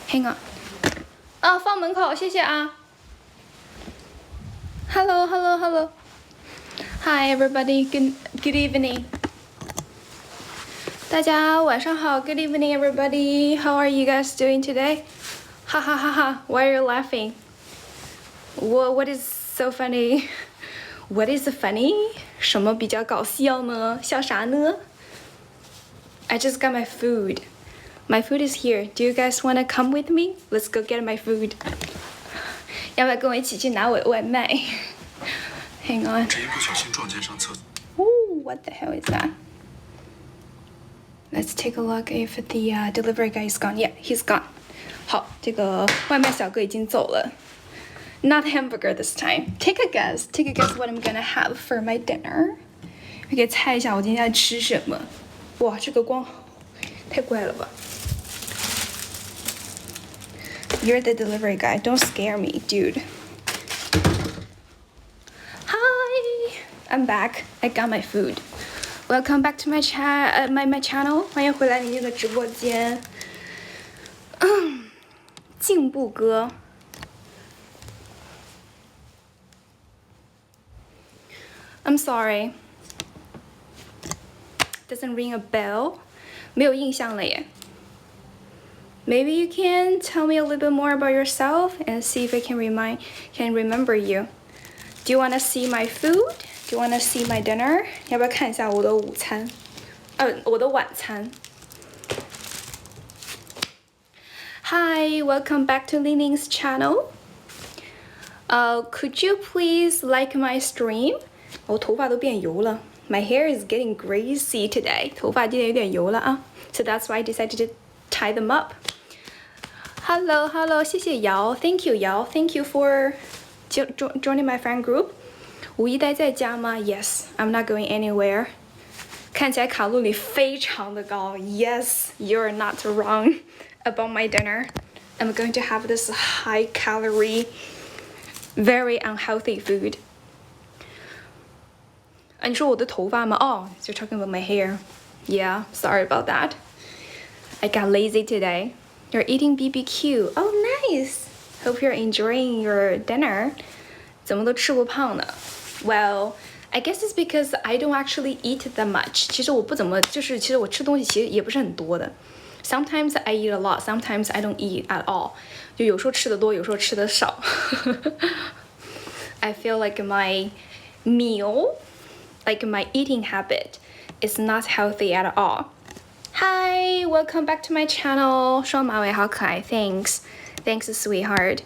Hang on. 啊，放门口，谢谢啊。Hello, hello, hello. Hi, everybody. Good evening. 大家晚上好。Good evening, everybody. How are you guys doing today? 哈哈哈哈。Why are you laughing? What is so funny? What is funny? 什么比较搞笑呢？笑啥呢？ I just got my food. My food is here. Do you guys want to come with me? Let's go get my food. 要不要跟我一起去拿我的外卖 ？Hang on. 只因不小心撞见上厕所。 Ooh, what the hell is that? Let's take a look if the delivery guy is gone. Yeah, he's gone. 好，这个外卖小哥已经走了。Not hamburger this time. Take a guess. Take a guess what I'm gonna have for my dinner. 你可以猜一下我今天要吃什么？哇，这个光太怪了吧 ！You're the delivery guy. Don't scare me, dude. Hi, I'm back. I got my food. Welcome back to my my channel. 欢迎回来宁宁的直播间。进步哥。I'm sorry. Doesn't ring a bell. 没有印象了耶。Maybe you can tell me a little bit more about yourself and see if I can remember you. Do you want to see my food? Do you want to see my dinner? 要不要看一下我的午餐？我的晚餐。Hi, welcome back to Ling Ling's channel. Could you please like my stream? 我头发都变油了。My hair is getting greasy today. 头发今天有点油了啊。So that's why I decided to tie them up. Hello, hello. 谢谢瑶 ，Thank you 瑶 ，Thank you for joining my friend group. 五一待在家吗 ？Yes, I'm not going anywhere. 看起来卡路里非常的高。Yes, you're not wrong about my dinner. I'm going to have this high calorie, very unhealthy food. 你说我的头发吗？哦、you're talking about my hair. Yeah, sorry about that. I got lazy today. You're eating BBQ. Oh, nice. Hope you're enjoying your dinner. 怎么都吃不胖呢 ？Well, I guess it's because I don't actually eat that much. 其实我不怎么，其实我吃东西其实也不是很多的。Sometimes I eat a lot. Sometimes I don't eat at all. 就有时候吃的多，有时候吃的少。I feel like my meal, like my eating habit, is not healthy at all. Hi, welcome back to my channel. 双马尾好可爱 ，Thanks, sweetheart.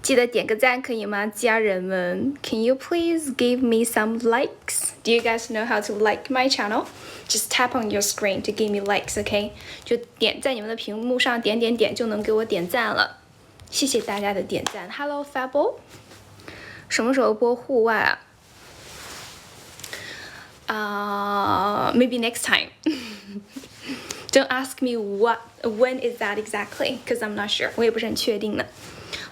记得点个赞可以吗，家人们 ？Can you please give me some likes? Do you guys know how to like my channel? Just tap on your screen to give me likes, okay? 就点在你们的屏幕上点点点就能给我点赞了，谢谢大家的点赞。Hello, Fable. 什么时候播户外啊？Maybe next time. Don't ask me when is that exactly, because I'm not sure. 我也不是很确定呢。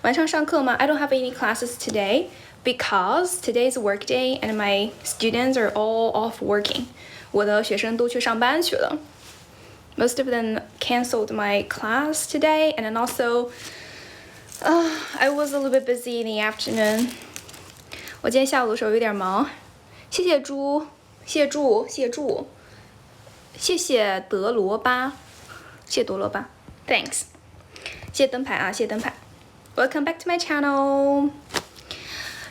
晚上上课吗？ I don't have any classes today because today is work day and my students are all off working. 我的学生都去上班去了。Most of them canceled my class today, and then also, I was a little bit busy in the afternoon. 我今天下午的时候有点忙。谢谢猪，谢谢德罗巴，谢谢德罗巴 ，Thanks， 谢谢灯牌啊，谢谢灯牌。Welcome back to my channel。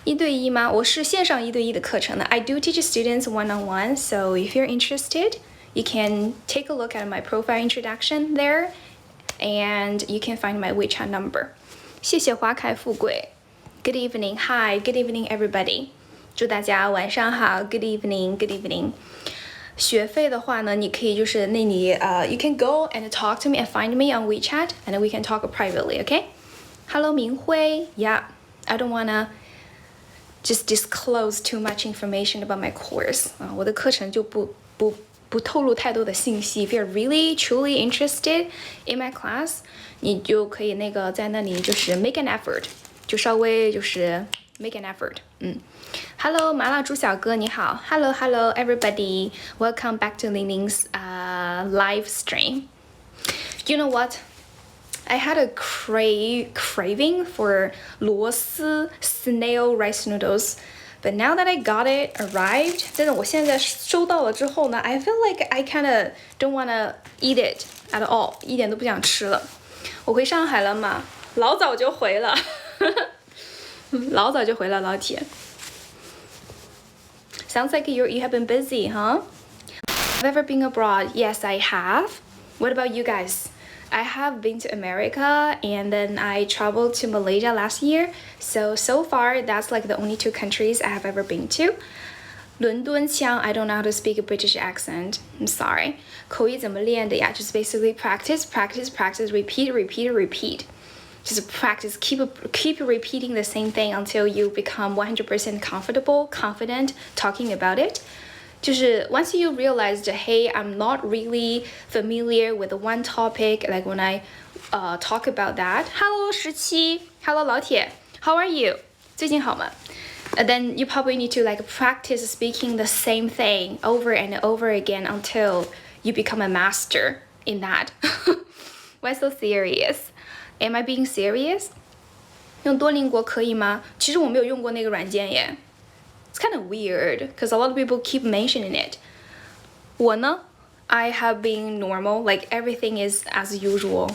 1对1吗？我是线上1对1的课程的。I do teach students one-on-one, so if you're interested, you can take a look at my profile introduction there, and you can find my WeChat number. 谢谢花开富贵。Good evening, hi, good evening, everybody. 祝大家晚上好 ，Good evening, good evening。学费的话呢，你可以就是那里you can go and talk to me and find me on WeChat, and then we can talk privately, okay? Hello, 明辉 ，Yeah, I don't wanna just disclose too much information about my course. 我的课程就不透露太多的信息。If you're really truly interested in my class, 你就可以那个在那里就是 make an effort， 就稍微就是 make an effort. Hello, 麻辣猪小哥你好 Hello, everybody. Welcome back to Ling Ling's live stream. You know what? I had a craving for 螺丝 snail rice noodles, but now that I got it arrived, 真的我现在收到了之后呢 I feel like I kind of don't wanna eat it at all, 一点都不想吃了。我回上海了嘛，老早就回了，老早就回了，老铁。Sounds like you have been busy, huh? Have ever been abroad? Yes, I have. What about you guys? I have been to America and then I traveled to Malaysia last year. So far, that's like the only 2 countries I have ever been to. 伦敦腔 I don't know how to speak a British accent. I'm sorry. 口语怎么练的呀？ Just basically practice, practice, practice, repeat, repeat, repeat. Just practice, keep repeating the same thing until you become 100% comfortable, confident talking about it. 就是 once you realized, hey, I'm not really familiar with one topic, like when I talk about that. Hello, 17. Hello, 老铁. How are you? 最近好吗? Then you probably need to like practice speaking the same thing over and over again until you become a master in that. Why so serious? Am I being serious? 用多邻国可以吗？其实我没有用过那个软件耶。It's kind of weird because a lot of people keep mentioning it. 我呢 I have been normal, like everything is as usual.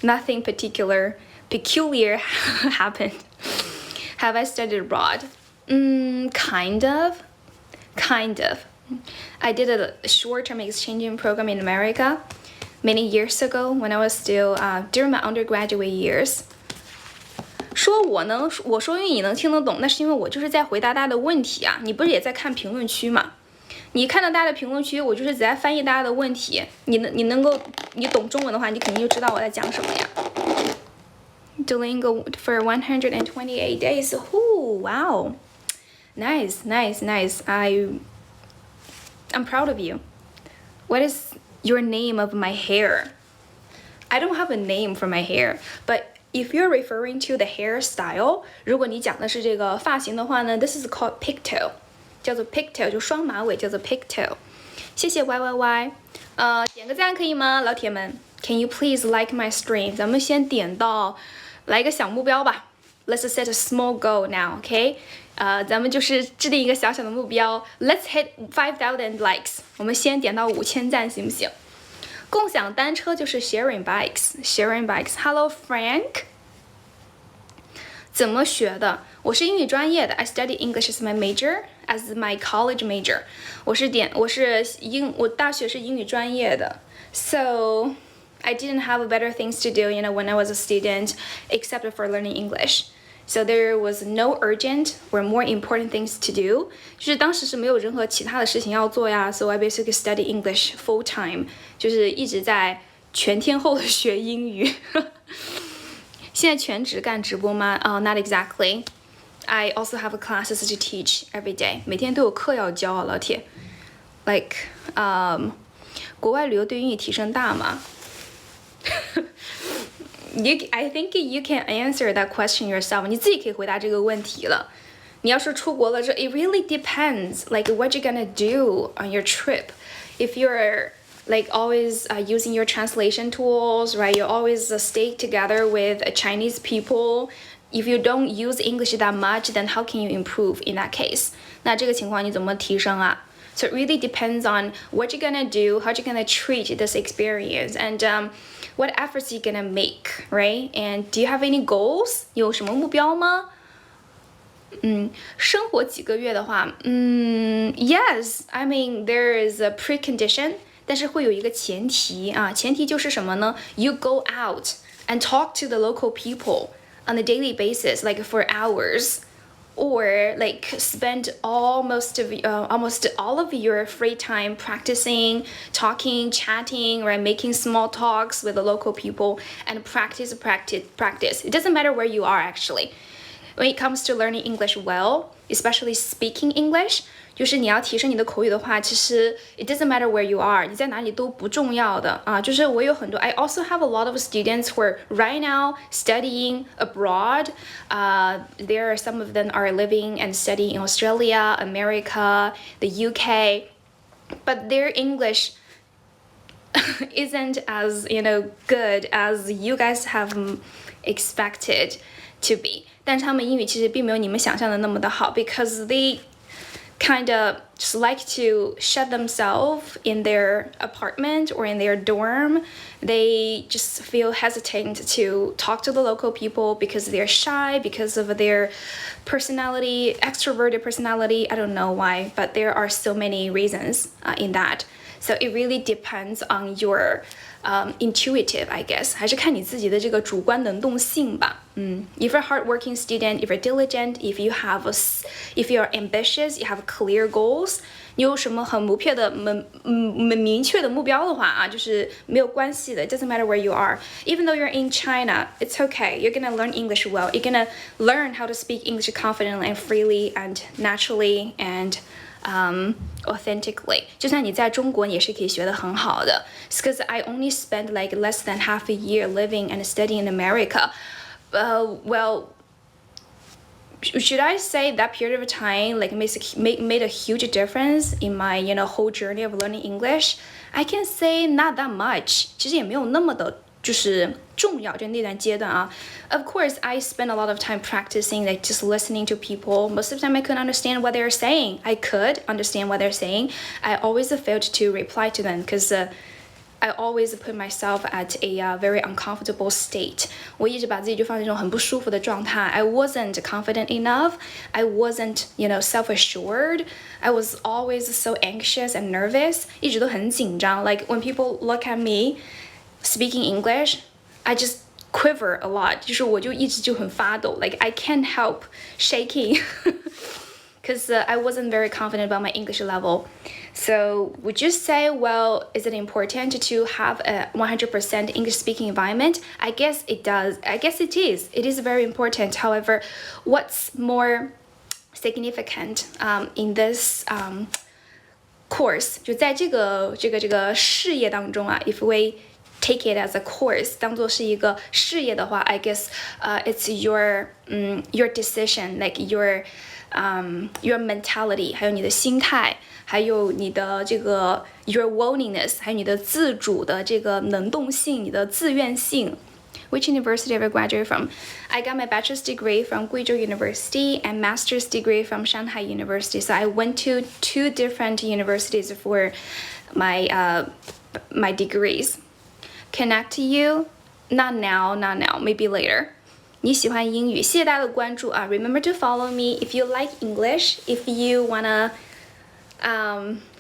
Nothing peculiar happened. Have I studied abroad? Kind of. I did a short-term exchanging program in America many years ago when I was still during my undergraduate years. 说我说英语你能听得懂，那是因为我就是在回答大家的问题啊。你不是也在看评论区吗？你看到大家的评论区，我就是在翻译大家的问题。你懂中文的话，你肯定就知道我在讲什么呀。Duolingo for 128 days. Ooh, wow. Nice. I'm proud of you. What is your name of my hair? I don't have a name for my hair, but if you're referring to the hairstyle, 如果你讲的是这个发型的话呢 this is called pigtail. 叫做 pigtail, 就双马尾叫做 pigtail. 谢谢 YYY. 点个赞可以吗，老铁们 Can you please like my stream? 咱们先点到来一个小目标吧 Let's set a small goal now, okay? 咱们就是制定一个小小的目标 Let's hit 5,000 likes. 我们先点到5000赞行不行？共享单车就是 sharing bikes. Hello Frank. 怎么学的？我是英语专业的 I study English as my major, as my college major. 我大学是英语专业的 So I didn't have better things to do, when I was a student, except for learning English. So there was no urgent or more important things to do. 就是当时是没有任何其他的事情要做呀 So I basically study English full time. 就是一直在全天候的学英语。现在全职干直播吗？Not exactly. I also have classes to teach every day. 每天都有课要教啊，老铁。Like, 国外旅游对英语提升大吗？I think you can answer that question yourself. 你自己可以回答这个问题了。你要是出国了，这 it really depends. Like what you're gonna do on your trip. If you're like always using your translation tools, right? You always stay together with Chinese people. If you don't use English that much, then how can you improve in that case? 那这个情况你怎么提升啊？ So it really depends on what you're gonna do, how you're gonna treat this experience, and what efforts you're gonna make, right? And do you have any goals? 有什么目标吗？生活几个月的话，yes, I mean there is a precondition. 但是会有一个前提啊，前提就是什么呢 You go out and talk to the local people on a daily basis, like for hours, or like spend almost all of your free time practicing, talking, chatting, right, making small talks with the local people, and practice. It doesn't matter where you are actually. When it comes to learning English well, especially speaking English, 就是你要提升你的口语的话，其实 it doesn't matter where you are, 你在哪里都不重要的啊。就是我有很多 I also have a lot of students who are right now studying abroad. There are some of them are living and studying in Australia, America, the UK, but their English isn't as good as you guys have expected to be. 但是他们英语其实并没有你们想象的那么的好 because they kind of just like to shut themselves in their apartment or in their dorm. They just feel hesitant to talk to the local people because they're shy, because of their personality, extroverted personality. I don't know why, but there are so many reasons in that. So it really depends on your intuitive, I guess. 还是看你自己的这个主观能动性吧。If you're a hardworking student, if you're diligent, if you're ambitious, you have clear goals. 你有什么很明确的目标的话啊，就是没有关系的。It doesn't matter where you are. Even though you're in China, it's okay. You're gonna learn English well. You're gonna learn how to speak English confidently and freely and naturally and authentically. 就算你在中国，你也是可以学得很好的。Because I only spent like less than half a year living and studying in America. Well, should I say that period of time like made a huge difference in my whole journey of learning English? I can say not that much. 其实也没有那么的就是重要，就那段阶段啊。Of course, I spent a lot of time practicing, like just listening to people. Most of the time, I couldn't understand what they were saying. I could understand what they're saying. I always failed to reply to them because I always put myself at a very uncomfortable state. 我一直把自己就放在这种很不舒服的状态。I wasn't confident enough. I wasn't, self-assured. I was always so anxious and nervous. 一直都很紧张。Like when people look at me speaking English, I just quiver a lot. 就是我就一直就很发抖。Like I can't help shaking. Because I wasn't very confident about my English level. So would you say, well, is it important to have a 100% English speaking environment? I guess it does. I guess it is. It is very important. However, what's more significant in this course? 就在这个事业当中啊 if we take it as a course, 当作是一个事业的话 I guess it's your decision, like your mentality, 还有你的心态，还有你的这个 your willingness, 还有你的自主的这个能动性，你的自愿性。Which university have I graduated from? I got my bachelor's degree from Guizhou University and master's degree from Shanghai University. So I went to 2 different universities for my my degrees. Connect to you? Not now, maybe later. 你喜欢英语，谢谢大家的关注啊 Remember to follow me if you like English, if you wanna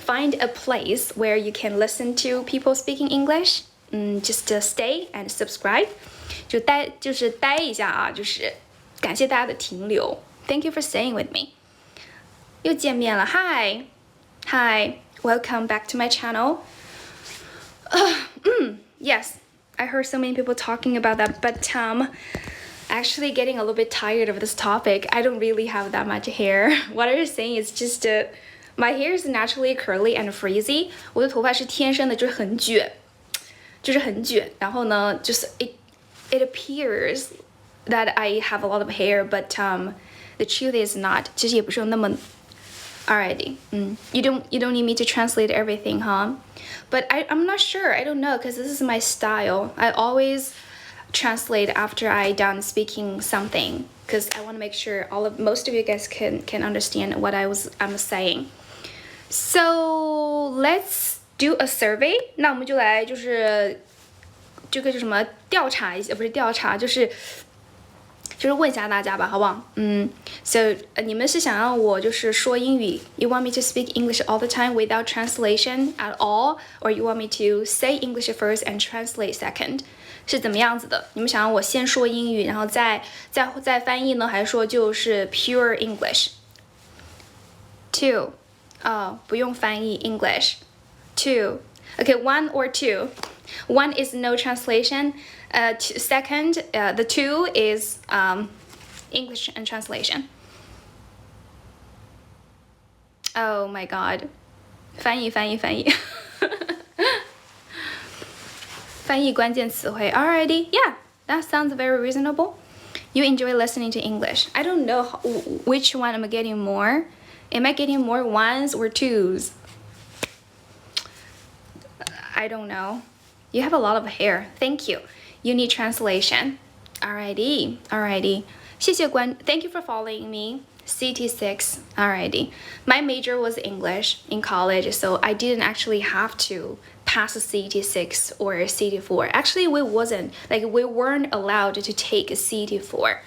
find a place where you can listen to people speaking English. Just stay and subscribe. 就是待一下啊，就是感谢大家的停留。Thank you for staying with me. 又见面了 Hi, welcome back to my channel. Yes, I heard so many people talking about that, but actually getting a little bit tired of this topic. I don't really have that much hair. What I was saying is just my hair is naturally curly and frizzy. 我的头发是天生的，就是很卷，然后呢，就是 it appears that I have a lot of hair, but the truth is not. 其实也不是有那么 Alrighty. You don't need me to translate everything, huh? But I'm not sure. I don't know because this is my style. I always translate after I done speaking something because I want to make sure most of you guys can understand what I'm saying. So let's do a survey. 那我们就来就是这个是什么调查一下，不是调查，就是问一下大家吧，好不好？So 你们是想让我就是说英语 You want me to speak English all the time without translation at all, or you want me to say English first and translate second? 是怎么样子的？你们想让我先说英语，然后再翻译呢，还是说就是 pure English? 2. 不用翻译 English. 2. Okay, 1 or 2. 1 is no translation. Second, the 2 is English and translation. Oh my god. 翻译翻译关键词汇 Alrighty, yeah, that sounds very reasonable. You enjoy listening to English. I don't know which one am I getting more. Am I getting more 1s or 2s? I don't know. You have a lot of hair. Thank you. You need translation. Alrighty. Alrighty. 谢谢关 Thank you for following me. CT6. Alrighty. My major was English in college, so I didn't actually have to pass CT6 or CT4. Actually, we weren't allowed to take CT4.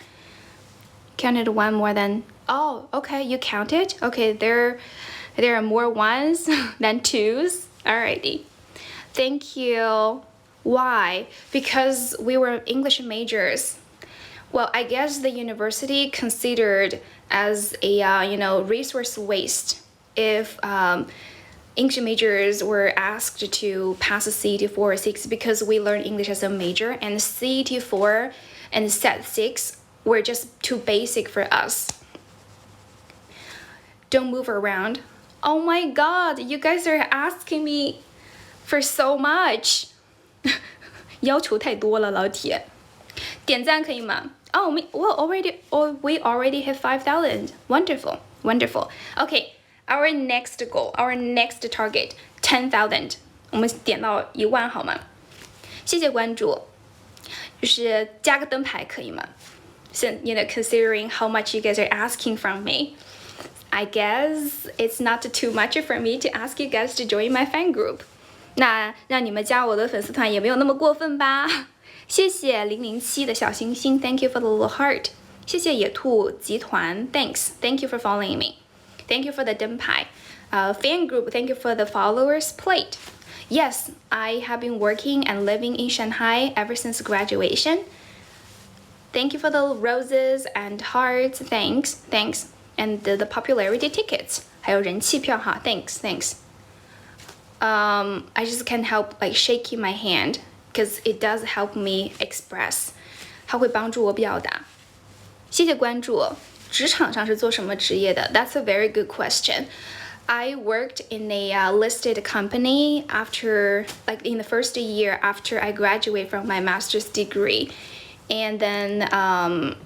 Counted one more than... Oh, okay, you counted? Okay, there are more ones than twos. Alrighty. Thank you. Why? Because we were English majors. Well, I guess the university considered as a resource waste if English majors were asked to pass a CET 4 or 6 because we learned English as a major, and CET 4 and SET 6 were just too basic for us. Don't move around. Oh my god, you guys are asking me for so much. 要求太多了，老铁。点赞可以吗？ Oh, we already hit 5,000. Wonderful, wonderful. Okay, our next goal, our next target, 10,000. 我们点到1万好吗？谢谢关注。就是加个灯牌可以吗？ Since considering how much you guys are asking from me, I guess it's not too much for me to ask you guys to join my fan group. 那让你们加我的粉丝团也没有那么过分吧？谢谢007的小星星 ，Thank you for the little heart。谢谢野兔集团 ，Thank you for following me。Thank you for the 灯牌。Fan group, thank you for the followers plate. Yes, I have been working and living in Shanghai ever since graduation. Thank you for the roses and hearts. Thanks. And the popularity tickets. 还有人气票哈 Thanks. I just can't help shaking my hand because it does help me express. 它会帮助我表达。谢谢关注。职场上是做什么职业的？ That's a very good question. I worked in a listed company after, in the first year after I graduated from my master's degree. And then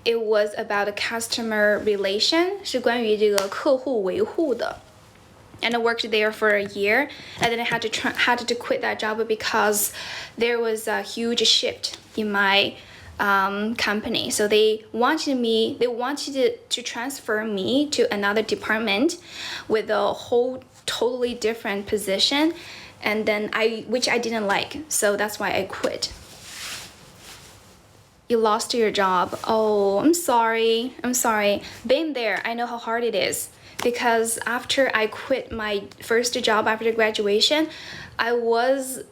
it was about a customer relation, 是关于这个客户维护的。And I worked there for a year, and then I had to quit that job because there was a huge shift in my company. So they wanted to transfer me to another department with a whole totally different position, and then which I didn't like. So that's why I quit. You lost your job. Oh, I'm sorry. Been there. I know how hard it is. Because after I quit my first job after graduation, I was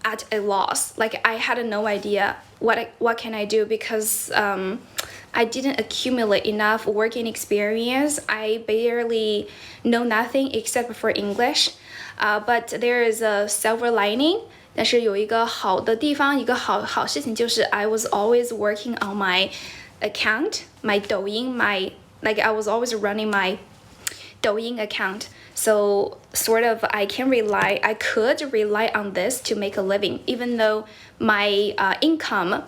at a loss. I had no idea what can I do because I didn't accumulate enough working experience. I barely know nothing except for English. But there is a silver lining. 但是有一个好的地方，一个好事情就是 I was always working on my account, my 抖音, I was always running my 抖音 account. So sort of I could rely on this to make a living, even though my income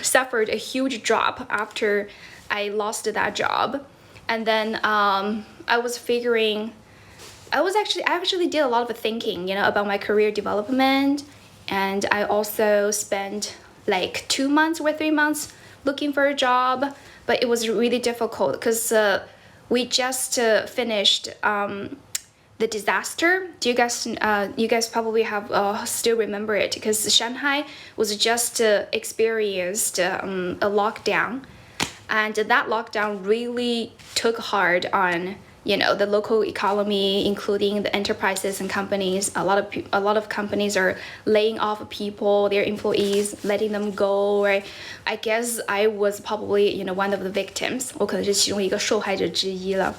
suffered a huge drop after I lost that job. And then I actually did a lot of thinking, about my career development, and I also spent 2 months or 3 months looking for a job, but it was really difficult because we just finished the disaster. Do you guys probably have still remember it because Shanghai was just experienced a lockdown, and that lockdown really took hard on the local economy, including the enterprises and companies. A lot of companies are laying off people, their employees, letting them go. Right? I guess I was probably one of the victims. 我可能是其中一个受害者之一了。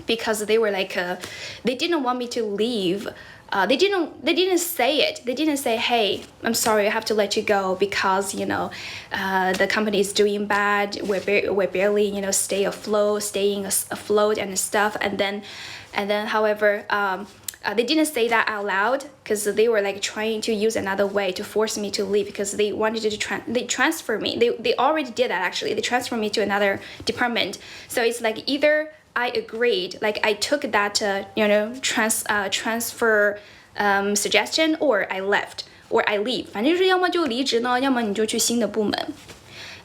Because they were they didn't want me to leave. They didn't say it. They didn't say, hey, I'm sorry, I have to let you go because the company is doing bad. We're barely staying afloat and stuff. And then however they didn't say that out loud because they were trying to use another way to force me to leave because they wanted to they transfer me. They already did that actually. They transferred me to another department. So it's either I agreed, I took that transfer suggestion or I left or I leave， 反正就是要么就离职呢，要么你就去新的部门。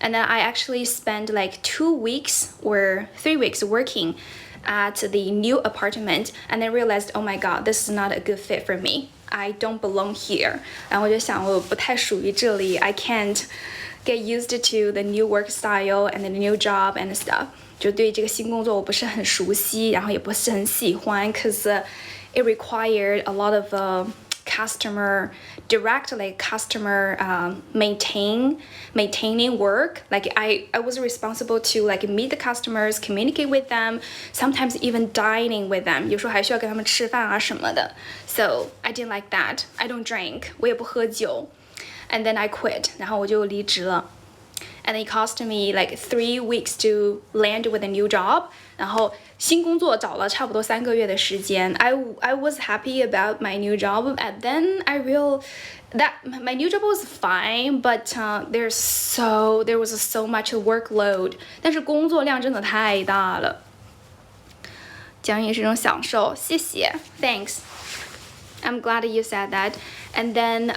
And then I actually spent like 2 weeks or 3 weeks working at the new apartment, and I realized, oh my god, this is not a good fit for me. I don't belong here. 然后我就想我不太属于这里 I can't get used to the new work style and the new job and stuff. 就对这个新工作我不是很熟悉，然后也不是很喜欢 cause it required a lot of customer maintaining work. Like I was responsible to like meet the customers, communicate with them, sometimes even dining with them. 有时候还需要跟他们吃饭啊什么的。So I didn't like that. I don't drink. 我也不喝酒。And then I quit. 然后我就离职了。And it cost me like 3 weeks to land with a new job. 然后新工作找了差不多3个月的时间。I was happy about my new job, and then I realized that my new job was fine, but there was so much workload. 但是工作量真的太大了。讲也是一种享受，谢谢 ，Thanks. I'm glad you said that. And then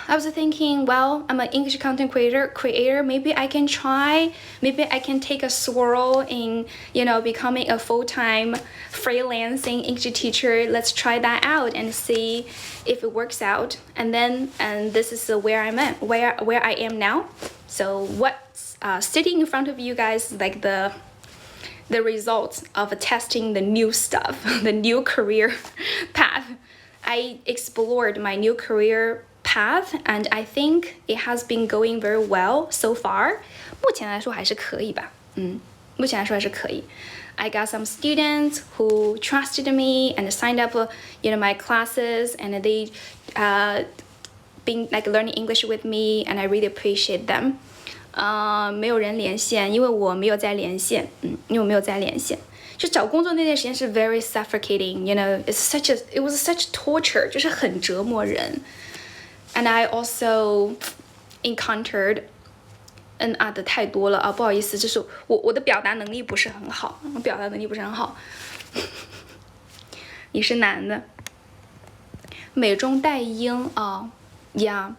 I was thinking, well, I'm an English content creator. Maybe I can take a swirl in, becoming a full-time freelancing English teacher. Let's try that out and see if it works out. And this is where I am now. So what's sitting in front of you guys, like the results of testing the new stuff, the new career path. I explored my new career path, and I think it has been going very well so far. 目前来说还是可以吧，目前来说还是可以。I got some students who trusted me and signed up, my classes, and they been like learning English with me, and I really appreciate them. 没有人连线，因为我没有在连线，就找工作那段时间是 very suffocating, it was such torture, 就是很折磨人。And I also encountered 的太多了啊，不好意思，就是我的表达能力不是很好，你是男的，美中带英啊 yeah,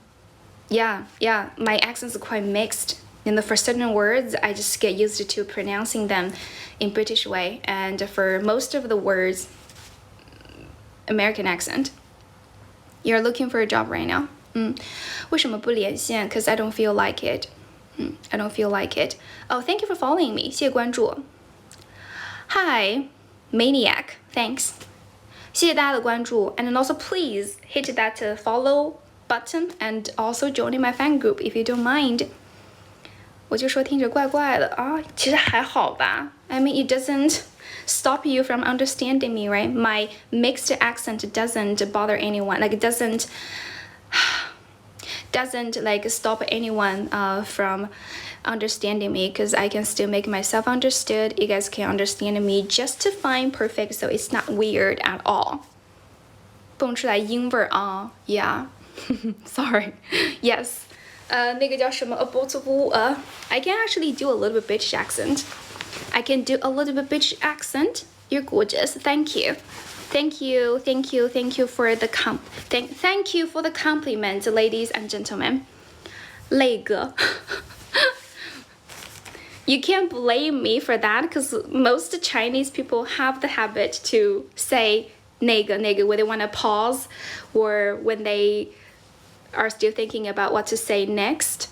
my accents are quite mixed. For certain words, I just get used to pronouncing them in British way, and for most of the words, American accent. You're looking for a job right now. 为什么不连线 Because I don't feel like it. I don't feel like it. Oh, thank you for following me. 谢谢关注。Hi, Maniac. Thanks. 谢谢大家的关注 and also please hit that follow button and also join my fan group if you don't mind. 我就说听着怪怪的啊，其实还好吧。I mean, it doesn't stop you from understanding me, right? My mixed accent doesn't bother anyone. Like, it doesn't like stop anyone from understanding me, because I can still make myself understood. You guys can understand me just fine, perfect, so it's not weird at all. 蹦出来英味儿啊 yeah. Sorry. Yes. 那个叫什么 I can actually do a little bit British accent. I can do a little bit British accent. You're gorgeous. Thank you. Thank you for the thank you for the compliment, ladies and gentlemen. 累哥 You can't blame me for that, because most Chinese people have the habit to say 那个 when they want to pause, or when they are still thinking about what to say next.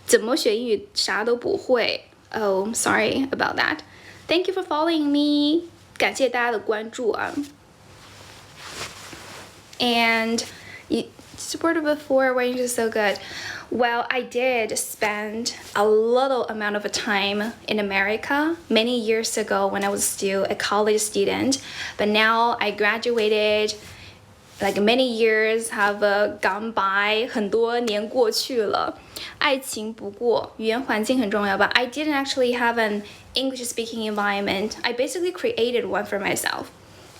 怎么学英语啥都不会 Oh, I'm sorry about that. Thank you for following me. 感谢大家的关注啊。And you supported before, why are you so good? Well, I did spend a little amount of time in America many years ago when I was still a college student. But now I graduated, like many years have gone by, 很多年过去了。爱情不过，语言环境很重要吧。I didn't actually have an English-speaking environment. I basically created one for myself.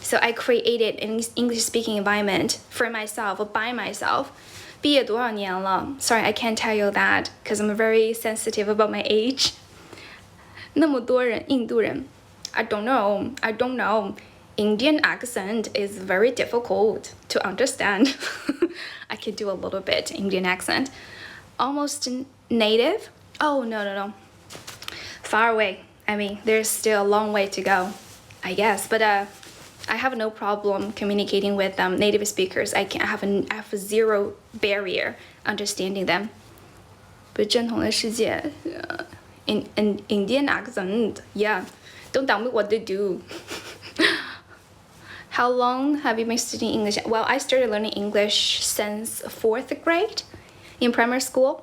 So I created an English-speaking environment for myself, by myself. 毕业多少年了 Sorry, I can't tell you that, because I'm very sensitive about my age. 那么多人，印度人 I don't know. Indian accent is very difficult to understand. I can do a little bit Indian accent. Almost native? Oh, no. Far away. I mean, there's still a long way to go, I guess. But I have no problem communicating with native speakers. I have zero barrier understanding them. 不是正统的世界 in Indian accent, yeah. Don't tell me what to do. How long have you been studying English? Well, I started learning English since 4th grade in primary school.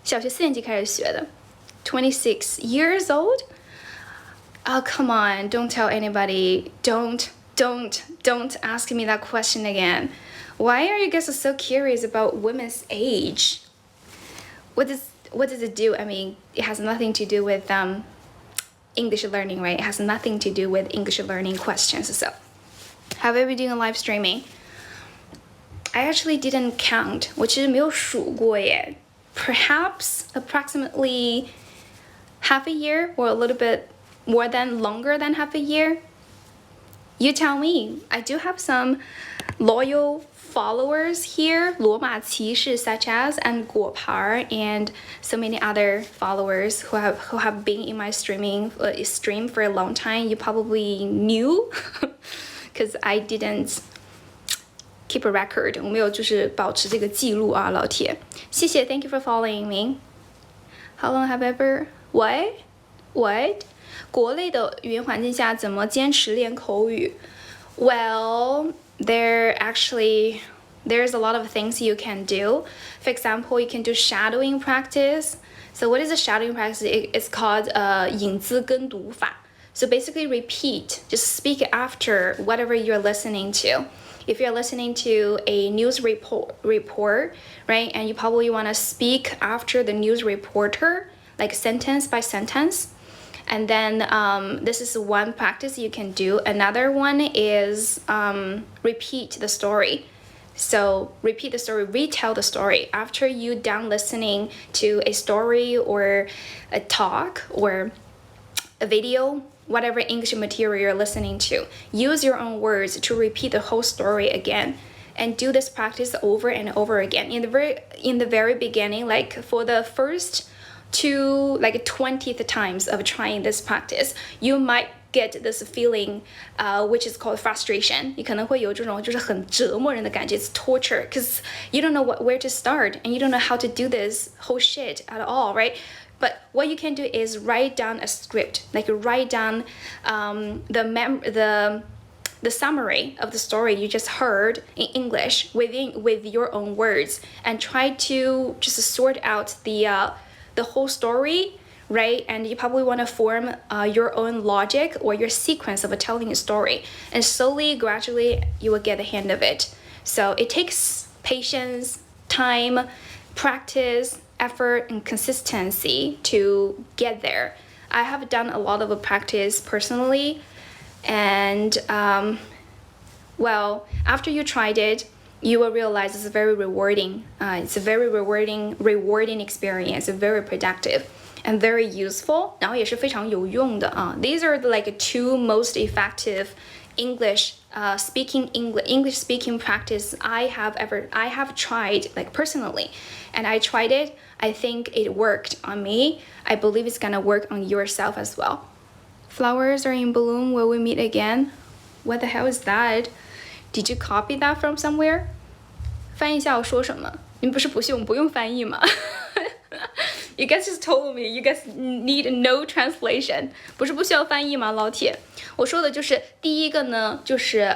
小学4年级开始学的 26 years old? Oh, come on, don't tell anybody. Don't ask me that question again. Why are you guys so curious about women's age? What does it do? I mean, it has nothing to do with English learning, right? It has nothing to do with English learning questions. So, have you been doing live streaming? I actually didn't count. 我其实没有数过耶。Perhaps approximately half a year or a little bit longer than half a year. You tell me. I do have some loyal followers here, 罗马骑士 such as and 果盘 and so many other followers who have been in my stream for a long time. You probably knew because I didn't keep a record. 我没有就是保持这个记录啊，老铁。谢谢 ，Thank you for following me. How long have I ever what? 国内的语言环境下怎么坚持练口语 ？Well, there's a lot of things you can do. For example, you can do shadowing practice. So what is a shadowing practice? It's called 影子跟读法. So basically repeat, just speak after whatever you're listening to. If you're listening to a news report, right, and you probably want to speak after the news reporter, like sentence by sentence. And then this is one practice you can do. Another one is repeat the story. So repeat the story, retell the story. After you're done listening to a story or a talk or a video, whatever English material you're listening to, use your own words to repeat the whole story again. And do this practice over and over again. In the very beginning, like for the first 20th times of trying this practice, you might get this feeling, which is called frustration. 你可能会有这种就是很折磨人的感觉 It's torture because you don't know where to start and you don't know how to do this whole shit at all, right? But what you can do is write down a script, like write down the summary of the story you just heard in English with your own words, and try to just sort out the whole story, right? And you probably want to form your own logic or your sequence of telling a story, and slowly, gradually, you will get the hang of it. So it takes patience, time, practice, effort, and consistency to get there. I have done a lot of practice personally, and well, after you tried it, you will realize it's very rewarding. It's a very rewarding experience, very productive and very useful. 然后也是非常有用的啊。These are like two most effective English speaking practice I have tried, like personally, and I tried it. I think it worked on me. I believe it's gonna work on yourself as well. Flowers are in bloom. Will we meet again? What the hell is that? Did you copy that from somewhere? 翻译一下我说什么？你们不是不信我们不用翻译吗？You guys just told me you guys need no translation. 不是不需要翻译吗，老铁？我说的就是第一个呢，就是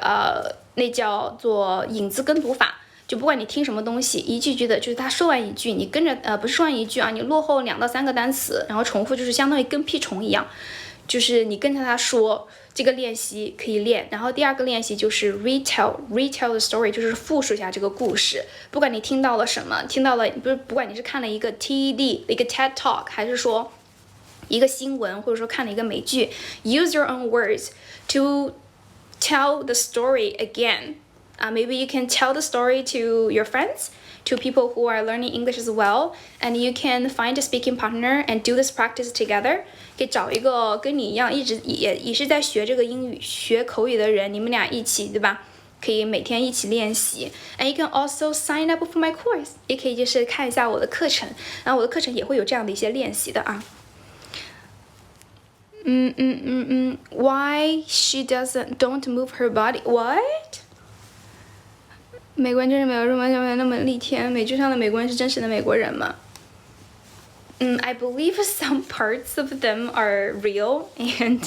那叫做影子跟读法。就不管你听什么东西，一句句的，就是他说完一句，你跟着不是说完一句啊，你落后2到3个单词，然后重复，就是相当于跟屁虫一样。就是你跟着他说，这个练习可以练。然后第二个练习就是 retell the story， 就是复述一下这个故事。不管你听到了什么，不管你是看了一个 TED 一个 TED Talk， 还是说一个新闻，或者说看了一个美剧 ，use your own words to tell the story again. Maybe you can tell the story to your friends, to people who are learning English as well. And you can find a speaking partner and do this practice together. 可以找一个跟你一样一直也是在学这个英语学口语的人，你们俩一起，对吧？可以每天一起练习。And you can also sign up for my course. 也可以就是看一下我的课程，然后我的课程也会有这样的一些练习的啊。Why she don't move her body? What? 美国人真是没有那么逆天，美剧上的美国人是真实的美国人吗？I believe some parts of them are real and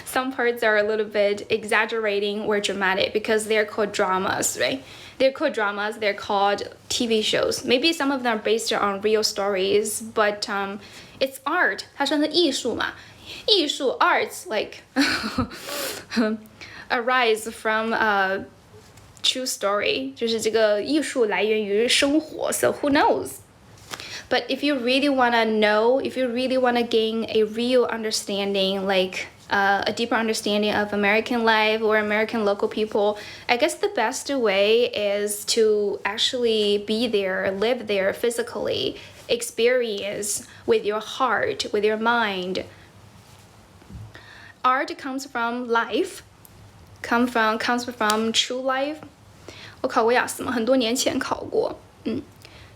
some parts are a little bit exaggerating or dramatic because they're called dramas, right? They're called dramas, they're called TV shows. Maybe some of them are based on real stories, but it's art. 它算是艺术嘛？艺术 arts like arise from a true story. 就是这个艺术来源于生活 so who knows? But if you really want to know, if you really want to gain a real understanding, like a deeper understanding of American life or American local people, I guess the best way is to actually be there, live there physically, experience with your heart, with your mind. Art comes from life, comes from true life. 我考过雅思吗？很多年前考过，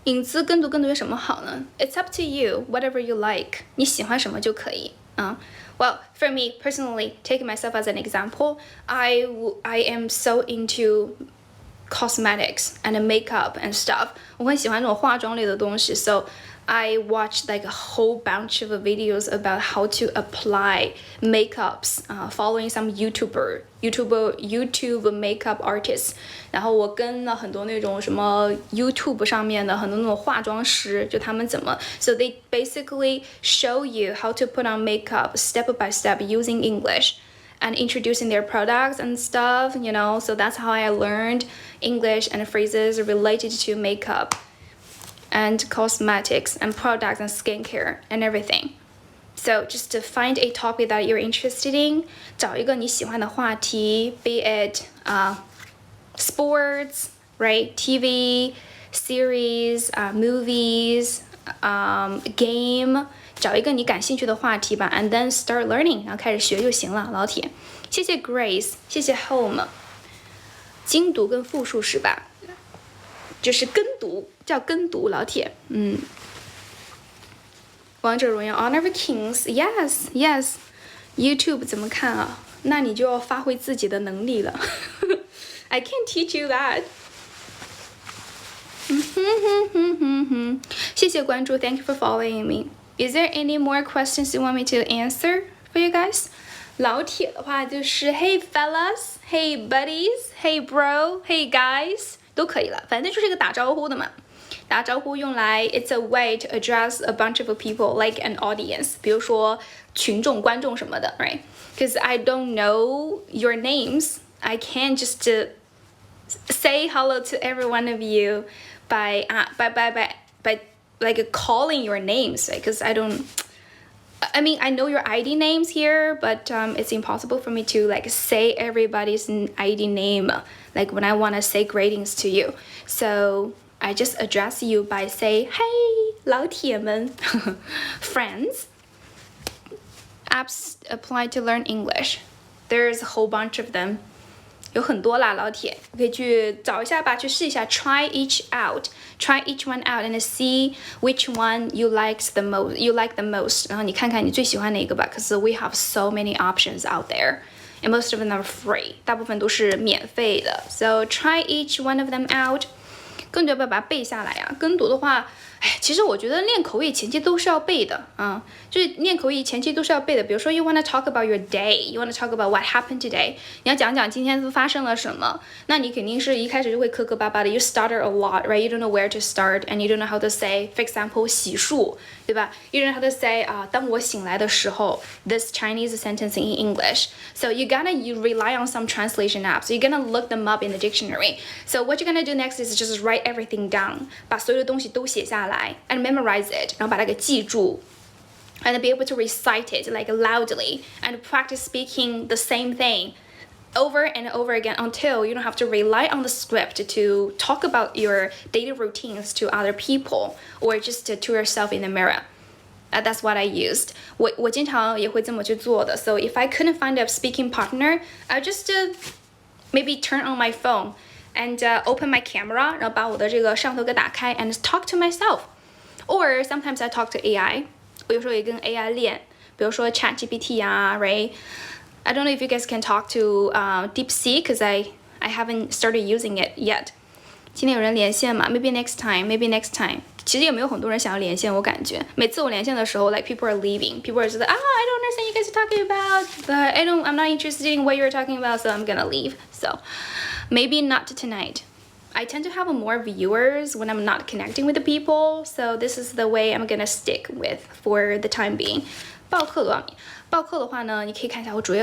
影子跟读有什么好呢 ？It's up to you, whatever you like. 你喜欢什么就可以啊。Well, for me personally, taking myself as an example, I am so into cosmetics and makeup and stuff. 我很喜欢这种化妆类的东西 ，so I watched like a whole bunch of videos about how to apply makeups, following some YouTube makeup artists. 然后我跟了很多那种什么 YouTube 上面的很多那种化妆师，就他们怎么 ，so they basically show you how to put on makeup step by step using English. And introducing their products and stuff, you know, so that's how I learned English and phrases related to makeup and cosmetics and products and skincare and everything. So just to find a topic that you're interested in, 找一个你喜欢的话题 be it sports, right? TV, series, movies, game. 找一个你感兴趣的话题吧 and then start learning 然后开始学就行了老铁谢谢 Grace 谢谢 Home 精读跟复述是吧就是跟读叫跟读老铁王者荣耀 Honor of Kings yes YouTube 怎么看啊那你就要发挥自己的能力了I can't teach you that 谢谢关注 Thank you for following me Is there any more questions you want me to answer for you guys? 老铁的话就是 Hey fellas, Hey buddies, Hey bro, Hey guys 都可以了，反正就是一个打招呼的嘛。打招呼用来 It's a way to address a bunch of people like an audience 比如说群众观众什么的 right? Because I don't know your names I can't just say hello to every one of you by like calling your names because I mean I know your ID names here but it's impossible for me to like say everybody's ID name like when I want to say greetings to you so I just address you by say hey 老铁们 friends apps apply to learn English there's a whole bunch of them有很多啦老铁可以去找一下吧去试一下 try each one out and see which one you like the most 然后你看看你最喜欢哪个吧 cause we have so many options out there and most of them are free 大部分都是免费的 so try each one of them out 跟读要不要把它背下来啊跟读的话其实我觉得练口语前期都是要背的就是练口语前期都是要背的比如说 you want to talk about your day you want to talk about what happened today 你要讲讲今天发生了什么那你肯定是一开始就会磕磕巴巴的 you stutter a lot right you don't know where to start and you don't know how to say for example 洗漱对吧 you don't know how to say 当我醒来的时候 this Chinese sentence in English so you rely on some translation apps so you're gonna look them up in the dictionary so what you're gonna do next is just write everything down 把所有的东西都写下来and memorize it 然后把它给记住 and be able to recite it like loudly and practice speaking the same thing over and over again until you don't have to rely on the script to talk about your daily routines to other people or just to yourself in the mirror. That's what I used. 我经常也会这么去做的。So if I couldn't find a speaking partner, I just maybe turn on my phone and open my camera, 然后把我的这个摄像头给打开 and talk to myself. Or sometimes I talk to AI. 我有时候也跟 AI 练，比如说 ChatGPT 啊 right? I don't know if you guys can talk to DeepSeek because I haven't started using it yet. 今天有人连线吗？ Maybe next time. Maybe next time. 其实也没有很多人想要连线，我感觉每次我连线的时候 like people are leaving. People are just like, I don't understand you guys are talking about. But I'm not interested in what you're talking about, so I'm gonna leave. So maybe not tonight. I tend to have more viewers when I'm not connecting with the people, so this is the way I'm gonna stick with for the time being. 报课多少米？报课的话呢，你可以看一下我主页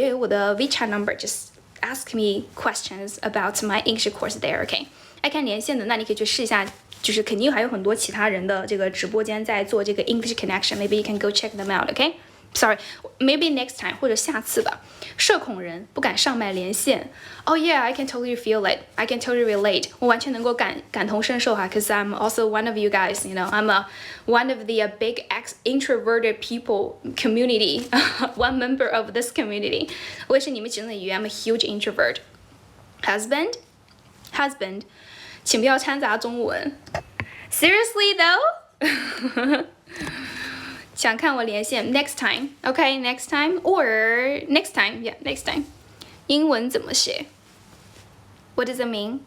有我的 WeChat number. Just ask me questions about my English course there. Okay. 爱看连线的，那你可以去试一下，就是肯定还有很多其他人的这个直播间在做这个 English connection. Maybe you can go check them out. Okay. Sorry, maybe next time 或者下次吧。社恐人不敢上麦连线。Oh yeah, I can totally feel it. I can totally relate. 我完全能够感同身受哈 ，cause I'm also one of you guys. You know, I'm one of the big introverted people community. One member of this community. 我也是你们其中的一员。I'm a huge introvert. Husband, 请不要掺杂中文。Seriously though? 想看我连线 next time, okay, next time or next time, yeah, next time. 英文怎么写 What does it mean?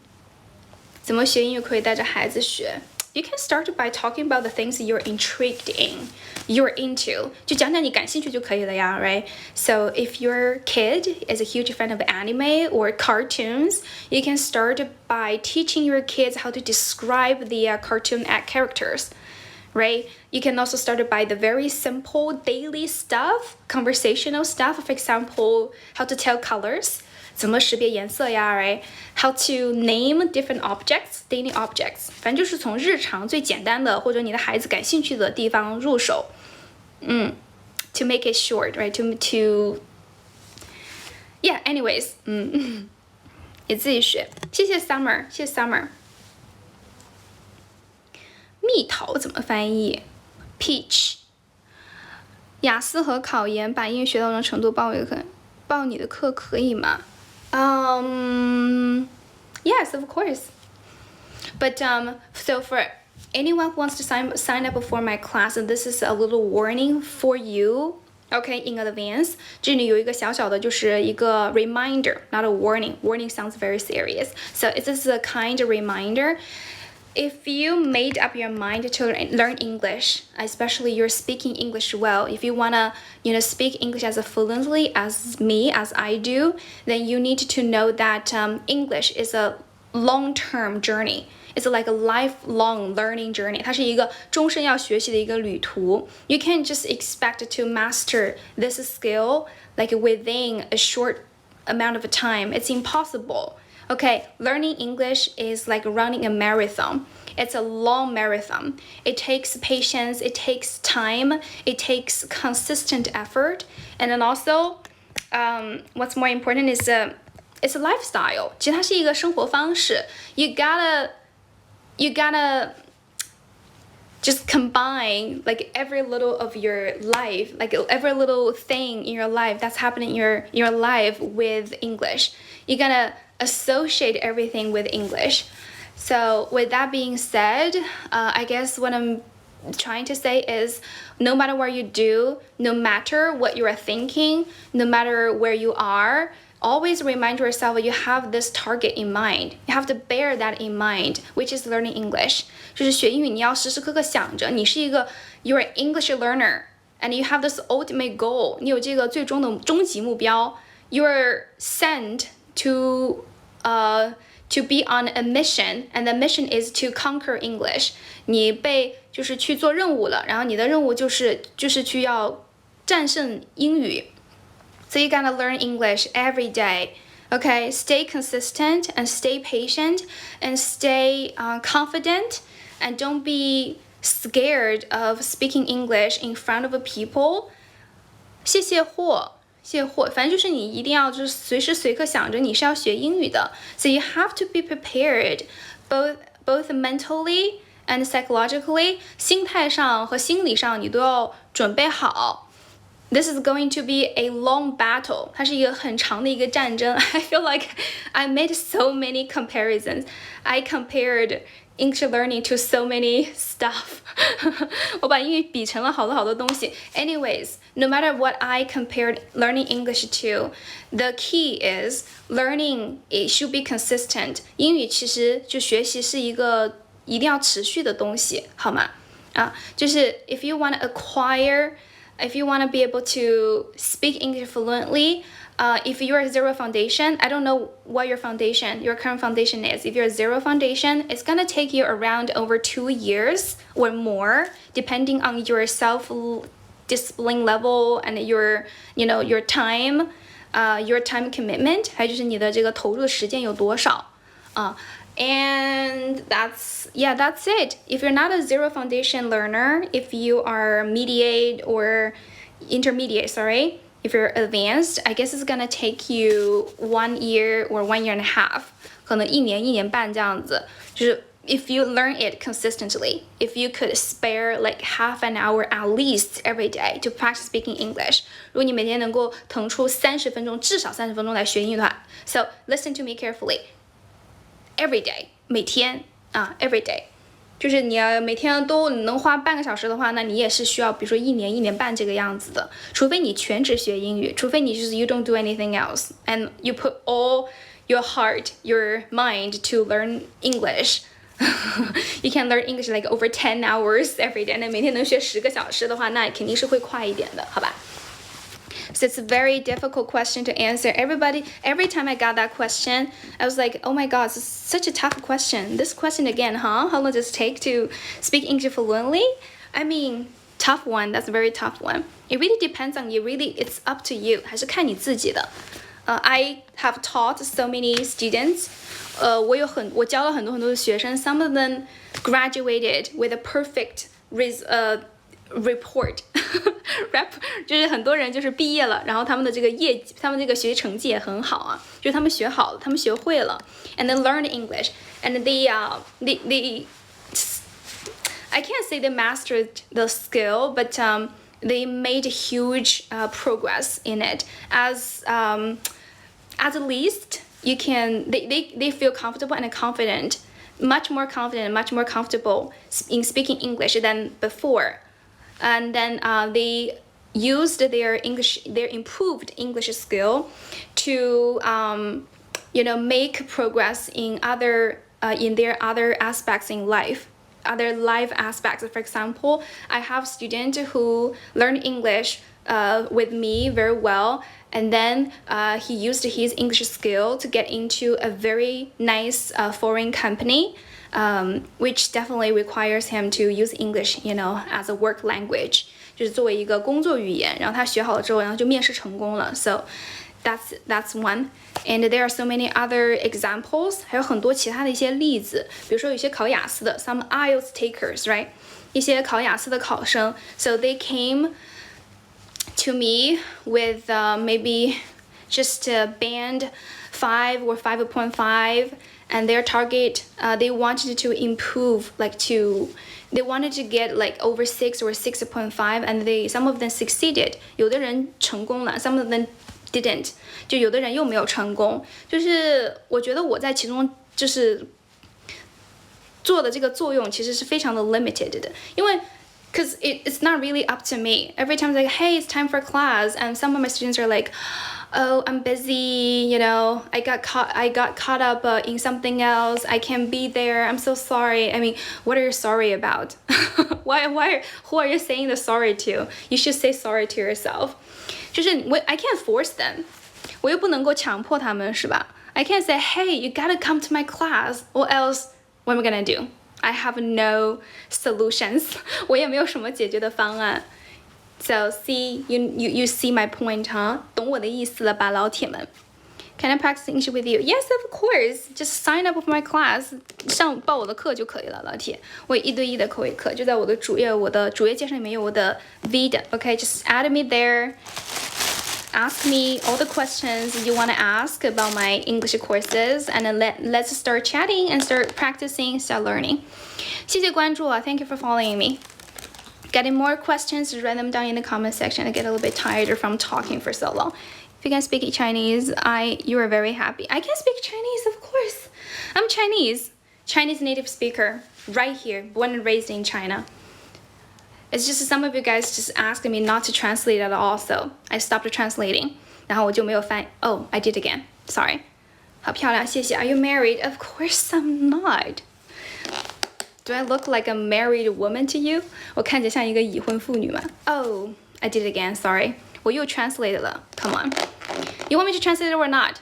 怎么学英语可以带着孩子学 You can start by talking about the things you're intrigued in, you're into. 就讲讲你感兴趣就可以了呀 right? So if your kid is a huge fan of anime or cartoons, you can start by teaching your kids how to describe the cartoon characters. Right? You can also start by the very simple daily stuff, conversational stuff. For example, how to tell colors, 怎么识别颜色呀 right? How to name different objects, daily objects. 反正就是从日常最简单的或者你的孩子感兴趣的地方入手。To make it short, right? To yeah, anyways. 你自己学。谢谢 Summer, 谢谢 Summer。蜜桃怎么翻译 ？Peach。雅思和考研把英语学到这种程度，报你的课可以吗？Yes, of course. But so for anyone who wants to sign up for my class, and this is a little warning for you. Okay, in advance. 这里有一个小小的，就是一个 reminder, not a warning. Warning sounds very serious. So it's just a kind of reminder. If you made up your mind to learn English, especially you're speaking English well, if you wanna, speak English as fluently as me, as I do, then you need to know that English is a long-term journey. It's like a lifelong learning journey. 它是一个终身要学习的一个旅途。You can't just expect to master this skill like within a short amount of time. It's impossible. Okay, learning English is like running a marathon. It's a long marathon. It takes patience, it takes time, it takes consistent effort, and then also, what's more important is it's a lifestyle. 其实它是一个生活方式。You gotta just combine like every little of your life, like every little thing in your life that's happening in your life with English. You gotta associate everything with English. So with that being said, I guess what I'm trying to say is no matter what you do, no matter what you are thinking, no matter where you are, always remind yourself you have this target in mind. You have to bear that in mind, which is learning English. 就是学英语，你要时时刻刻想着，你是一个 you're an English learner, and you have this ultimate goal. 你有这个最终的终极目标。You're sent to be on a mission, and the mission is to conquer English. 你被就是去做任务了，然后你的任务就是去要战胜英语。So you gotta learn English every day. Okay, stay consistent and stay patient and stay confident, and don't be scared of speaking English in front of people. 谢谢霍，卸货，反正就是你一定要就是随时随刻想着你是要学英语的。So you have to be prepared, both mentally and psychologically. 心态上和心理上你都要准备好。This is going to be a long battle. 它是一个很长的一个战争。I feel like I made so many comparisons. I compared English learning to so many stuff. 我把英语比成了好多东西。Anyways, no matter what I compared learning English to, the key is learning it should be consistent. 英语其实就学习是一个一定要持续的东西，好吗？就是 if you want to acquire.If you want to be able to speak English fluently, if you're zero foundation, I don't know what your current foundation is. If you're zero foundation, it's going to take you around over 2 years or more, depending on your self-discipline level and your time, your time commitment, 还有就是你的这个投入的时间有多少And that's it. If you're not a zero foundation learner, if you are intermediate, if you're advanced, I guess it's gonna take you 1 year or 1 year and a half. 可能1年1年半这样子。就是 if you learn it consistently, if you could spare like half an hour at least every day to practice speaking English. 如果你每天能够腾出30分钟，至少30分钟来学英语的话 So listen to me carefully.Every day, 每天every day， 就是你要每天都能花半个小时的话，那你也是需要，比如说1年1年半这个样子的。除非你全职学英语，除非你就是 you don't do anything else and you put all your heart, your mind to learn English. You can learn English like over 10 hours every day. 那每天能学10个小时的话，那肯定是会快一点的，好吧？So it's a very difficult question to answer. Every time I got that question, I was like, oh my god, this is such a tough question. This question again, huh? How long does it take to speak English fluently? I mean, tough one. That's a very tough one. It really depends on you. Really, it's up to you. 还是看你自己的。I have taught so many students. 我教了很多的学生。Some of them graduated with a perfect report. 就是很多人就是毕业了，然后他们的这个学习成绩也很好啊，就是他们学好了，他们学会了 and then learned English and they I can't say they mastered the skill, but they made huge progress in it. As least you can they feel comfortable and confident, much more confident, much more comfortable in speaking English than before. And then they used their improved English skill to make progress in their other aspects in life, other life aspects. For example, I have students who learn English with me very well, and then he used his English skill to get into a very nice foreign company. Which definitely requires him to use English, as a work language. 就是作为一个工作语言，然后他学好了之后，然后就面试成功了。So that's one. And there are so many other examples. 还有很多其他的一些例子，比如说有些考雅思的 some IELTS takers, right? 一些考雅思的考生 So they came to me with maybe just a band 5 or 5.5.And their target, they wanted to improve, they wanted to get like over 6 or 6.5, and some of them succeeded. 有的人成功了 some of them didn't. 就有的人又没有成功。就是我觉得我在其中就是做的这个作用其实是非常的 limited 的，因为 because it's not really up to me. Every time it's like, hey, it's time for class, and some of my students are like,Oh, I'm busy, I got caught up in something else. I can't be there. I'm so sorry. I mean, what are you sorry about? Who are you saying the sorry to? You should say sorry to yourself. 就是I can't force them. 我又不能够强迫他们，是吧？ I can't say, hey, you gotta come to my class, or else what am I gonna do? I have no solutions. 我也没有什么解决的方案。So see, you see my point, huh? 懂我的意思了吧，老铁们 Can I practice English with you? Yes, of course. Just sign up for my class. 报我的课就可以了，老铁。我有1对1的口语课，就在我的主页介绍里面有我的 video. Okay, just add me there. ask me all the questions you want to ask about my English courses, and then let's start chatting and start practicing, start learning. 谢谢关注啊 Thank you for following me. Getting more questions, write them down in the comment section. I get a little bit tired from talking for so long. If you can speak Chinese, you are very happy. I can speak Chinese, of course. I'm Chinese native speaker, right here, born and raised in China. It's just some of you guys just asking me not to translate at all, so I stopped translating. 然后我就没有翻 Oh, I did again. Sorry. 好漂亮，谢谢。Are you married? Of course I'm not. Do I look like a married woman to you? 我看起来像一个已婚妇女吗？ Oh, I did it again. Sorry. 我又 translated 了。Come on. You want me to translate it or not?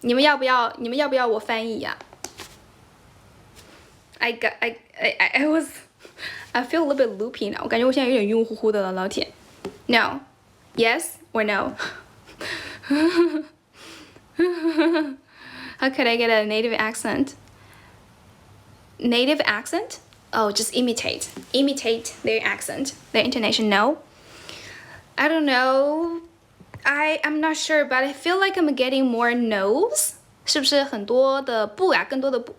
你们要不要我翻译呀？I feel a little bit loopy now. 我感觉我现在有点晕乎乎的了，老铁。No. Yes or no? How could I get a native accent? Native accent? Oh, just imitate their accent, their intonation. No. I don't know. I'm not sure, but I feel like I'm getting more no's. 是不是很多的不啊？更多的不。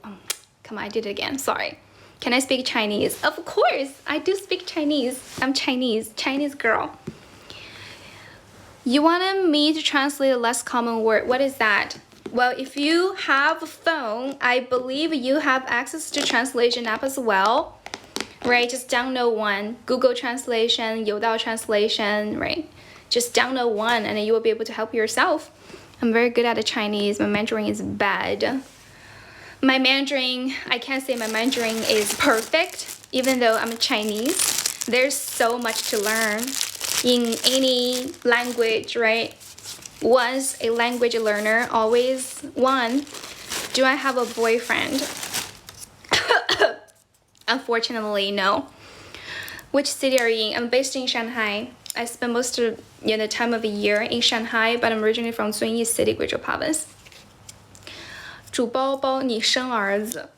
Come on, I did it again. Sorry. Can I speak Chinese? Of course, I do speak Chinese. I'm Chinese girl. You wanted me to translate a less common word. What is that? Well, if you have a phone, I believe you have access to translation app as well. Right? Just download one. Google Translation, Youdao Translation, right? Just download one and then you will be able to help yourself. I'm very good at the Chinese. My Mandarin is bad. My Mandarin, I can't say my Mandarin is perfect, even though I'm Chinese. There's so much to learn in any language, right? Once a language learner, always one. Do I have a boyfriend? Unfortunately, no. Which city are you in? I'm based in Shanghai. I spent most of the time of the year in Shanghai, but I'm originally from Zunyi City, Guizhou Province. 主包包你生儿子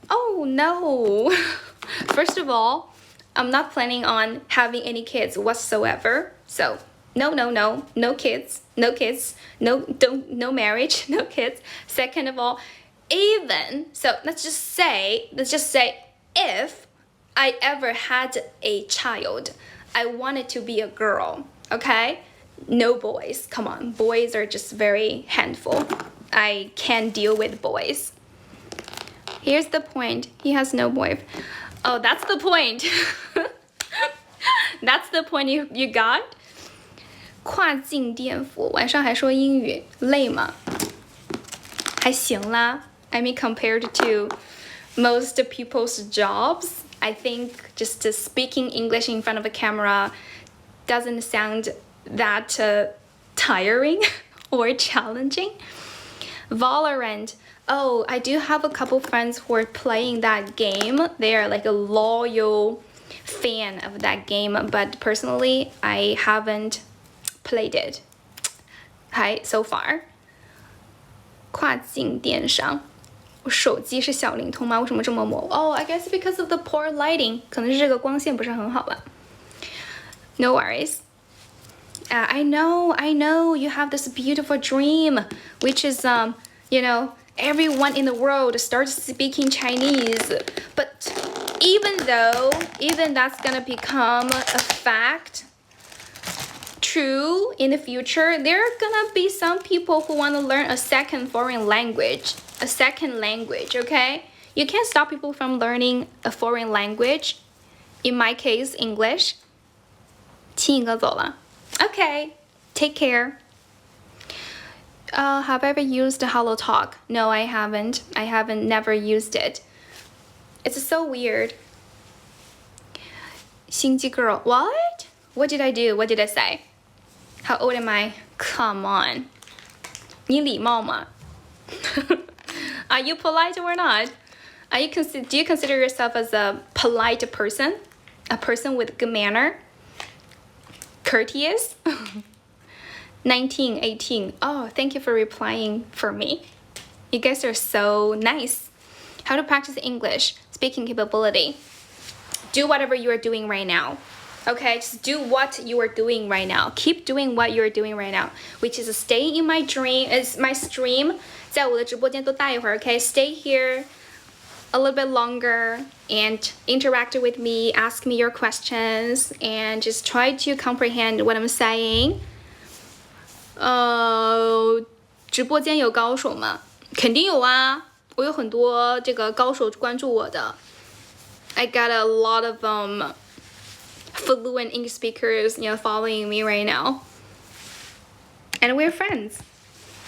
Oh no. First of all, I'm not planning on having any kids whatsoever. So no kids, no marriage, no kids. Second of all, let's just say if I ever had a child, I want it to be a girl, okay? No boys. Come on, boys are just very handful. I can't deal with boys. Here's the point. He has no boyfriend. Oh, that's the point. That's the point you got? 跨境颠覆，晚上还说英语，累吗？还行啦。I mean, compared to most people's jobs, I think just speaking English in front of a camera doesn't sound that tiring or challenging. Valorant. Oh, I do have a couple friends who are playing that game. They are like a loyal fan of that game, but personally, I haven't played it. Hi, so far. 跨境电商。我手机是小灵通吗？为什么这么模糊？ Oh, I guess because of the poor lighting. 可能是这个光线不是很好吧。No worries. I know, you have this beautiful dream, which is, everyone in the world starts speaking Chinese. But even that's gonna become a fact, true in the future, there are gonna be some people who want to learn a second foreign language, okay? You can't stop people from learning a foreign language. In my case, English. 亲一个走了。Okay, take care. Have I ever used Hello Talk? No, I haven't. Never used it. It's so weird. 心机 girl. What? What did I do? What did I say? How old am I? Come on. 你礼貌吗? Are you polite or not? Do you consider yourself as a polite person? A person with good manner? Courteous? 19, 18. Oh, thank you for replying for me. You guys are so nice. How to practice English, speaking capability. Do whatever you are doing right now. Okay, just do what you are doing right now. Keep doing what you are doing right now, which is staying in my dream. Is my stream. 在我的直播间多待一会儿 Okay, stay here a little bit longer and interact with me, ask me your questions, and just try to comprehend what I'm saying. 直播间有高手吗？肯定有啊，我有很多这个高手关注我的。I got a lot of fluent English speakers, following me right now. And we're friends.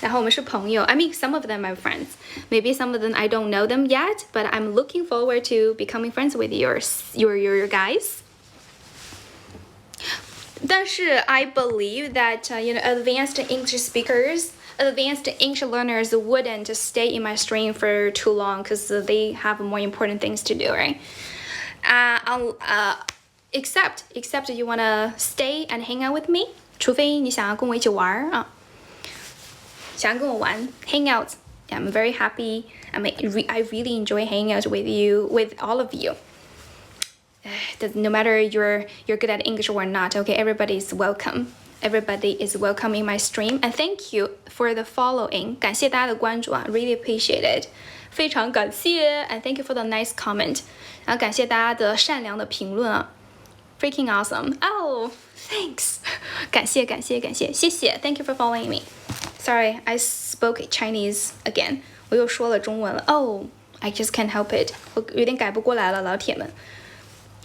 然后我们是朋友. I mean, some of them are friends. Maybe some of them I don't know them yet, but I'm looking forward to becoming friends with your guys. 但是 I believe that advanced English speakers, advanced English learners wouldn't stay in my stream for too long because they have more important things to do, right? Except you wanna stay and hang out with me. 除非你想要跟我一起玩啊。想跟我玩 hang out. I'm very happy. I really enjoy hanging out with you, with all of you. No matter you're good at English or not, okay, everybody is welcome. Everybody is welcome in my stream. And thank you for the following. 感谢大家的关注啊 really appreciate it. 非常感谢 and thank you for the nice comment. 然后感谢大家的善良的评论啊 freaking awesome. Oh, thanks. 感谢，谢谢 Thank you for following me. Sorry, I spoke Chinese again. 我又说了中文了 Oh, I just can't help it. 我有点改不过来了，老铁们。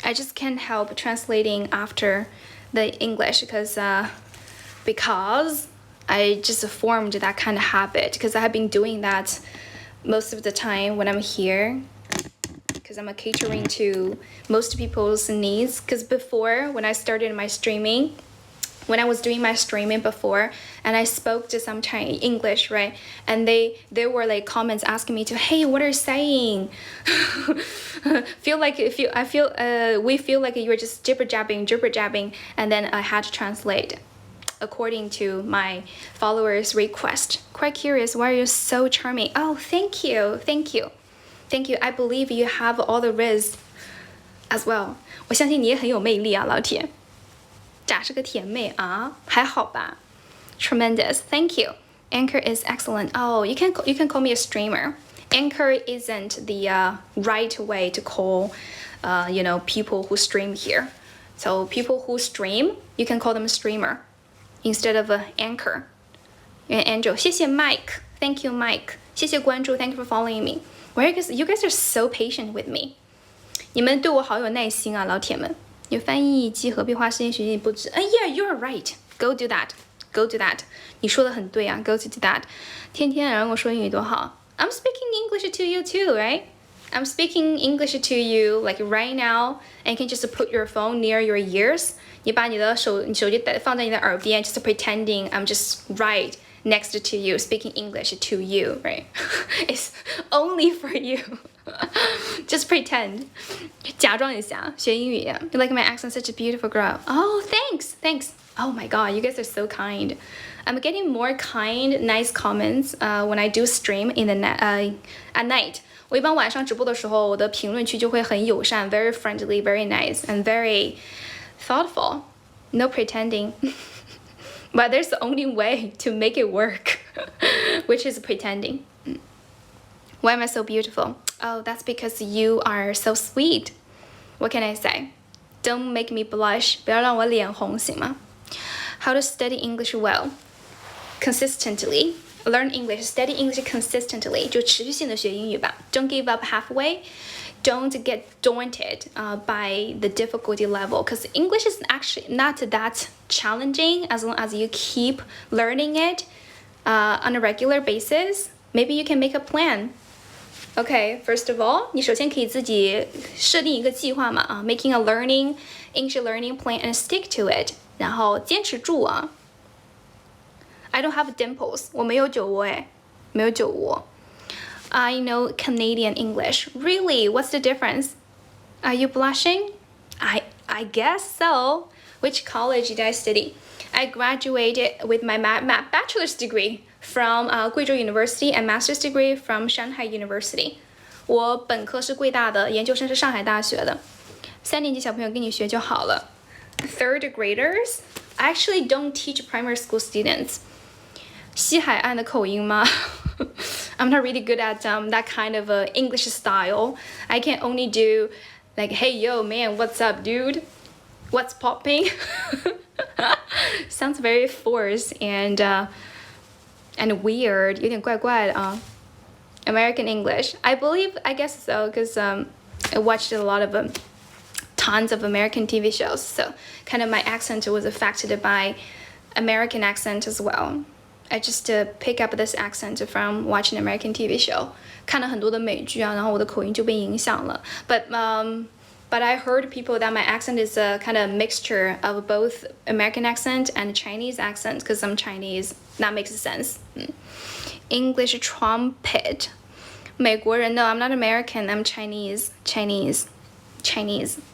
I just can't help translating after the English because I just formed that kind of habit because I have been doing that most of the time when I'm here because I'm catering to most people's needs. Because before, when I started my streaming, when I was doing my streaming before, and I spoke to some Chinese English, right? And they were like comments asking me to, hey, what are you saying? We feel like you were just jibber jabbing, and then I had to translate according to my followers' request. Quite curious, why are you so charming? Oh, thank you. I believe you have all the riz as well. 我相信你也很有魅力啊，老铁。咋是个甜妹啊？还好吧 Tremendous, thank you. Anchor is excellent. Oh, you can call me a streamer. Anchor isn't the right way to call, people who stream here. So people who stream, you can call them a streamer instead of an anchor. Angel, 谢谢 Mike. Thank you, Mike. 谢谢关注 Thank you for following me. You guys are so patient with me. 你们对我好有耐心啊，老铁们。有翻译机合并化时间学习不止。Yeah, you're right. Go do that. 你说的很对啊 Go to do that. 天天有人跟我说英语多好。I'm speaking English to you too, right? I'm speaking English to you like right now, and you can just put your phone near your ears. 你把你手机放在你的耳边 just pretending I'm just right next to you, speaking English to you, right? It's only for you. Just pretend. 假装一下学英语 You like my accent, such a beautiful girl. Oh, thanks. Oh my god, you guys are so kind. I'm getting more kind, nice comments when I do stream in the at night. 我一般晚上直播的时候，我的评论区就会很友善 very friendly, very nice, and very thoughtful. No pretending. But there's the only way to make it work, which is pretending. Why am I so beautiful? Oh, that's because you are so sweet. What can I say? Don't make me blush. 不要让我脸红，行吗？ How to study English well? Consistently. Learn English, study English consistently. 就持续性的学英语吧。Don't give up halfway. Don't get daunted by the difficulty level, because English is actually not that challenging as long as you keep learning it on a regular basis. Maybe you can make a plan. Okay, first of all, 你首先可以自己设定一个计划嘛making a English learning plan and stick to it. 然后坚持住啊。I don't have dimples. 我没有酒窝哎，没有酒窝。I know Canadian English. Really? What's the difference? Are you blushing? I guess so. Which college did I study? I graduated with my bachelor's degree from 贵州 University and master's degree from Shanghai University. 我本科是贵大的，研究生是上海大学的。3年级小朋友跟你学就好了。third graders. I actually don't teach primary school students. 西海岸的口音吗？ I'm not really good at that kind of English style. I can only do like, hey, yo, man, what's up, dude? What's popping? Sounds very forced and weird. 有点怪怪的啊。American English. I guess so, because I watched a lot of tons of American TV shows. So kind of my accent was affected by American accent as well. I just pick up this accent from watching American TV show. 看了很多的美剧啊，然后我的口音就被影响了。But I heard people that my accent is a kind of mixture of both American accent and Chinese accent because I'm Chinese. That makes sense. English trumpet. 美国人 No, I'm not American. I'm Chinese.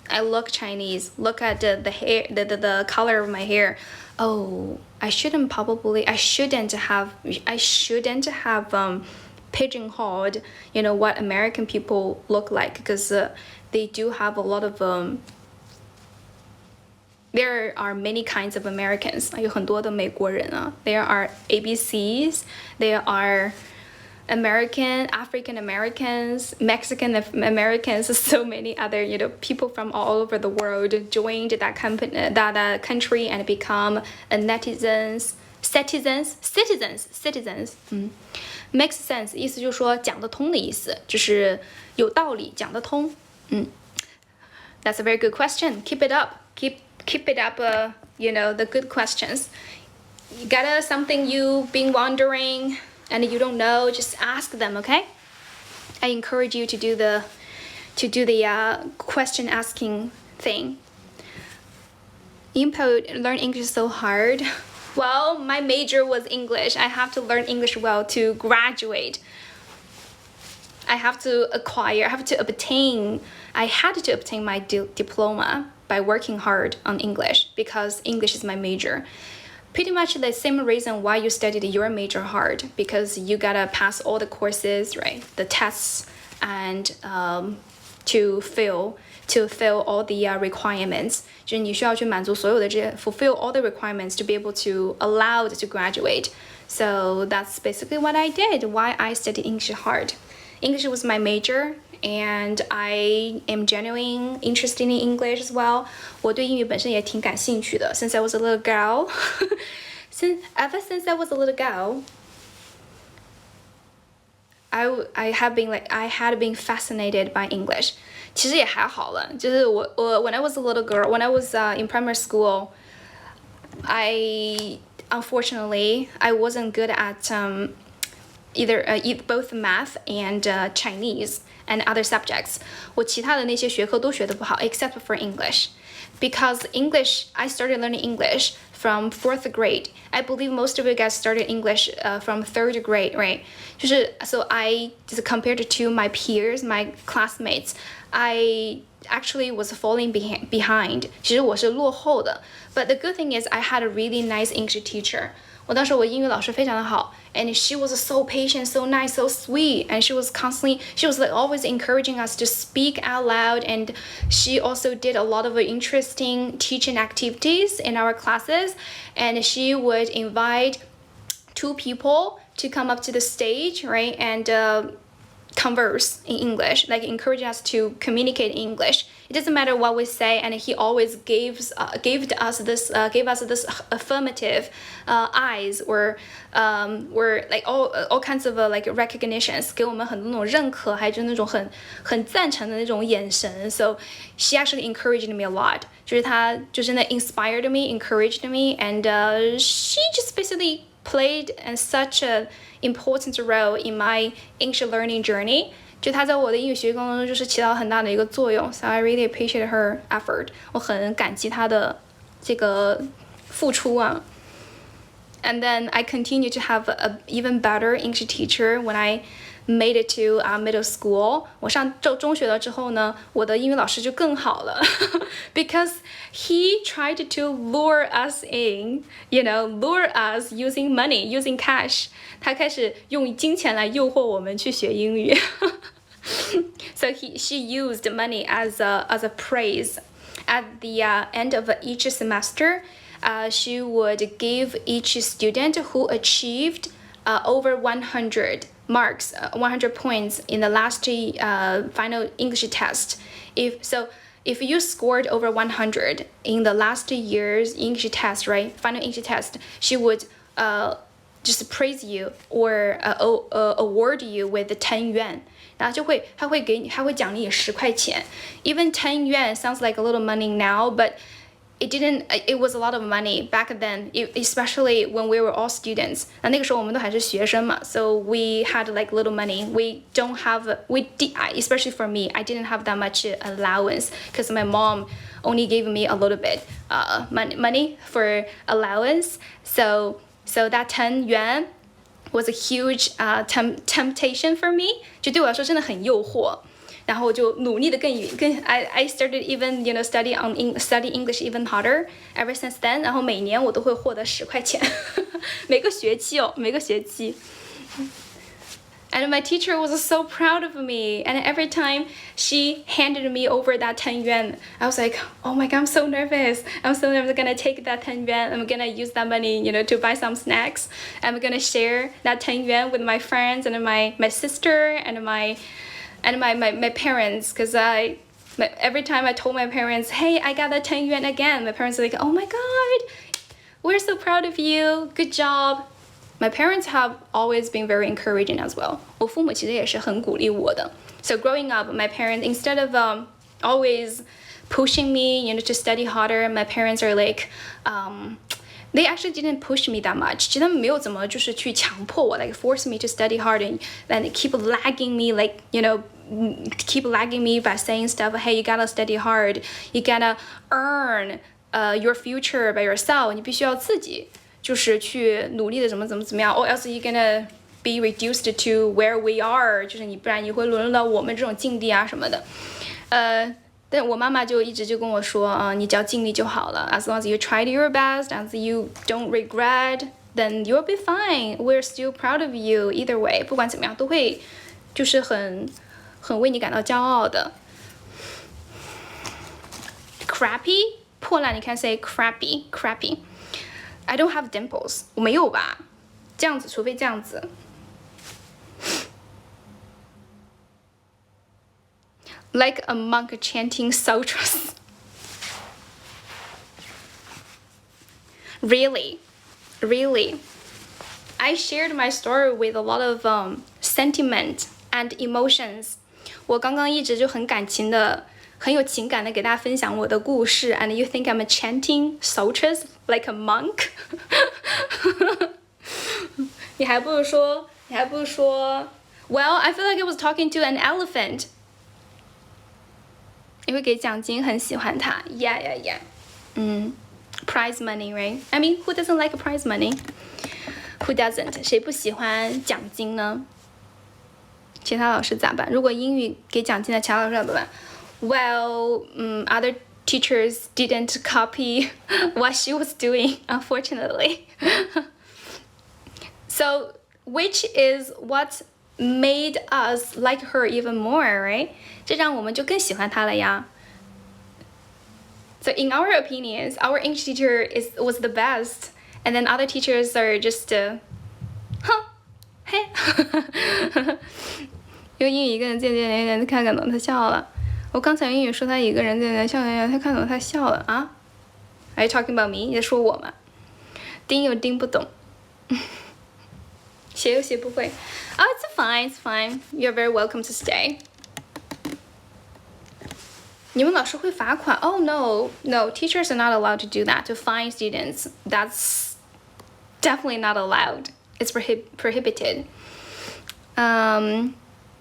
I look Chinese. Look at the hair, the color of my hair. Oh, I shouldn't have pigeonholed, what American people look like, because they do have a lot of there are many kinds of Americans. 有很多的美国人啊。There are ABCs. There are American, African Americans, Mexican Americans, so many other, people from all over the world joined that country and become citizens. Makes sense. 意思就是说讲得通的意思，就是有道理，讲得通。That's a very good question. Keep it up. Keep it up. The good questions. You got something you've been wondering and you don't know, just ask them, okay? I encourage you to do the question asking thing. Impo learn English so hard. Well, my major was English. I have to learn English well to graduate. I had to obtain my diploma by working hard on English because English is my major. Pretty much the same reason why you studied your major hard, because you gotta pass all the courses, right? The tests, and to fill all the requirements. 就是你需要去满足所有的这些 fulfill all the requirements to be able to allowed to graduate. So that's basically what I did. Why I studied English hard. English was my major, and I am genuinely interested in English as well. 我对英语本身也挺感兴趣的 since I was a little girl. Ever since I was a little girl, I had been fascinated by English. 其实也还好了，就是我 when I was a little girl, when I was in primary school, unfortunately I wasn't good at both math and Chinese and other subjects. 我其他的那些学科都学得不好 except for English. Because English, I started learning English from 4th grade. I believe most of you guys started English from 3rd grade, right? So I just compared to my peers, my classmates, I actually was falling behind. 其实我是落后的. But the good thing is I had a really nice English teacher. 我当时我英语老师非常的好 and she was so patient, so nice, so sweet, and she was like always encouraging us to speak out loud, and she also did a lot of interesting teaching activities in our classes, and she would invite 2 people to come up to the stage, right, and converse in English, like encourage us to communicate in English. It doesn't matter what we say, and he always gave us this affirmative eyes or like all kinds of like recognitions, 给我们很多那种认可，还有那种很赞成的那种眼神。So she actually encouraged me a lot. 就是她就真的 inspired me, encouraged me, and she just basically played such an important role in my English learning journey. 就她在我的英语学习过程中就是起到很大的一个作用 ，so I really appreciate her effort. 我很感激她的这个付出啊。And then I continued to have an even better English teacher when I made it to middle school. 我上中学了之后呢，我的英语老师就更好了，because he tried to lure us in, lure us using money, using cash. 他开始用金钱来诱惑我们去学英语。So she used money as a praise. at the end of each semester, she would give each student who achieved over 100 marks, 100 points in the last final English test. If you scored over 100 in the last year's English test, right, final English test, she would just praise you or award you with 10 yuan. 然后他会奖励你10块钱。Even 10 yuan sounds like a little money now, but it was a lot of money back then, especially when we were all students. 那个时候我们都还是学生嘛 so we had like little money. Especially for me, I didn't have that much allowance because my mom only gave me a little bit money for allowance. So that 10 yuan was a huge temptation for me. 就对我来说真的很诱惑。然后我就努力的I started even study English even harder ever since then. 然后每年我都会获得10块钱，每个学期。And my teacher was so proud of me. And every time she handed me over that 10 yuan, I was like, oh my god, I'm so nervous. I'm so nervous. I'm gonna take that 10 yuan. I'm gonna use that money, to buy some snacks. I'm gonna share that 10 yuan with my friends and my sister and my parents, because every time I told my parents, hey, I got that 10 yuan again, my parents were like, oh my god, we're so proud of you, good job. My parents have always been very encouraging as well. 我父母其实也是很鼓励我的。So growing up, my parents, instead of always pushing me, to study harder, my parents are like, they actually didn't push me that much. 其实他们没有怎么就是去强迫我 like force me to study hard and keep lagging me, like, keep lagging me by saying stuff, hey, you gotta study hard, you gotta earn your future by yourself. 你必须要自己就是去努力的怎么样 or else you're gonna be reduced to where we are. 就是不然你会沦落到我们这种境地啊什么的。但我妈妈就一直就跟我说你只要尽力就好了 as long as you tried your best, as you don't regret, then you'll be fine. We're still proud of you either way. 不管怎么样都会就是很为你感到骄傲的。Crappy 破烂，你看 say crappy. I don't have dimples. 我没有吧？这样子，除非这样子。Like a monk chanting sutras. Really. I shared my story with a lot of sentiment and emotions. 我刚刚一直就很有情感的给大家分享我的故事 and you think I'm chanting sutras like a monk? 你还不如说 Well, I feel like I was talking to an elephant. 你会给奖金，很喜欢它 Yeah. Prize money, right? I mean, who doesn't like prize money? Who doesn't? 谁不喜欢奖金呢？其他老师咋办？如果英语给奖金的，其他老师怎么办？Well, other teachers didn't copy what she was doing, unfortunately. So, which is what made us like her even more, right? 这让我们就更喜欢她了呀。So, in our opinions, our English teacher was the best, and then other teachers are just, hey. 用英语一个人渐渐连连看懂他笑了。我刚才英语说他一个人渐渐笑，他看懂他笑了啊 ？Are you talking about me？ 你在说我吗？听又听不懂，写又写不会。Oh, it's fine. You're very welcome to stay. 你们老师会罚款 ？Oh no, teachers are not allowed to do that, to fine students. That's definitely not allowed. It's prohibited.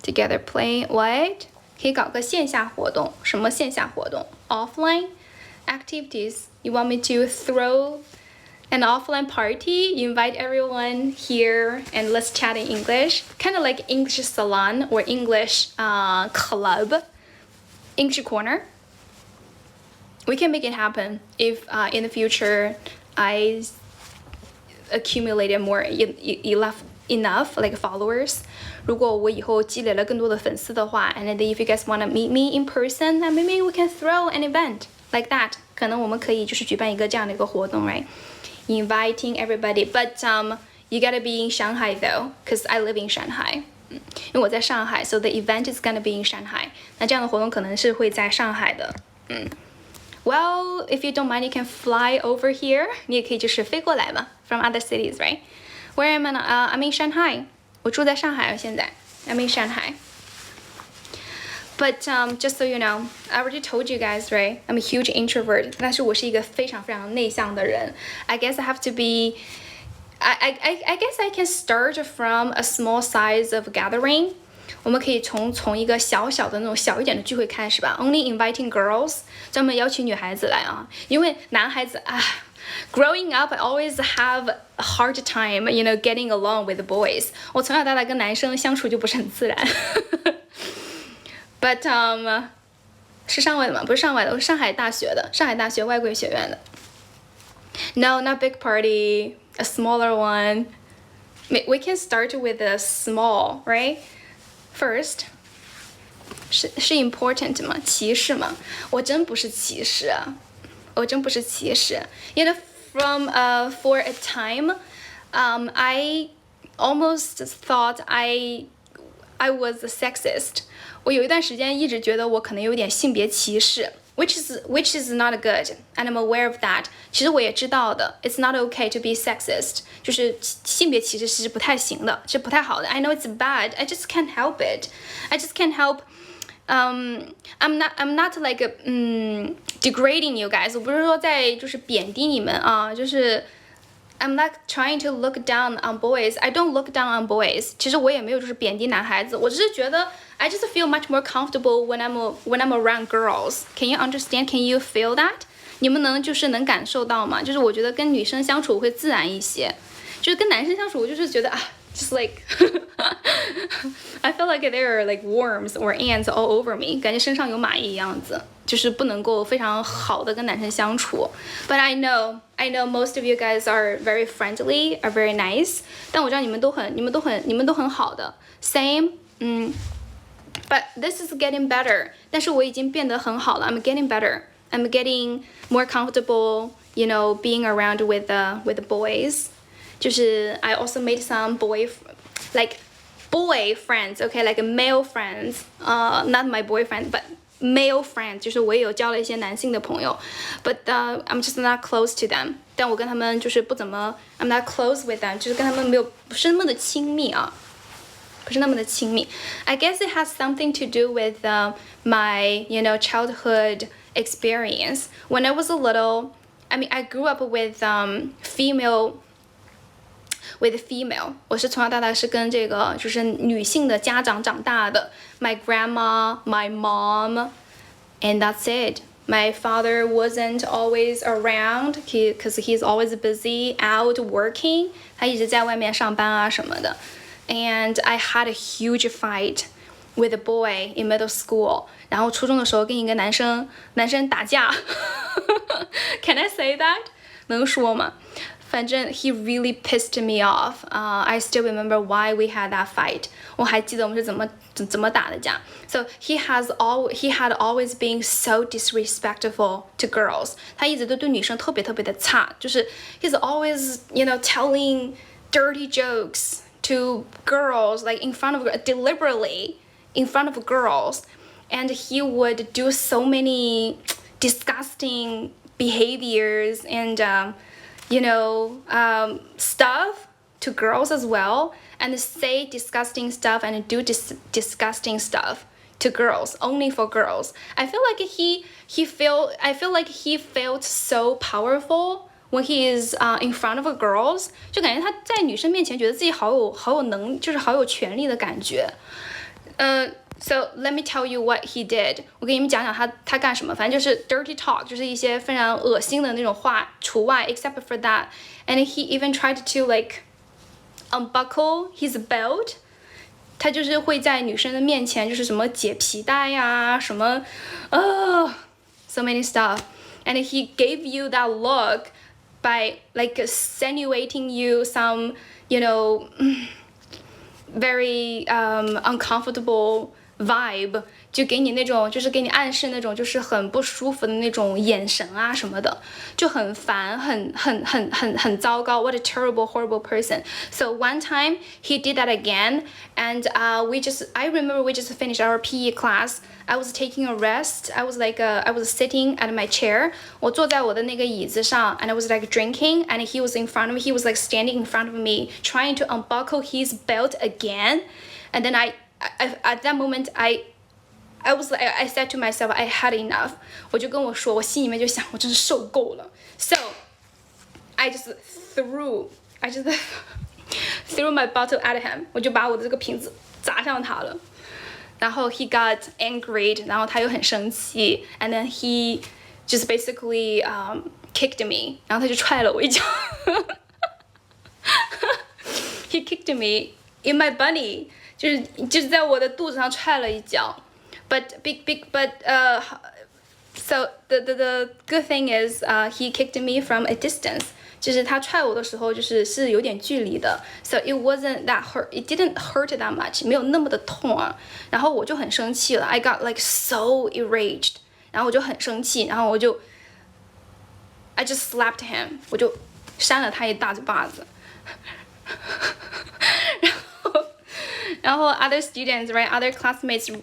Together play what? 可以搞个线下活动，什么线下活动 ？Offline activities. You want me to throw an offline party? You invite everyone here and let's chat in English. Kind of like English salon or English club. English corner. We can make it happen if in the future I accumulated more enough like followers. 如果我以后积累了更多的粉丝的话 and then if you guys want to meet me in person, then maybe we can throw an event like that， 可能我们可以就是举办一个这样的一个活动 ，right？ Inviting everybody, but you gotta be in Shanghai though, because I live in Shanghai. 因为我在上海 ，so the event is gonna be in Shanghai. 那这样的活动可能是会在上海的。Well, if you don't mind, you can fly over here. 你也可以就是飞过来嘛 ，from other cities, right? Where am I? I'm in Shanghai. 我住在上海现在 I'm in Shanghai. But just so you know, I already told you guys, right? I'm a huge introvert. 但是我是一个非常非常内向的人。I guess I have to be. I guess I can start from a small size of gathering. 我们可以从一个小小的那种小一点的聚会开始吧。Only inviting girls， 专门邀请女孩子来啊，因为男孩子啊。Growing up, I always have a hard time, getting along with the boys. 我从小到大跟男生相处就不是很自然。But 是上外的吗？不是上外的，我是上海大学的，上海大学外国语学院的。No, not big party, a smaller one. We can start with a small, right? First. 是 important 吗？歧视吗？我真不是歧视啊。我真不是歧视。From for a time, I almost thought I was a sexist. 我有一段时间一直觉得我可能有点性别歧视 which is not good, and I'm aware of that. 其实我也知道的 ，it's not okay to be sexist. 就是性别歧视是不太行的，是不太好的。I know it's bad. I just can't help it. I just can't help. I'm not like degrading you guys. 我不是说在就是贬低你们啊，就是 I'm not trying to look down on boys. I don't look down on boys. 其实我也没有就是贬低男孩子，我只是觉得 I just feel much more comfortable when I'm around girls. Can you understand? Can you feel that? 你们能感受到吗？就是我觉得跟女生相处会自然一些，就是跟男生相处我就是觉得just like I feel like there are like worms or ants all over me. 感觉身上有蚂蚁一样子，就是不能够非常好的跟男生相处。But I know most of you guys are very friendly, are very nice. 但我知道你们都很好的。Same, but this is getting better. 但是我已经变得很好了。I'm getting better. I'm getting more comfortable, being around with the boys. 就是 I also made some boy friends, okay, like male friends. Not my boyfriend, but male friends. 就是我也有交了一些男性的朋友 ，but I'm just not close to them. 但我跟他们就是不怎么 ，I'm not close with them. 就是跟他们不是那么的亲密啊，不是那么的亲密。I guess it has something to do with my childhood experience. When I was a little, I mean, I grew up with female. 我是从小到大是跟这个就是女性的家长长大的 ，my grandma, my mom, and that's it. My father wasn't always around, because he's always busy out working. 他一直在外面上班啊什么的。And I had a huge fight with a boy in middle school. 然后初中的时候跟一个男生打架。Can I say that? 能说吗？反正 he really pissed me off. I still remember why we had that fight. 我还记得我们是怎么打的架。So he had always been so disrespectful to girls. 他一直都对女生特别的差，就是 he's always telling dirty jokes to girls, like deliberately in front of girls, and he would do so many disgusting behaviors and stuff to girls as well, and say disgusting stuff and do disgusting stuff to girls, only for girls. I feel like he felt so powerful when he is in front of girls. 就感觉他在女生面前觉得自己好有就是好有权力的感觉。So let me tell you what he did. 我给你们讲讲他干什么，反正就是 dirty talk， 就是一些非常恶心的那种话除外 except for that. And he even tried to like unbuckle his belt. 他就是会在女生的面前就是什么解皮带呀，什么so many stuff. And he gave you that look by like insinuating you some very uncomfortable vibe， 就给你那种就是给你暗示那种就是很不舒服的那种眼神啊什么的，就很烦，很糟糕。What a terrible, horrible person. So one time he did that again, and I remember we just finished our PE class. I was taking a rest. I was sitting at my chair. 我坐在我的那个椅子上 and I was like drinking, and he was in front of me. He was like standing in front of me, trying to unbuckle his belt again. And then I at that moment I said to myself, I had enough. 我就跟我说，我心里面就想，我真是受够了。So I just threw my bottle at him. 我就把我的这个瓶子砸向他了。然后 he got angry, 然后他又很生气 and then he just basically kicked me. 然后他就踹了我一脚。He kicked me in my bunny. 就是在我的肚子上踹了一脚。So the good thing is he kicked me from a distance. 就是他踹我的时候是有点距离的 ，so it wasn't that hurt, it didn't hurt that much， 没有那么的痛啊。然后我就很生气了 ，I got like so enraged， 然后我就很生气，然后I just slapped him， 我就扇了他一大嘴巴子。然后 other students, right, other classmates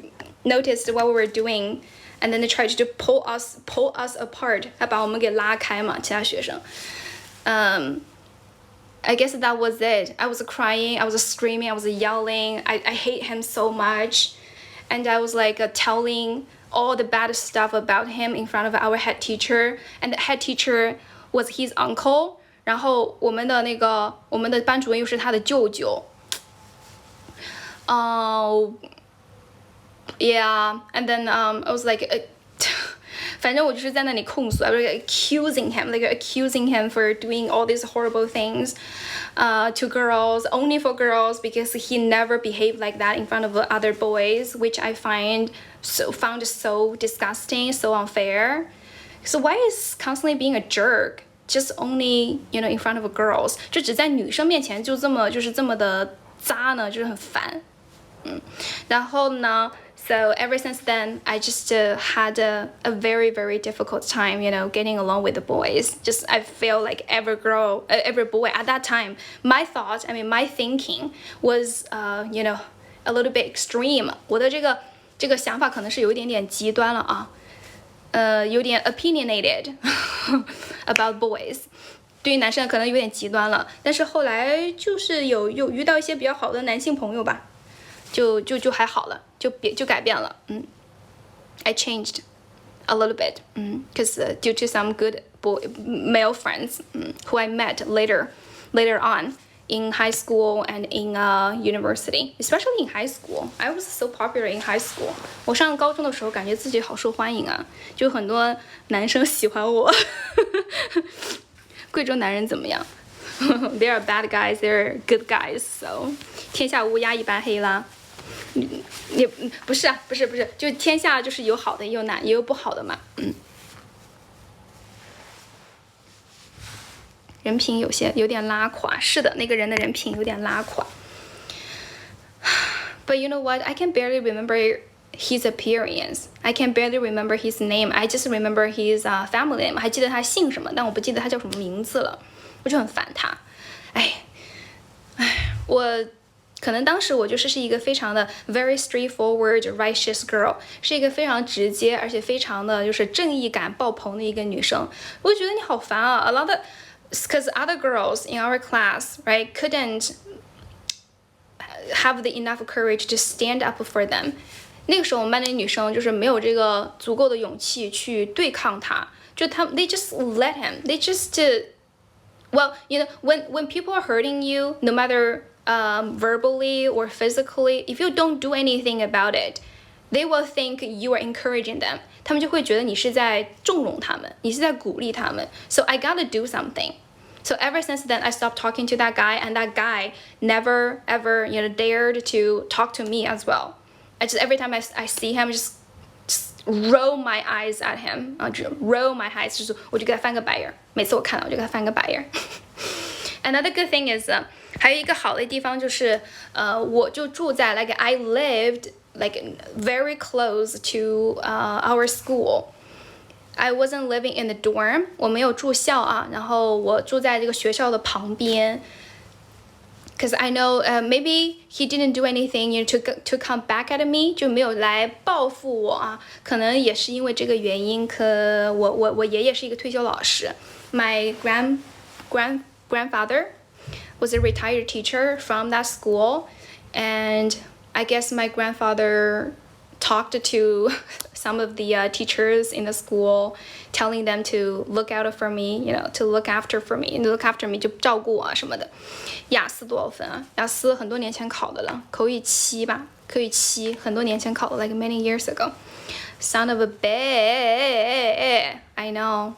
noticed what we were doing, and then they tried to pull us apart， 他把我们给拉开嘛，其他学生。I guess that was it. I was crying, I was screaming, I was yelling. I hate him so much. And I was like telling all the bad stuff about him in front of our head teacher. And the head teacher was his uncle. 然后我们的班主任又是他的舅舅。Yeah. And then I was like... 反正我就是在那里控诉 I was accusing him for doing all these horrible things to girls, only for girls, because he never behaved like that in front of other boys, which I found so disgusting, so unfair. So why is constantly being a jerk just only, in front of girls? 就只在女生面前就这么的渣呢，就是很烦。然后呢，So ever since then, I just had a very, very difficult time, getting along with the boys. Just I feel like every boy at that time, my thinking was, a little bit extreme. 我的这个想法可能是有一点点极端了啊，有点 opinionated about boys. 对于男生可能有点极端了，但是后来就是有遇到一些比较好的男性朋友吧。就还好了，就改变了，I changed a little bit, because due to some good male friends, who I met later on in high school and in university, especially in high school. I was so popular in high school. 我上高中的时候感觉自己好受欢迎啊，就很多男生喜欢我。贵州男人怎么样？They are bad guys, they're good guys, so 天下乌鸦一般黑啦。也不是，就天下就是有好的也有不好的嘛，人品有点拉垮，是的，那个人的人品有点拉垮。But you know what? I can barely remember his appearance. I can barely remember his name. I just remember his family name. 还记得他姓什么，但我不记得他叫什么名字了，我就很烦他。我可能当时我就是一个非常的 very straightforward, righteous girl， 是一个非常直接而且非常的就是正义感爆棚的一个女生。我就觉得你好烦啊 ，a lot of, because other girls in our class, right, couldn't have the enough courage to stand up for them。那个时候我们班的女生就是没有这个足够的勇气去对抗他，就they just let him, they just, well, when people are hurting you, no matter verbally or physically, if you don't do anything about it, they will think you are encouraging them. 他们就会觉得你是在纵容他们，你是在鼓励他们。So I gotta do something. So ever since then, I stopped talking to that guy, and that guy never ever, dared to talk to me as well. Every time I see him, just roll my eyes at him. 就 roll my eyes， 就是我就给他翻个白眼。每次我看到我就给他翻个白眼。Another good thing is, 还有一个好的地方就是，我就住在 like I lived like very close to our school. I wasn't living in the dorm. 我没有住校啊，然后我住在这个学校的旁边。Because I know maybe he didn't do anything, to come back at me， 就没有来报复我啊。可能也是因为这个原因，我爷爷是一个退休老师。My grandfather was a retired teacher from that school, and I guess my grandfather talked to some of the teachers in the school, telling them to look out for me, to look after me 就照顾我什么的。雅思多少分啊？雅思很多年前考的了，口语7吧，口语7很多年前考的 ，like many years ago. Son of a bitch, I know.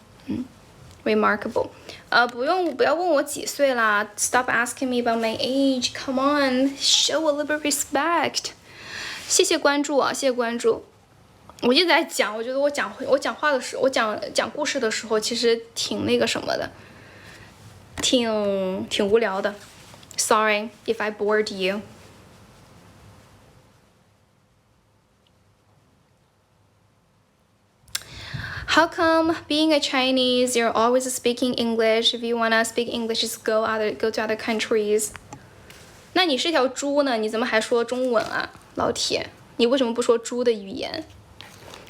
Remarkable. 不要问我几岁啦 ，Stop asking me about my age. Come on, show a little bit respect. 谢谢关注啊，谢谢关注。我一直在讲，我觉得我讲话的时候，我讲故事的时候，其实挺那个什么的，挺无聊的。Sorry if I bored you. How come being a Chinese, you're always speaking English? If you wanna speak English, just go to other countries. 那你是条猪呢？你怎么还说中文啊，老铁？你为什么不说猪的语言？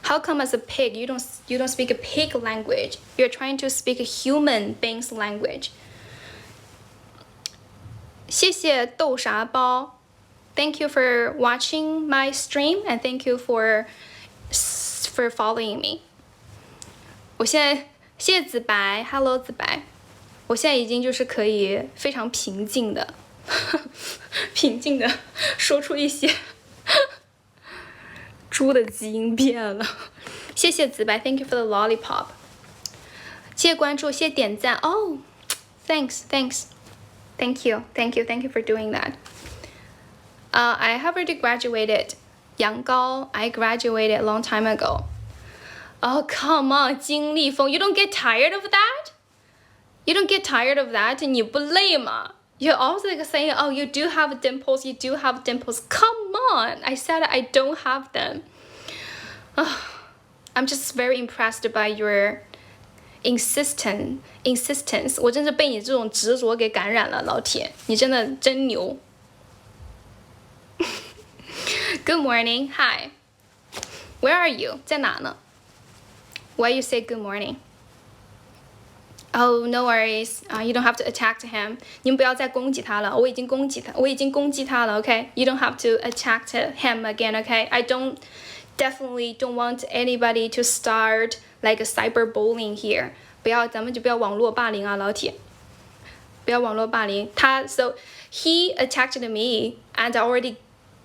How come as a pig you don't speak a pig language? You're trying to speak a human being's language. 谢谢豆沙包 Thank you for watching my stream and thank you for following me. 我现在谢谢子白 Hello 子白，我现在已经就是可以非常平静的说出一些猪的基因变了。谢谢子白 Thank you for the lollipop. 谢谢关注，谢谢点赞。Oh, thanks. Thank you for doing that. I have already graduated. 杨高 I graduated a long time ago. Oh, come on, 金立峰 You don't get tired of that? You don't get tired of that? 你不累吗？ You're also like saying, oh, you do have dimples. Come on. I said I don't have them. I'm just very impressed by your insistence. 我真是被你这种执着给感染了，老铁，你真的真牛。Good morning. Hi. Where are you? 在哪呢？ Why you say good morning? Oh, no worries. You don't have to attack him. 你们不要再攻击他了，我已经攻击他了 OK? You don't have to attack him again, OK? I definitely don't want anybody to start like a cyberbullying here. 咱们就不要网络霸凌啊，老铁。不要网络霸凌。So he attacked me and I already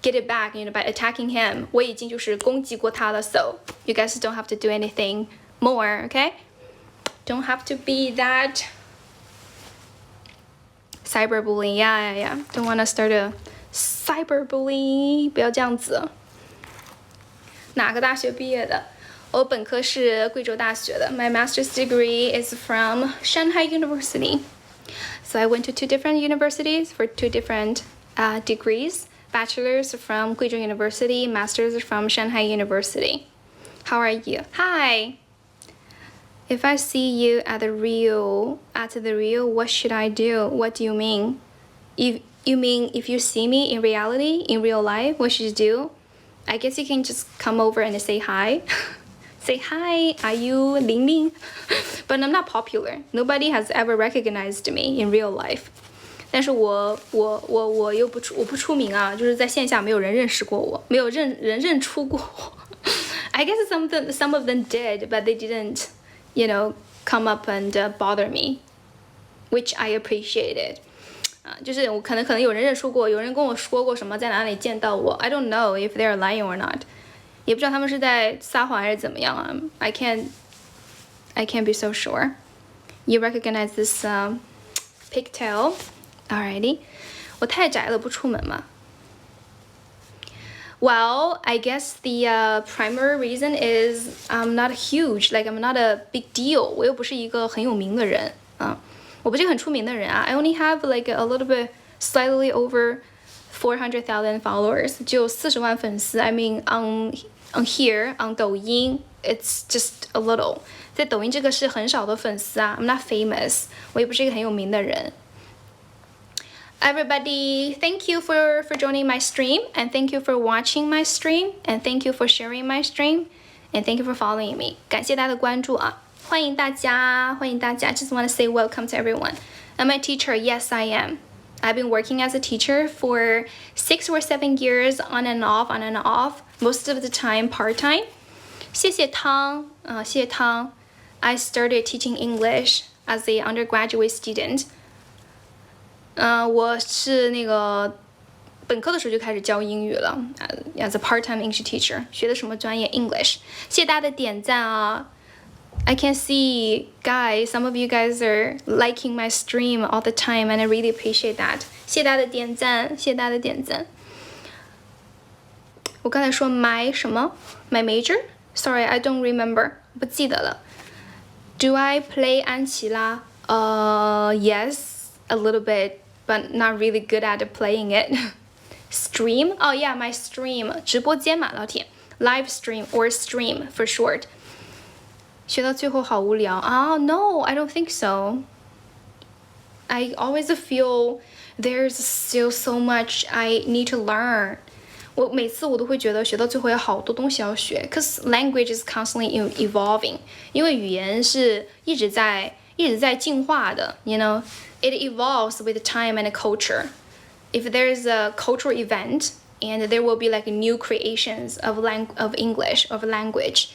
get it back, by attacking him. 我已经就是攻击过他了 So you guys don't have to do anything more, OK?Don't have to be that cyberbullying. Yeah. Don't want to start a cyberbullying. 不要这样子。哪个大学毕业的？我本科是贵州大学的。My master's degree is from Shanghai University. So I went to 2 different universities for 2 different degrees. Bachelor's from Guizhou University, master's from Shanghai University. How are you? Hi.If I see you at the Rio, what should I do? What do you mean? If you see me in reality, in real life, what should you do? I guess you can just come over and say hi. Say hi, are you Ling Ling? But I'm not popular. Nobody has ever recognized me in real life. 但是我又不出名啊，就是在线下没有人认识过我，没有人认出过我。I guess some of them did, but they didn't.come up and bother me, which I appreciated. 就是我可能有人认出过，有人跟我说过什么在哪里见到我。I don't know if they're lying or not. 也不知道他们是在撒谎还是怎么样啊。I can't be so sure. You recognize this pigtail? Alrighty. 我太宅了，不出门嘛。Well, I guess the primary reason is I'm not huge, like I'm not a big deal. 我又不是一个很有名的人啊，我不是一个很出名的人啊。I only have like a little bit, slightly over 400,000 followers，只有40万粉丝。I mean on here on 抖音 it's just a little， 在抖音这个是很少的粉丝啊。I'm not famous， 我也不是一个很有名的人。Everybody, thank you for joining my stream, and thank you for watching my stream, and thank you for sharing my stream, and thank you for following me. 感谢大家的关注啊，欢迎大家，欢迎大家。Just want to say welcome to everyone. I'm a teacher. Yes, I am. I've been working as a teacher for 6 or 7 years, on and off. Most of the time part-time. 谢谢汤，谢谢汤。I started teaching English as a undergraduate student. 我是那个本科的时候就开始教英语了，as a part-time English teacher。学的什么专业 ？English。谢谢大家的点赞啊！ I can see, guys, some of you guys are liking my stream all the time, and I really appreciate that. 谢谢大家的点赞，谢谢大家的点赞。我刚才说 my 什么 ？My major? Sorry, I don't remember. 不记得了。Do I play 安琪拉？Yes, a little bit, but not really good at playing it. Stream? Oh yeah, my stream. 直播间嘛，老铁。Live stream or stream for short. 学到最后好无聊啊 No, I don't think so. I always feel there's still so much I need to learn. 我每次我都会觉得学到最后有好多东西要学 ，cause language is constantly evolving. 因为语言是一直在进化的 ，you know, it evolves with time and culture. If there's a cultural event and there will be like new creations of English of language.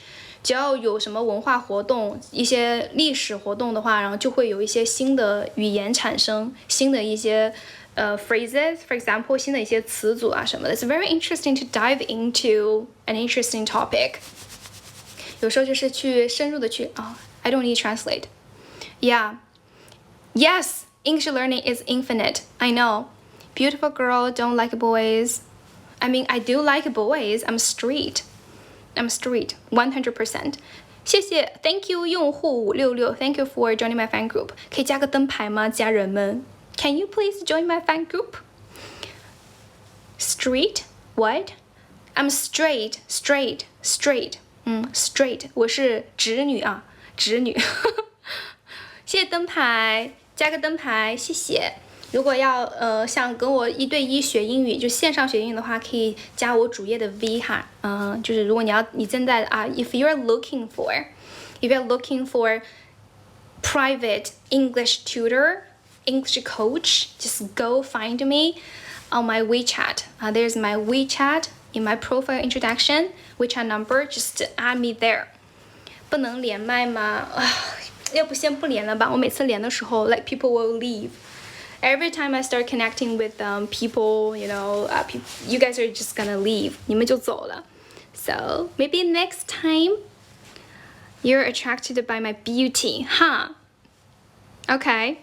只要有什么文化活动、一些历史活动的话，然后就会有一些新的语言产生，新的一些phrases, for example, 新的一些词组啊什么的。It's very interesting to dive into an interesting topic. 有时候就是去深入的去I don't need to translate. Yeah. Yes, English learning is infinite. I know. Beautiful girl, don't like boys. I mean, I do like boys. I'm straight. 100%. 谢谢 ，Thank you 用户566 ，Thank you for joining my fan group. 可以加个灯牌吗，家人们 ？Can you please join my fan group? Straight? What? I'm straight. Straight. Straight. 我是直女啊，直女。谢谢灯牌，加个灯牌，谢谢。如果要想跟我1对1学英语，就线上学英语的话，可以加我主页的 V 哈，就是如果你正在if you're looking for private English tutor, English coach, just go find me on my WeChat. There's my WeChat in my profile introduction, WeChat number, just add me there. 不能连麦吗？要不先不连了吧？我每次连的时候 ，like people will leave.Every time I start connecting with people, you know, you guys are just gonna leave. 你们就走了. So maybe next time you're attracted by my beauty, huh? Okay.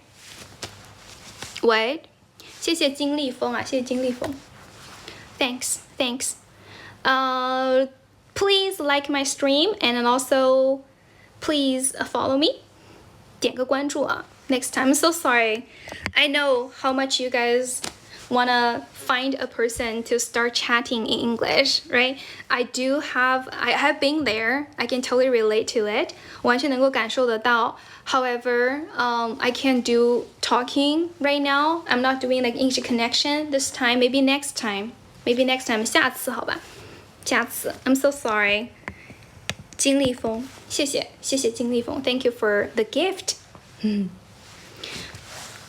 Wait. 谢谢金立峰啊，谢谢金立峰。Thanks. Please like my stream and also please follow me. 点个关注啊。Next time. I'm so sorry. I know how much you guys wanna find a person to start chatting in English, right? I have been there. I can totally relate to it. 完全能够感受得到. However, I can't do talking right now. I'm not doing like English connection this time. Maybe next time. 下次好吧？下次. I'm so sorry. 金立峰，谢谢金立峰。Thank you for the gift.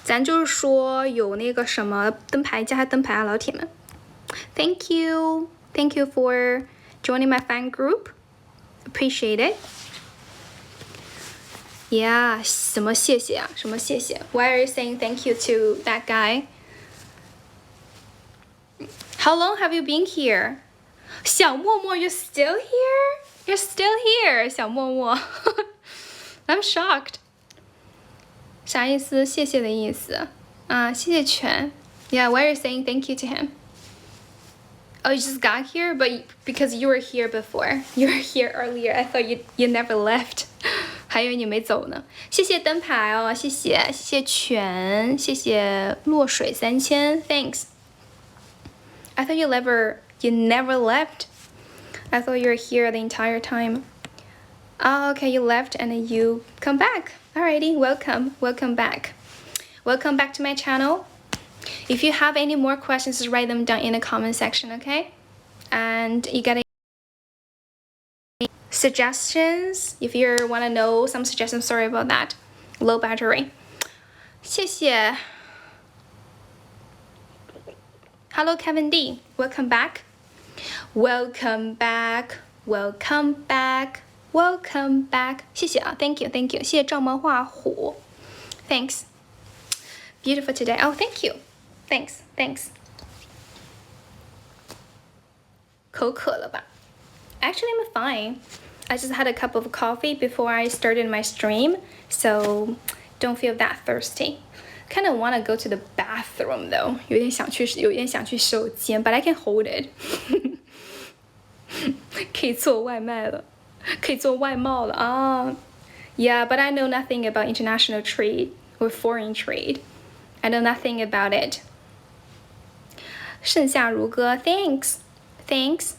咱就是说有那个什么灯牌，加下灯牌啊，老铁们。Thank you for joining my fan group. Appreciate it. Yeah, 什么谢谢啊？什么谢谢 ？Why are you saying thank you to that guy? How long have you been here? 小默默 you're still here? You're still here, 小默默。I'm shocked. 啥意思？谢谢的意思啊，谢谢全。Yeah, why are you saying thank you to him? Oh, you just got here, but because you were here before, you were here earlier. I thought you never left. 还以为你没走呢。谢谢灯牌哦，谢谢全，谢谢落水3000 ，Thanks. I thought you never left. I thought you were here the entire time. Oh, okay, you left and then you come back. Alrighty, welcome back. Welcome back to my channel. If you have any more questions, just write them down in the comment section, okay? And you got any suggestions? If you want to know some suggestions, sorry about that. Low battery. 谢谢。Hello, Kevin D. Welcome back. Welcome back. Welcome back. Welcome back. 谢谢啊 ，Thank you, Thank you. 谢谢赵萌画虎 ，Thanks. Beautiful today. Oh, thank you. Thanks, Thanks. 口渴了吧 ？Actually, I'm fine. I just had a cup of coffee before I started my stream, so don't feel that thirsty. Kind of want to go to the bathroom though. 有点想去洗手间 but I can hold it. 可以做外卖了，可以做外贸了啊。Yeah, but I know nothing about international trade or foreign trade. I know nothing about it. 盛夏如歌 ，Thanks, Thanks.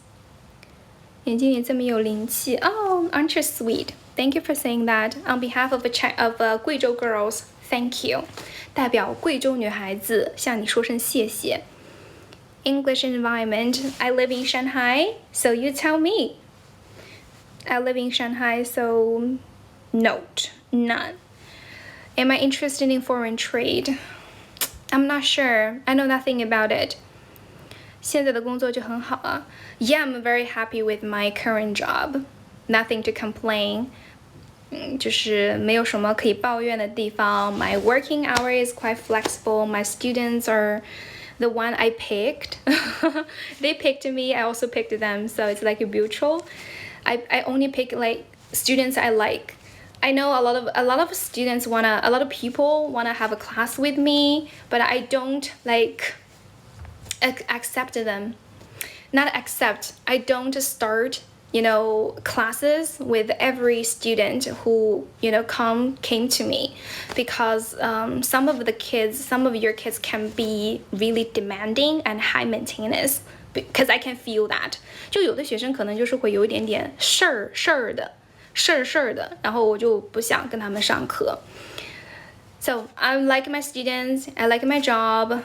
眼睛里这么有灵气 ，Oh, aren't you sweet? Thank you for saying that. On behalf of贵州 girls, thank you. 代表贵州女孩子向你说声谢谢。English environment. I live in Shanghai, so you tell me. I live in Shanghai, so note, none. Am I interested in foreign trade? I'm not sure. I know nothing about it. 现在的工作就很好啊。Yeah, I'm very happy with my current job. Nothing to complain. 就是没有什么可以抱怨的地方。My working hour is quite flexible. My students are the one I picked. They picked me. I also picked them. So it's like a mutual. I only pick like students I like. I know a lot of students a lot of people wanna have a class with me, but I don't like accept them. Not accept. I don't start classes with every student who came to me, because some of your kids can be really demanding and high maintenance, because I can feel that. 就有的学生可能就是会有一点点事儿的，然后我就不想跟他们上课。So I like my students, I like my job.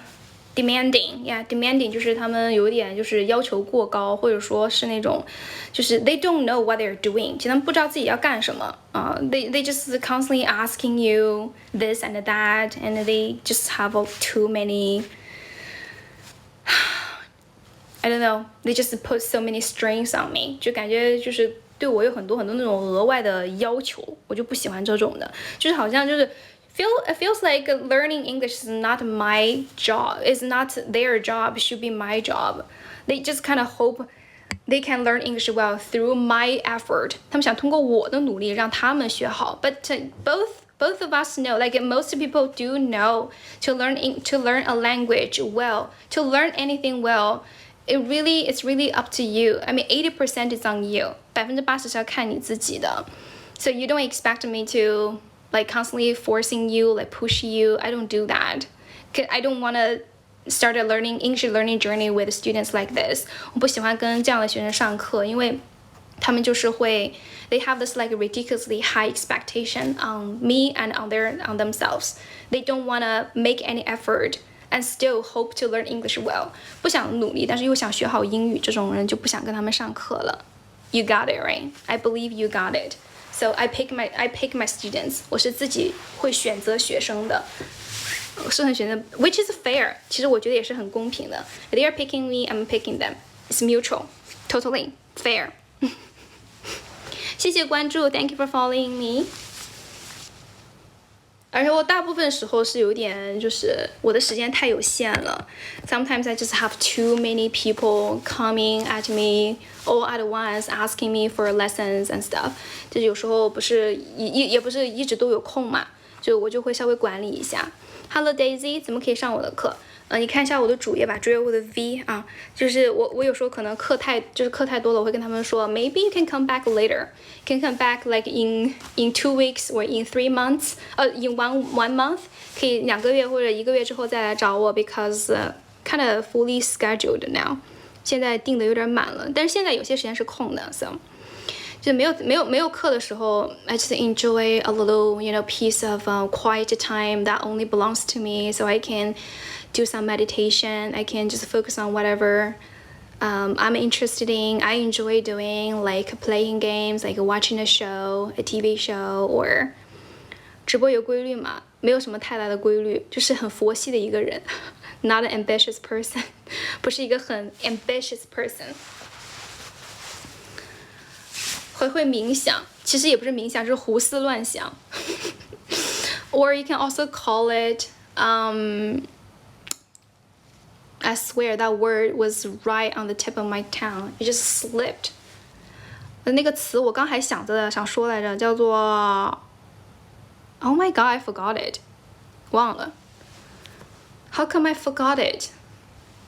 Demanding, yeah, demanding 就是他们有点就是要求过高，或者说是那种就是 they don't know what they're doing， 其实他们不知道自己要干什么啊。They just constantly asking you this and that, and they just have too many. I don't know. They just put so many strings on me. 就感觉就是对我有很多那种额外的要求，我就不喜欢这种的，就是好像就是。It feels like learning English is not my job. It's not their job. It should be my job. They just kind of hope they can learn English well through my effort. 他们想通过我的努力让他们学好。But both of us know, like most people do know, to learn a language well, to learn anything well, it's really up to you. I mean, 80% is on you. 80%是要看你自己的。So you don't expect me to like constantly forcing you, like push you. I don't do that. I don't want to start a English learning journey with students like this. 我不喜欢跟这样的学生上课，因为他们就是会 they have this like ridiculously high expectation on me and on themselves. They don't want to make any effort and still hope to learn English well. 不想努力，但是又想学好英语，这种人就不想跟他们上课了。You got it, right? I believe you got it. So I pick my students. 我是自己会选择学生的，我是很选择 ，which is fair. 其实我觉得也是很公平的。They are picking me, I'm picking them. It's mutual, totally fair. 谢谢关注 ，Thank you for following me. 而且我大部分时候是有点，就是我的时间太有限了。Sometimes I just have too many people coming at me all at once, asking me for lessons and stuff. 就是有时候也不是一直都有空嘛，就我就会稍微管理一下。Hello Daisy， 怎么可以上我的课？你看一下我的主页吧，主页我的 V 啊，就是我有时候可能课太多了，我会跟他们说 ，Maybe you can come back later. You can come back like in 2 weeks or in 3 months. In one month. 可以2个月或者1个月之后再来找我 because kind of fully scheduled now， 现在定的有点满了，但是现在有些时间是空的 ，so 就没有课的时候 ，I just enjoy a little piece of quiet time that only belongs to me, so I can do some meditation. I can just focus on whatever I'm interested in. I enjoy doing like playing games, like watching a show, a TV show, or 直播有规律吗？没有什么太大的规律，就是很佛系的一个人。Not an ambitious person， 不是一个很 ambitious person。会冥想，其实也不是冥想，就是胡思乱想。Or you can also call it I swear that word was right on the tip of my tongue. It just slipped. 那个词我刚还想说来着，叫做 Oh my god, I forgot it. 忘了。How come I forgot it?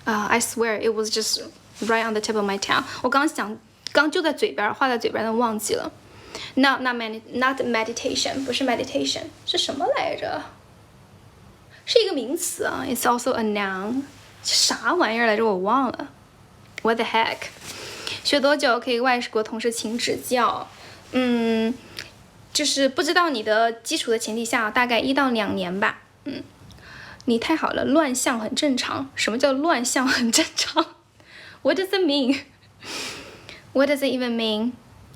I swear it was just right on the tip of my tongue. 我刚就在嘴边，话在嘴边，但忘记了。Not meditation， 不是 meditation， 是什么来着？是一个名词啊。It's also a noun。啥玩意儿来着？我忘了。What the heck？ 学多久可以外国同事请指教？就是不知道你的基础的前提下，大概1到2年吧。你太好了，乱象很正常。什么叫乱象很正常 ？What does it mean？ What does it even mean？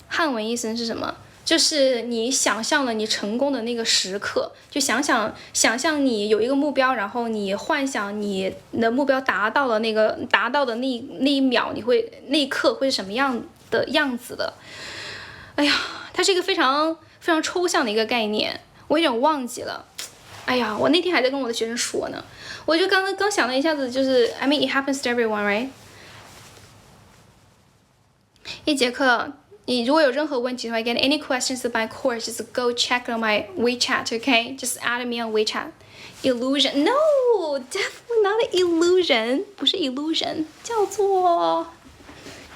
汉文意思是什么？就是你想象了你成功的那个时刻，就想象你有一个目标，然后你幻想你的目标达到的那一秒，那一刻会是什么样子的？哎呀，它是一个非常非常抽象的一个概念，我有点忘记了。哎呀，我那天还在跟我的学生说呢，我就刚想了一下子，就是 I mean it happens to everyone, right？ 一节课。你如果有任何问题的话 ，get any questions about my course, just go check on my WeChat, okay? Just add me on WeChat. Illusion? No, definitely not an illusion. 不是 illusion， 叫做……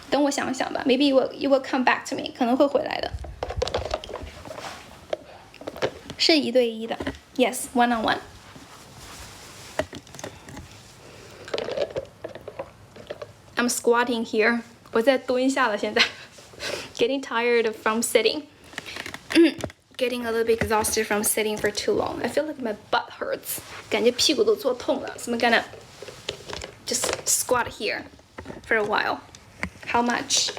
等我想想吧。Maybe you will come back to me. 可能会回来的。是1对1的 ，yes, one on one. I'm squatting here. 我在蹲下了，现在。Getting tired from sitting. Getting a little bit exhausted from sitting for too long. I feel like my butt hurts. 感觉屁股都坐痛了。So I'm gonna just squat here for a while. How much?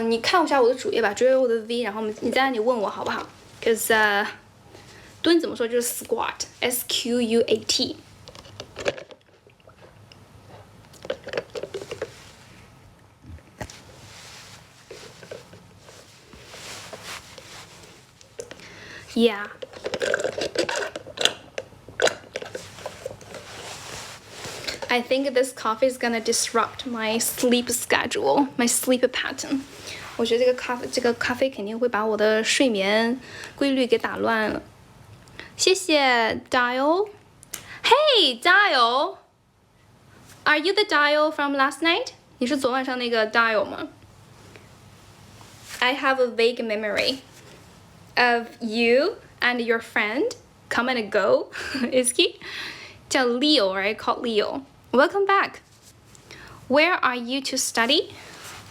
你看一下我的主页吧，主页有我的 V， 然后你在那里问我好不好 ？Cause 蹲怎么说就是 squat, S-Q-U-A-T. Yeah. I think this coffee is gonna disrupt my sleep schedule, my sleep pattern. 我觉得这个咖啡肯定会把我的睡眠规律给打乱了。谢谢 Dial. Hey Dial, are you the Dial from last night? 你是昨晚上那个 Dial 吗？ I have a vague memory of you and your friend come and go. Is he? 叫 Leo, right? Called Leo. Welcome back. Where are you to study?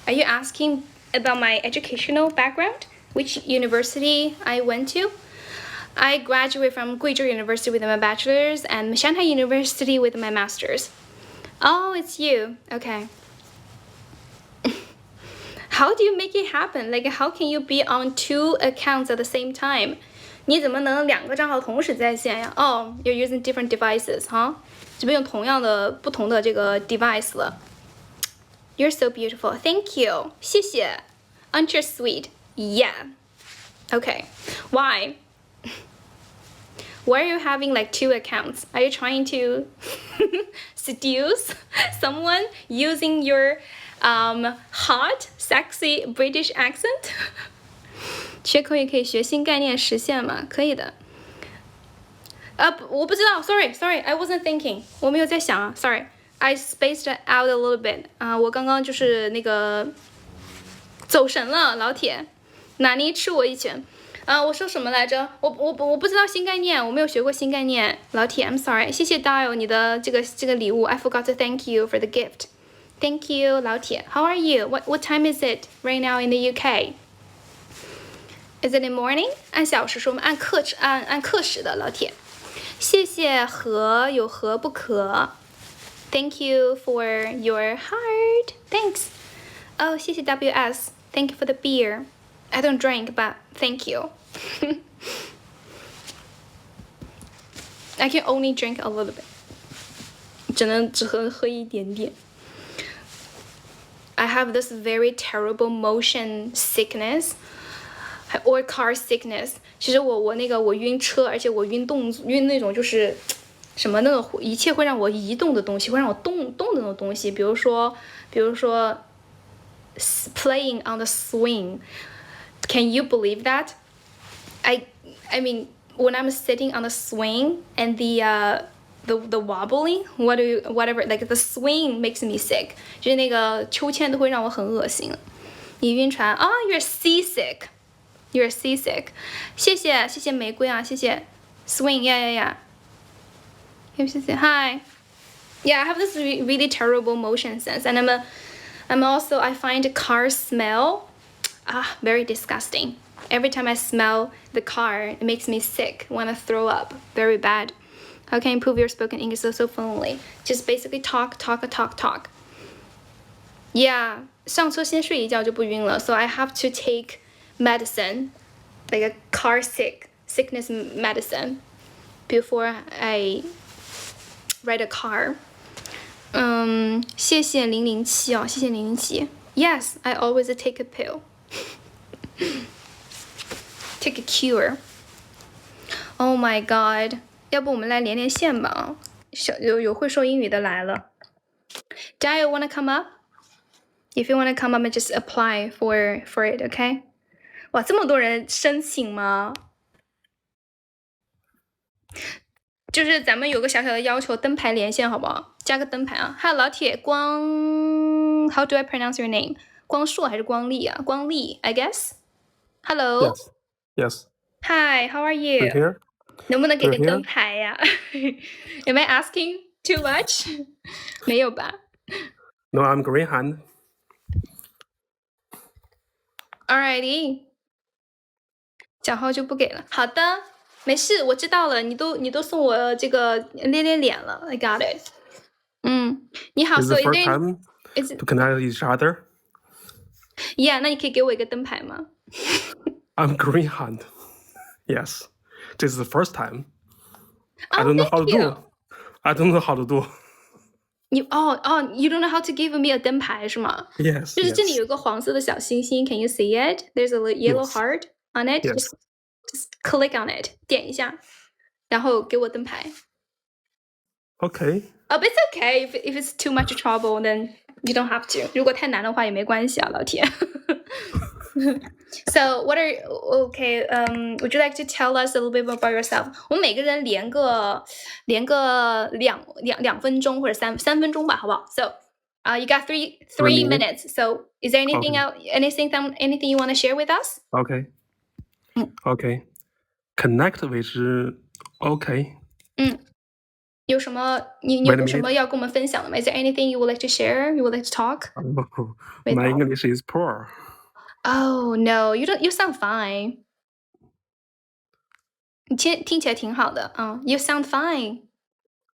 Are you asking about my educational background? Which university I went to? I graduated from Guizhou University with my bachelor's and Shanghai University with my master's. Oh, it's you. Okay. How do you make it happen? Like, how can you be on 2 accounts at the same time? 你怎么能2个账号同时在线呀？哦 you're using different devices, huh? 这边用不同的这个 device 了。You're so beautiful. Thank you. 谢谢。Aren't you sweet? Yeah. Okay. Why? Why are you having like 2 accounts? Are you trying to seduce someone using your hot, sexy British accent? 学口语可以学新概念实现吗？可以的。我不知道 ，sorry, I wasn't thinking， 我没有在想啊 ，sorry, I spaced out a little bit 我刚刚就是那个走神了，老铁，拿捏吃我一拳。我说什么来着？我不知道新概念，我没有学过新概念。老铁 ，I'm sorry，谢谢 Dial 你的这个礼物 ，I forgot to thank you for the gift. Thank you，老铁。How are you? What time is it right now in the UK? Is it in the morning? 按小时说，我们按课时的老铁。谢谢和有何不可。Thank you for your heart. Thanks. 哦，谢谢 WS. Thank you for the beer. I don't drink, but thank you. I can only drink a little bit. 只喝一点点。I have this very terrible motion sickness or car sickness. 其实我晕车，而且我晕那种就是什么那种一切会让我移动的东西，会让我动的那种东西，比如说 playing on the swing. Can you believe that? I mean, when I'm sitting on the swing and the wobbling, whatever, like the swing makes me sick. 就是那个秋千都会让我很恶心。你晕船啊 ？You're seasick. You're seasick. 谢谢玫瑰啊，谢谢 swing. Yeah. 谢谢 Hi. Yeah, I have this really terrible motion sense, and I'm also I find car smell very disgusting. Every time I smell the car, it makes me sick, want to throw up. Very bad. How can you improve your spoken English so fluently? Just basically talk. Yeah, 上车先睡一觉就不晕了. So I have to take medicine, like a car sickness medicine, before I ride a car. 谢谢007哦，谢谢007。Yes, I always take a pill. Take a cure. Oh my god. 要不我们来连连线吧？有会说英语的来了。Dial wanna come up? If you wanna come up and just apply for it, okay? 哇，这么多人申请吗？就是咱们有个小小的要求，灯牌连线好不好？加个灯牌啊！还有老铁光 ，How do I pronounce your name？ 光硕还是光丽啊？光丽 ，I guess. Hello. Yes. Hi. How are you? Here. 能不能给个灯牌呀？Am I asking too much？ 没有吧 No, I'm green hand. Alrighty. 讲号就不给了。好的，没事，我知道了。你都送我这个练脸了。I got it. 你好 It's the first time to connect each other. Yeah, 那你可以给我一个灯牌吗？ I'm green hand. Yes. This is the first time. I don't know how to do. I don't know how to do. You don't know how to give me a 灯牌是吗？ Yes. 就是这里有个黄色的小星星 ，Can you see it? There's a yellow heart on it. Yes. Just click on it. 点一下，然后给我灯牌。Okay. But it's okay if it's too much trouble, then you don't have to. 如果太难的话也没关系啊，老铁。So would you like to tell us a little bit about yourself? 我们每个人连个2分钟或者3分钟吧，好不好 ？So, you got three minutes. So, is there anything else, anything you want to share with us? Okay. Okay. Connect with okay. 有什么你有什么要跟我们分享的吗？ Is there anything you would like to share? You would like to talk? My English is poor. Oh no, you sound fine. 你听起来挺好的啊。You sound fine.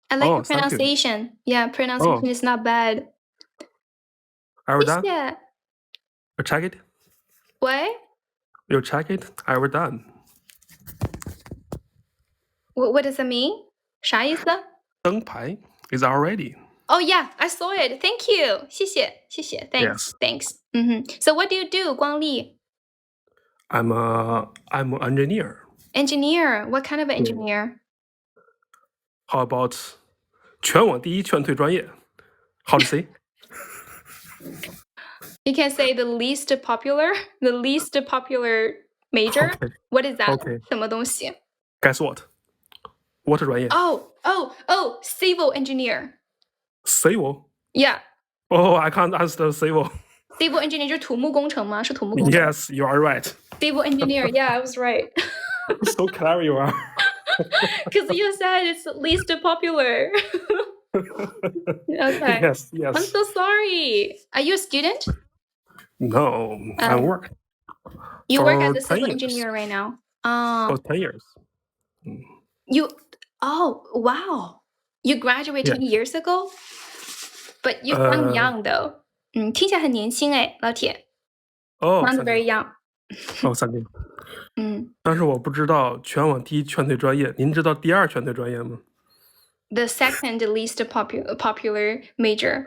I like your pronunciation. Yeah, pronunciation is not bad. Are we done? 谢谢。You check it? 喂 You check it? Are we done? What does that mean? 啥意思？灯牌 is already. Oh yeah, I saw it. Thank you. 谢谢。Thanks. Yes. Thanks. So what do you do, 光丽 I'm an engineer. Engineer. What kind of engineer? How about 全网第一劝退专业 How to say? You can say the least popular major. Okay. What is that? Okay. 什么东西 Guess what? What 专业 civil engineer. Civil? Yeah. Oh, I can't answer civil. Civil engineer 就是土木工程吗？是土木工程。Yes, you are right. Civil engineer, yeah, I was right. So clever you are. Because you said it's least popular. Okay. Yes. I'm so sorry. Are you a student? No, I work. You work as a For 10 civil years. engineer right now. For 10 years. Wow. You graduated 10 years ago? But you sound young though. 听起来很年轻哎，老铁。Sounds very young. Thank you. 但是我不知道全网第一劝退专业，您知道第二劝退专业吗？ The second least popular major.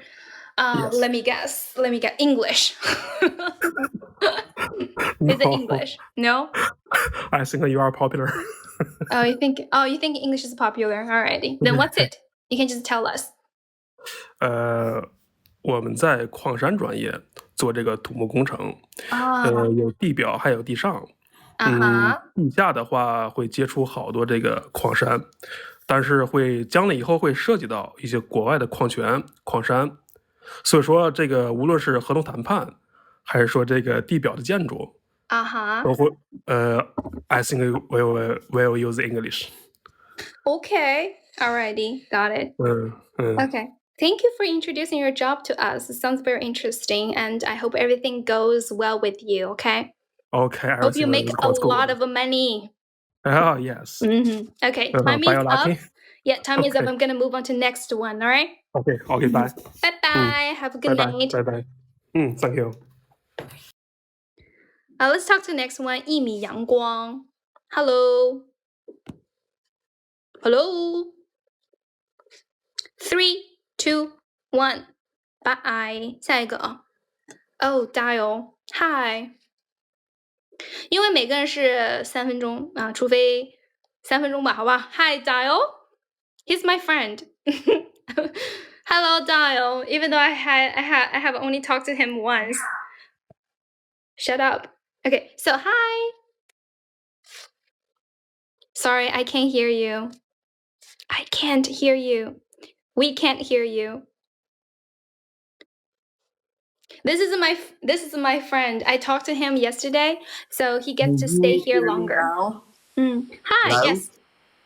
Yes. Let me guess. English. Is it English? No? I think you are popular. You think English is popular? Alrighty. Then what's it? You can just tell us. 我们在矿山专业做这个土木工程，有地表还有地上。地下的话会接触好多这个矿山，但是将来以后会涉及到一些国外的矿泉、矿山，所以说这个无论是合同谈判，还是说这个地表的建筑，都会I think we'll use English. Okay, alrighty, got it. Okay. Thank you for introducing your job to us. It sounds very interesting, and I hope everything goes well with you. Okay. Okay. Hope you make a lot of money. Oh yes. Okay. Time is up. Yeah, time is up. I'm gonna move on to next one. All right. Okay. Bye. Bye bye. Have a good night. Bye. Thank you. Let's talk to the next one. 一米阳光. Hello. 3, 2, 1. Bye. 下一个啊。Dial. Hi. 因为每个人是3分钟啊，除非3分钟吧，好吧。Hi, Dial. He's my friend. Hello, Dial. Even though I have only talked to him once. Shut up. Okay, so hi. Sorry, I can't hear you. I can't hear you. We can't hear you. This is my friend. I talked to him yesterday, so he gets to stay here longer. Hi. Hello? Yes.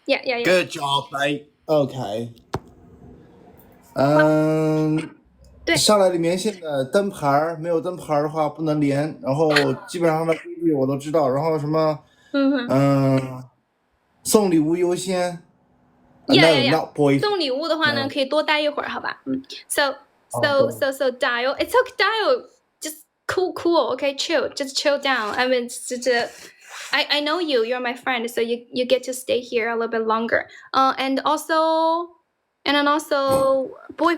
Yeah. Good job, mate. OK. 对上来里面现在灯牌没有灯牌的话不能连，然后基本上的规矩我都知道，然后什么送礼物优先。Yeah. Not boy. 送礼物的话呢，可以多待一会儿，好吧？So Dial. It's okay, Dial. Just cool. Okay, chill. Just chill down. I mean, I know you. You're my friend, so you get to stay here a little bit longer. And then also,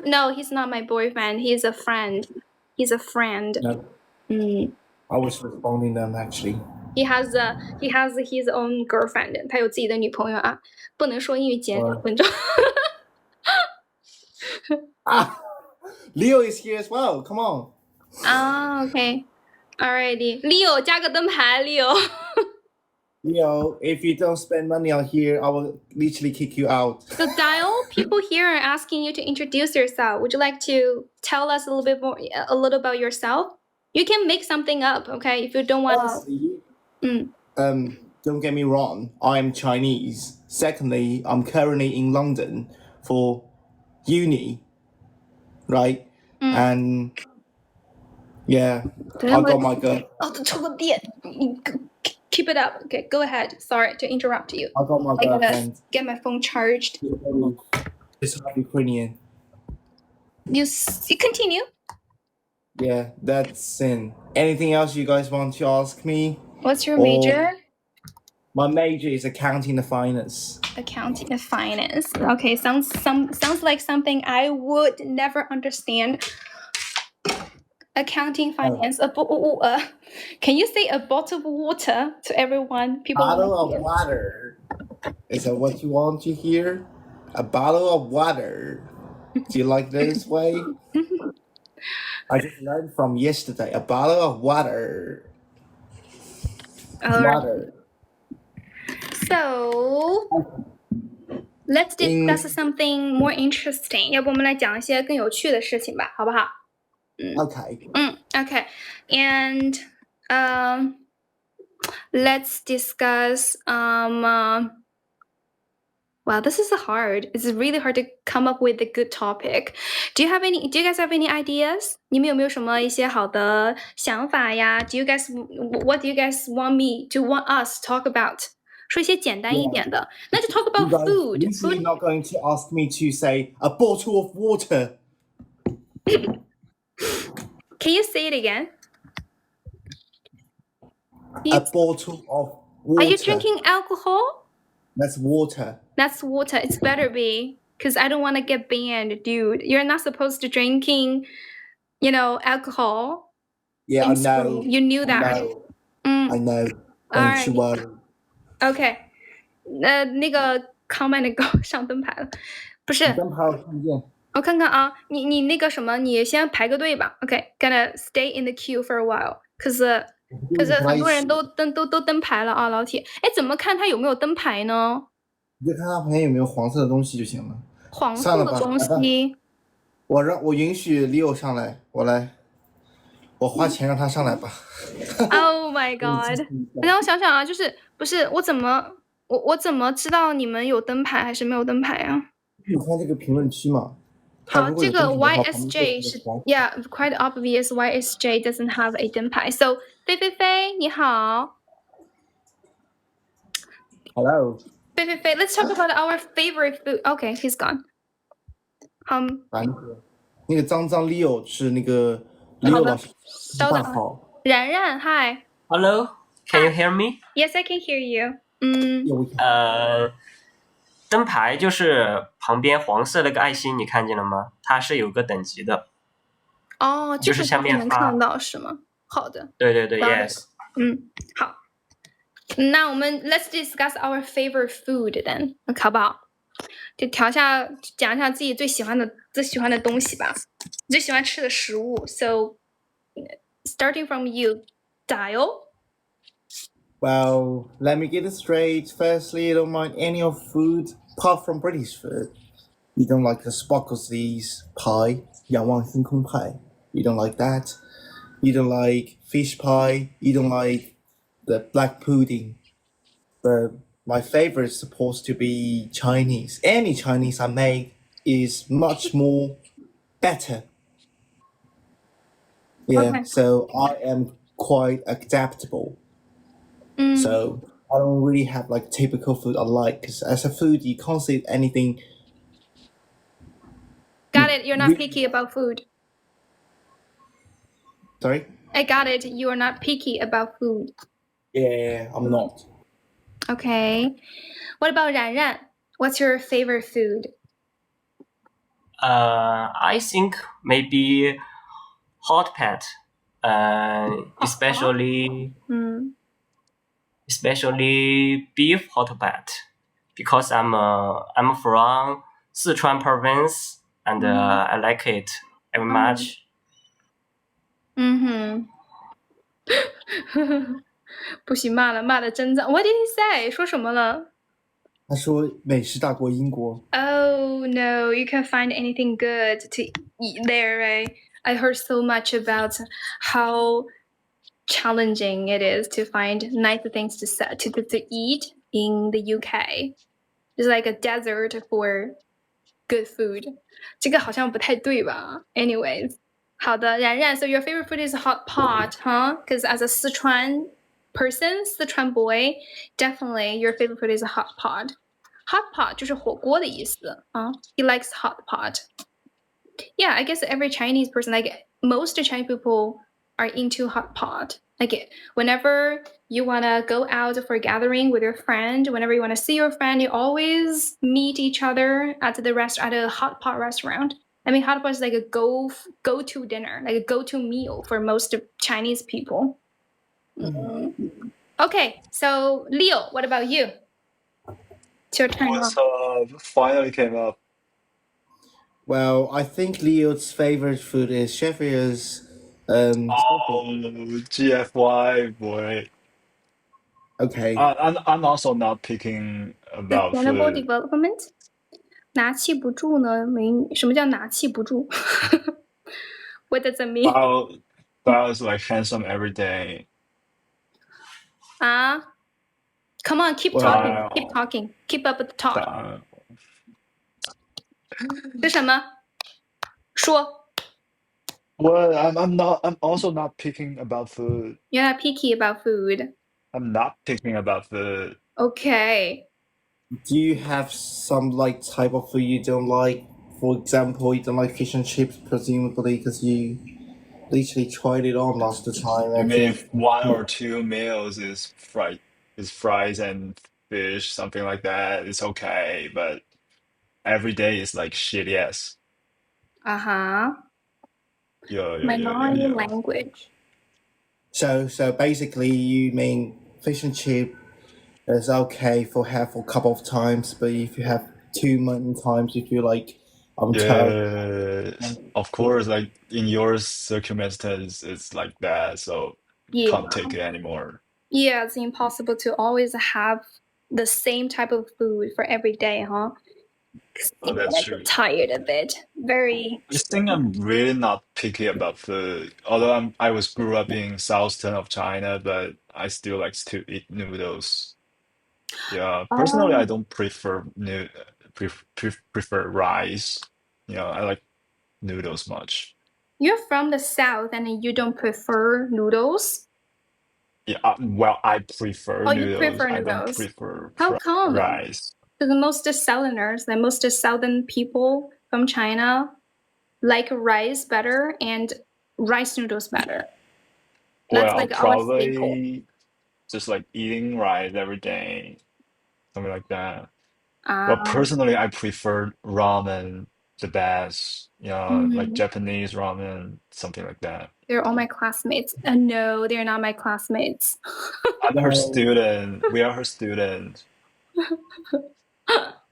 no, he's not my boyfriend. He's a friend. No. I was responding them actually. He has his own girlfriend. 他有自己的女朋友啊，不能说英语减2分钟。Leo is here as well. Come on. Okay. Alrighty. Leo, 加个灯牌 Leo. Leo, if you don't spend money on here, I will literally kick you out. So Dial, people here are asking you to introduce yourself. Would you like to tell us a little about yourself? You can make something up, okay? If you don't want to. Don't get me wrong, I am Chinese. Secondly, I'm currently in London for uni, right? And yeah, I got my girl. 充个电 Keep it up. Okay, go ahead. Sorry to interrupt you. I got my girlfriend. Get my phone charged. It's Ukrainian. You continue. Yeah, that's sin. Anything else you guys want to ask me? What's your major? My major is accounting and finance. Accounting and finance. Okay, sounds like something I would never understand. Accounting, finance. Can you say a bottle of water to everyone? Bottle of water. Is that what you want to hear? A bottle of water. Do you like this way? I just learned from yesterday. A bottle of water. Water. So let's discuss something more interesting. 要不我们来讲一些更有趣的事情吧，好不好？ Okay. Okay, and let's discuss. Wow, this is hard. It's really hard to come up with a good topic. Do you guys have any ideas? 你们有没有什么一些好的想法呀？ what do you guys want us to talk about? 说一些简单一点的。那就 talk about food. You're usually not going to ask me to say a bottle of water. Can you say it again? A bottle of water. Are you drinking alcohol? That's water. That's water. It's better be, because I don't want to get banned, dude. You're not supposed to drinking, alcohol. Yeah, I know. You knew that. I know. Don't you worry. Okay. 那个 comment 上灯牌了，不是。灯牌我看不见。我看看啊，你那个什么，你先排个队吧。Okay, gonna stay in the queue for a while, cause 很多人都灯牌了啊，老铁。哎，怎么看他有没有灯牌呢？你就看他旁边有没有黄色的东西就行了。黄色的东西。我允许 Leo 上来，我花钱让他上来吧。Oh my god！ 让我想想啊，不是我怎么知道你们有灯牌还是没有灯牌啊？你看这个评论区嘛。好，这个 YSJ 是 Yeah, quite obvious. YSJ doesn't have a 灯牌。So 飞，你好。Hello. 飞， Let's talk about our favorite food. Okay, he's gone. 那个脏 Leo 是那个 Leo 老师。大好。然 Hi. Hello, can you hear me? Yes, I can hear you. 灯牌就是旁边黄色那个爱心，你看见了吗？它是有个等级的。哦，就是下面能看到是吗？好的。对 ，yes。好。那我们 Let's discuss our favorite food then， 好不好？就讲一下自己最喜欢的东西吧，最喜欢吃的食物。So, starting from you, Dial. Well, let me get it straight. Firstly, you don't mind any of food apart from British food. You don't like the sparkles pie, 仰望星空派. You don't like that. You don't like fish pie. You don't like the black pudding. But my favorite is supposed to be Chinese. Any Chinese I make is much more better. Yeah, okay. So I am quite adaptable. So I don't really have like typical food I like, because as a food you can't say anything. Got it. You're not picky about food. Sorry? I got it. You are not picky about food. Yeah, I'm not. Okay. What about 然 What's your favorite food? I think maybe hot pot. Especially beef hot pot, because I'm from Sichuan province and I like it very much. 不许骂了，骂的真脏。What did he say? 说什么了？他说美食大国英国。Oh no, you can't find anything good to eat there, right? I heard so much about how challenging it is to find nice things to eat in the UK. It's like a desert for good food. 这个好像不太对吧 ？Anyways, 好的，然 so your favorite food is hot pot, huh? Because as a Sichuan person, Sichuan boy, definitely your favorite food is a hot pot. Hot pot 就是火锅的意思啊。He likes hot pot. Yeah, I guess every Chinese person, like most Chinese people, are into hot pot. Like whenever you wanna go out for a gathering with your friend, whenever you wanna see your friend, you always meet each other at a hot pot restaurant. I mean, hot pot is like a go-to dinner, like a go-to meal for most Chinese people. Okay, so Leo, what about you? It's your turn. Finally came up. Well, I think Leo's favorite food is Sheffield's. GFY boy. Okay. I'm also not picking about Sustainable food. development. 拿气不住呢？什么叫拿气不住？What does it mean? Style is like handsome every day. Come on, keep talking. Keep up with the talk. Style. 是什么？说。Well, I'm also not picking about food. You're not picky about food. I'm not picking about food. Okay. Do you have some like type of food you don't like? For example, you don't like fish and chips, presumably because you literally tried it on last time. I mean, if one or two meals is fries and fish, something like that, it's okay. But every day is like shit. Yes. Uh-huh. Minority language. So basically, you mean fish and chip is okay for have a couple of times, but if you have too many times, you feel like I'm tired. Of course, like in your circumstances, it's like that, so can't take it anymore. Yeah, it's impossible to always have the same type of food for every day, huh? Oh, that's true. Tired of it. Very. I think I'm really not picky about food. Although I grew up in southern of China, but I still like to eat noodles. Yeah, personally, I don't prefer prefer rice. I like noodles much. You're from the south and you don't prefer noodles? Yeah, well, I prefer Oh, noodles. you prefer I don't noodles. prefer How come? rice. The most southerners, the most southern people from China like rice better and rice noodles better. That's Well, like our staple. probably just like eating rice every day, something like that. But personally, I prefer ramen the best. Like Japanese ramen, something like that. They're all my classmates. No, they're not my classmates. I'm her student. We are her student.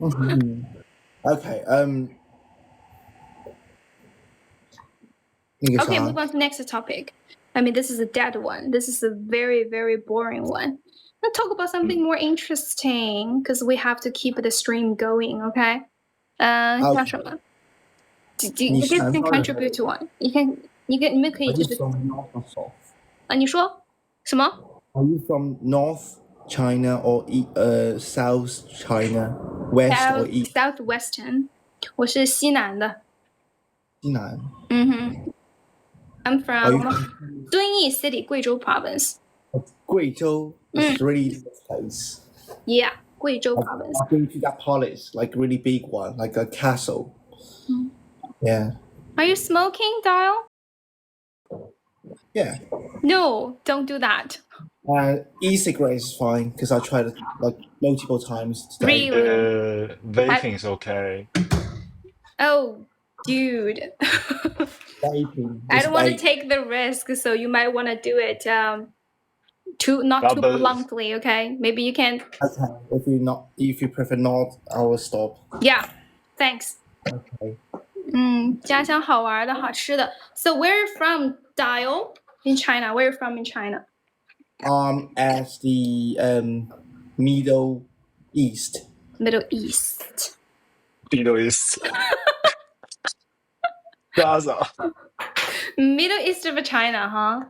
Okay. Okay, move on to the next topic. I mean, this is a dead one. This is a very, very boring one. Let's talk about something more interesting because we have to keep the stream going, okay? 像什么？ You can contribute to one. 你们可以就是 你说什么？ Are you from North China or South China, West or East? Southwestern. 我是西南的。西南。I'm from Dunyi City, 贵州 province. 贵州 is really a place. Yeah, 贵州 province. I've been to that palace, like really big one, like a castle. Yeah. Are you smoking, Dial? Yeah. No, don't do that. E-cigarette is fine because I tried it like multiple times today. Really? Vaping is okay. Oh, dude. Vaping. I don't want to take the risk, so you might want to do it not too bluntly, okay? Maybe you can. Okay. If you prefer not, I will stop. Yeah. Thanks. Okay. 家乡好玩的好吃的 So where are you from, Dial? In China. Where are you from in China? As the Middle East. Middle East. Middle East. Gaza. Middle East of China, huh?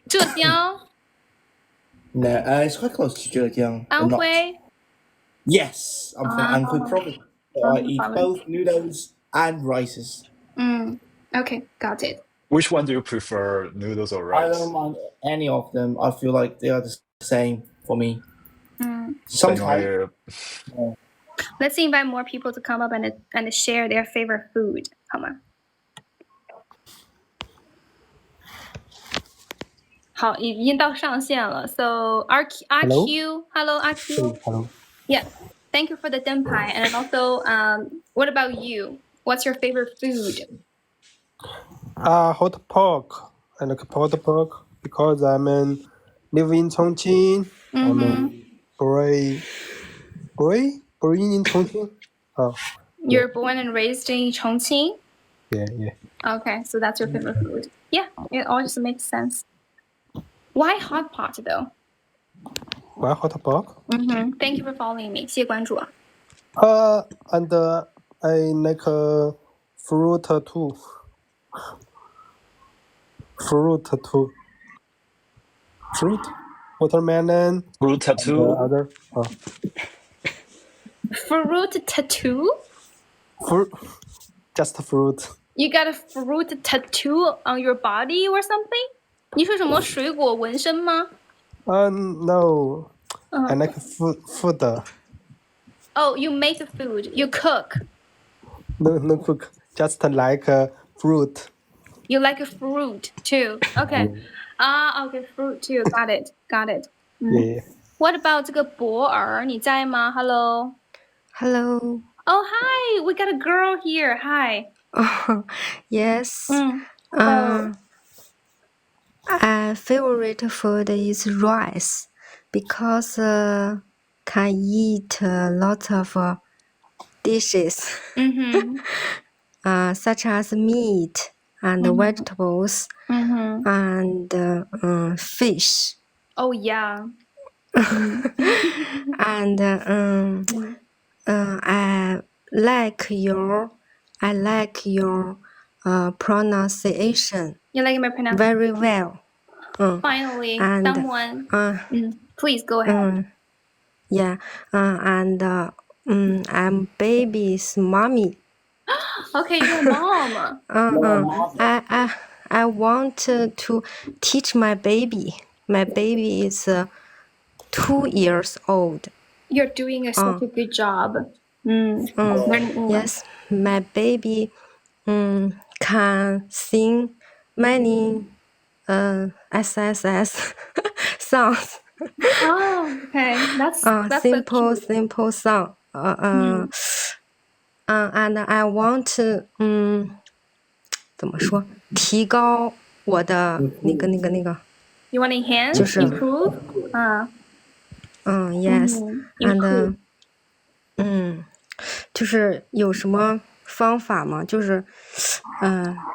浙江 No, it's quite close to Zhejiang. 安徽 Yes, I'm from Anhui province. So I eat both noodles and rices. Okay, got it. Which one do you prefer, noodles or I rice? don't mind any of them. I feel like they are the same for me. Sometimes. Let's invite more people to come up and share their favorite food. Come on. 好，已经到上线了。So RQ, hello RQ. Hello. Yeah, thank you for the 灯牌. And also, what about you? What's your favorite food? Hot pork. I like hot pork because live in Chongqing. Born in Chongqing. Oh. You're born and raised in Chongqing? Yeah. Okay, so that's your favorite food. Yeah, it all just makes sense. Why hot pot though? Why hot pork? Thank you for following me. 谢谢关注啊。And I like fruit too. Fruit too. Fruit, watermelon. Fruit tattoo. Other. Fruit tattoo? Fruit. Just fruit. You got a fruit tattoo on your body or something? 你说什么水果纹身吗？ No. I like food. Oh, you make food. You cook. No cook. Just like fruit. You like fruit too. Okay. Okay, fruit too. Got it. Got it. Yeah. What about 这个博尔？你在吗 ？Hello. Hello. Oh, hi. We got a girl here. Hi. Yes. So, My favorite food is rice because can eat lots of dishes such as meat and vegetables and fish. oh yeah. And I like your pronunciation You like my pronunciation? very well. Finally, And, someone. Please go ahead. Yeah, and I'm baby's mommy. Okay, you're a mom. I want to teach my baby. My baby is 2 years old. You're doing such a good job. Learning English. Yes, my baby can sing many SSS songs. Oh, okay. That's simple so cute. song. And I want to 怎么说？提高我的那个。You want to enhance, 就是 improve? Yes. Improve. And 就是有什么方法吗？就是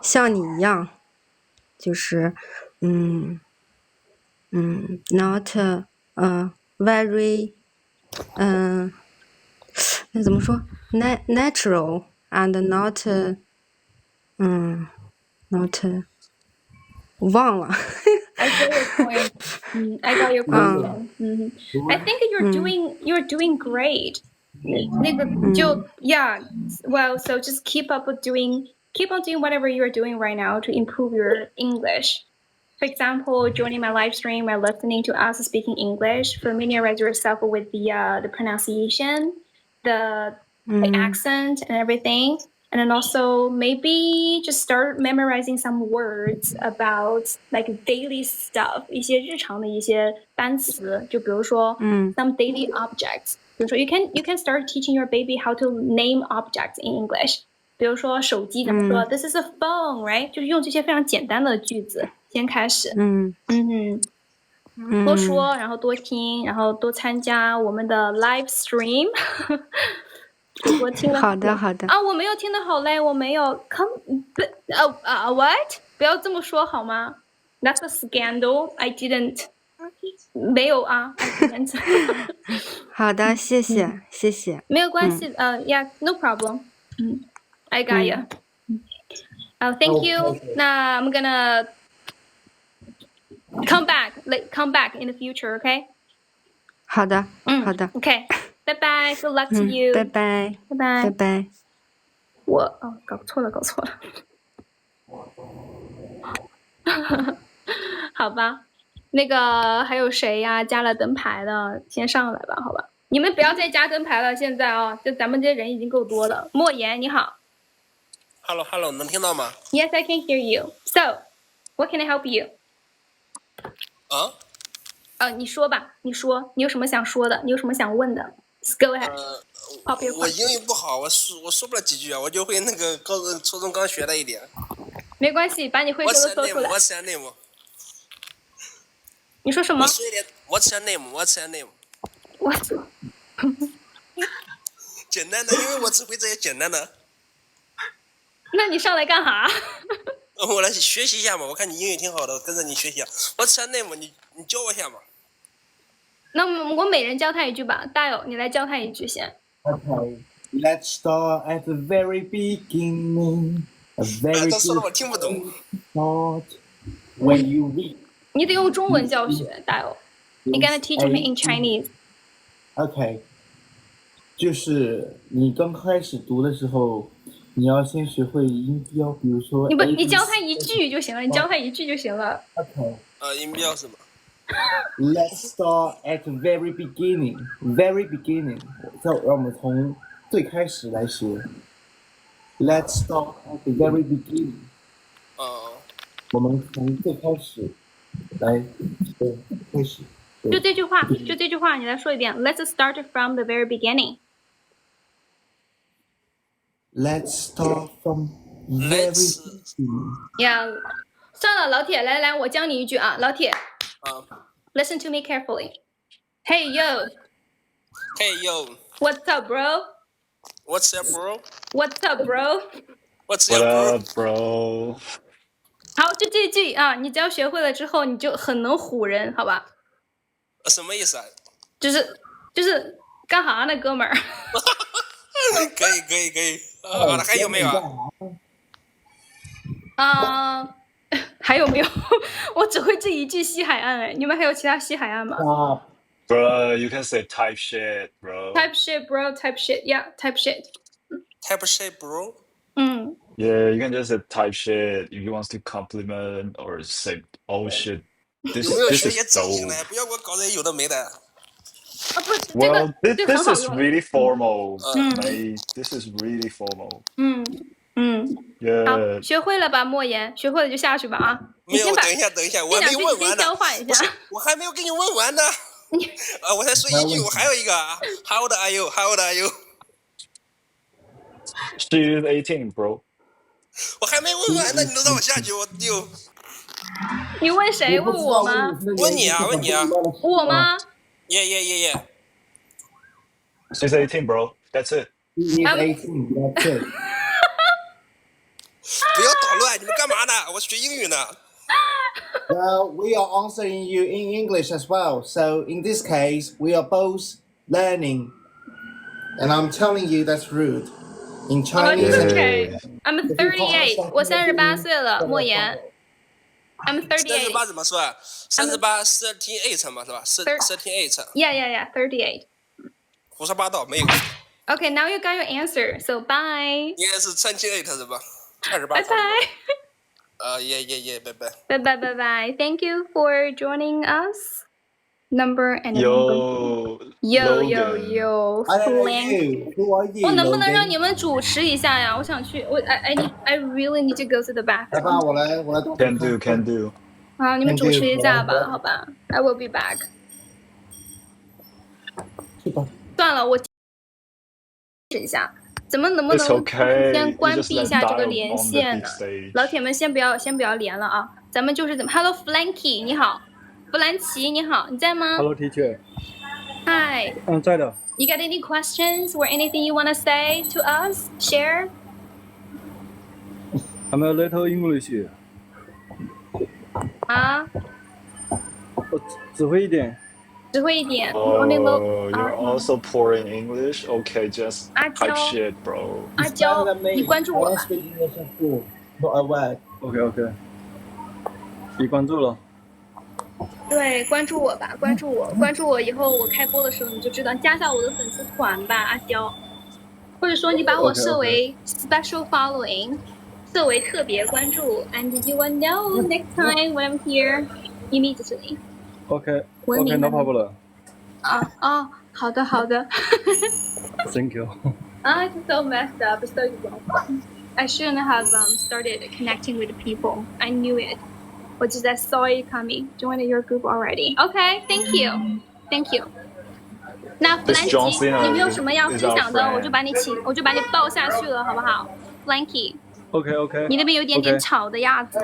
像你一样，就是not very 那怎么说 natural and not 忘了。I get your point. I got your question. I think you're doing great. 那个就 yeah. Well, so just keep on doing whatever you're doing right now to improve your English. For example, joining my live stream or listening to us speaking English, familiarize yourself with the pronunciation, the accent and everything. And then also maybe just start memorizing some words about like daily stuff, 一些日常的一些单词，就比如说 some daily objects. 比如说 you can start teaching your baby how to name objects in English. 比如说手机怎么说 This is a phone, right? 就是用这些非常简单的句子先开始。多说，然后多听，然后多参加我们的 live stream 。主播听了好的啊，我没有听得好嘞，我没有 what？ 不要这么说好吗 ？That's a scandal. I didn't. 没有啊 I didn't. 好的，谢谢。没有关系，yeah, no problem. I got you. Thank you. 那 I'm gonna come back in the future, okay? 好的。Okay. Bye bye. Good luck to you. 拜拜。我搞错了。好吧，那个还有谁呀？加了灯牌的，先上来吧，好吧。你们不要再加灯牌了，现在啊，就咱们这些人已经够多了。莫言，你好。Hello， 能听到吗？ Yes, I can hear you. So, what can I help you? 你说吧，你有什么想说的？你有什么想问的 ？Go ahead. 我英语不好，我说不了几句啊，我就会那个初中刚学了一点。没关系，把你会说的说出来。What's your name? 你说什么？ What's your name? 简单的，因为我只会这些简单的。那你上来干哈？我来学习一下嘛，我看你英语挺好的，跟着你学习。What's your name? 你教我一下嘛。那我每人教他一句吧，大友，你来教他一句先。Okay, let's start at the very beginning. A very 他说的 good 我听不懂。 start when you read. 你得用中文教学，大友。You're gonna teach me in Chinese. OK， 就是你刚开始读的时候，你要先学会音标，比如说你教他一句就行了，你教他一句就行了。 OK， 音标是吗？ Let's start at the very beginning. Very beginning. 让我们从最开始来学。Let's start at the very beginning. 我们从最开始来开始。就这句话，你来说一遍。Let's start from the very beginning. Let's start from very beginning. Yeah. 算了，老铁，来，我教你一句啊，老铁。Listen to me carefully. Hey yo. Hey yo. What's up, bro? What's up, bro? What's up, bro? What's What up, up, bro? 好，就这句啊，你只要学会了之后，你就很能唬人，好吧？什么意思啊？就是干哈呢，哥们儿？可以。好了，还有没有啊？还有没有？我只会这一句西海岸，哎，你们还有其他西海岸吗Bro, you can say type shit, bro. Type shit, bro. Type shit. Yeah, type shit. Type shit, bro. Yeah, you can just say type shit if you want to compliment or say oh shit. 有 This 没有 this 学些 is 正经 dope. 的？不要给我搞这些有的没的。啊，不是这 Well, 个 this, 这个很 this 好 is 用。 really formal, mate. This is really formal. 好， Yeah. 学会了吧，莫言？学会了就下去吧啊！没有，等一下，我还没问完呢。消化一下。我还没有给你问完呢。我才说一句，我还有一个。How old are you? How old are you? She is 18, bro. 我还没问完呢，你都让我下去，我就。你问谁？问我吗？问你啊。我吗 Yeah. She's 18, bro. That's it. He is 18. That's it. 不要捣乱，你们干嘛呢？我学英语呢。Well, we are answering you in English as well. So in this case, we are both learning. And I'm telling you that's rude. In Chinese. It's okay. I'm 38. 我38岁了，莫言。I'm 38. 38怎么说啊？38 38嘛是吧？38。Yeah. 38. 胡说八道，没有。Okay, now you got your answer. So bye. 应该是38是吧？28。拜拜。拜拜。Bye. Thank you for joining us. Number and Yo. Flank. Who are you? 我能不能让你们主持一下呀？我想去，I really need to go to the 来 bathroom. 吧，我来。Can do. 好，你们主持一下吧，好吧。I will be back. 算了，我试一下，能不能 It's okay. 先关 You just 闭一 let 下这个 dial 连 on the 线 big 呢？ stage. 老铁们先不要连了啊，咱们就是怎么 ？Hello Flanky， 你好，弗兰奇你好，你在吗 Hello, teacher.？Hi. 在的。You got any questions or anything you wanna say to us? Share? I'm a little English. 啊，我只会一点。只会一点。 Oh, Only you're also poor in English? Okay, just 阿 type 娇， shit, bro. 阿娇，你关注我 I 吧 don't。speak English at all. Not a word. OK。已关注了。对，关注我吧，关注我，以后我开播的时候你就知道，加下我的粉丝团吧，阿娇，或者说你把我设为 special following， 设为特别关注 ，and you will know next time when I'm here immediately。 OK, 文明 no problem. 好的。Thank you. It's so messed up, so wrong. I shouldn't have started connecting with people. I knew it. 我just I saw it coming. Joined your group already. Okay, thank you. 那弗兰奇，你们有什么要分享的，我就把你抱下去了，好不好 ？Flanky. OK。你那边有一点点吵的样子。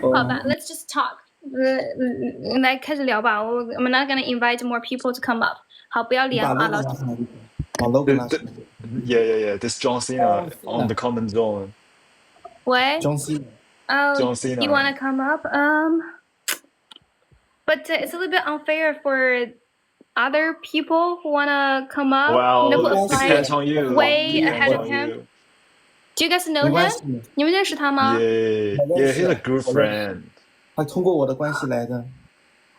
好吧 ，Let's just talk. 来开始聊吧。I'm not gonna invite more people to come up. 好，不要连啊，老师。Yeah. This John Cena on the comment zone. 喂。John Cena. John Cena. You wanna come up? But it's a little bit unfair for other people who wanna come up. Well, who depends on you. way ahead of him. Do you guys know 没关 him? 系，你们认识他吗 Yeah, he's a good friend. 他通过我的关系来的。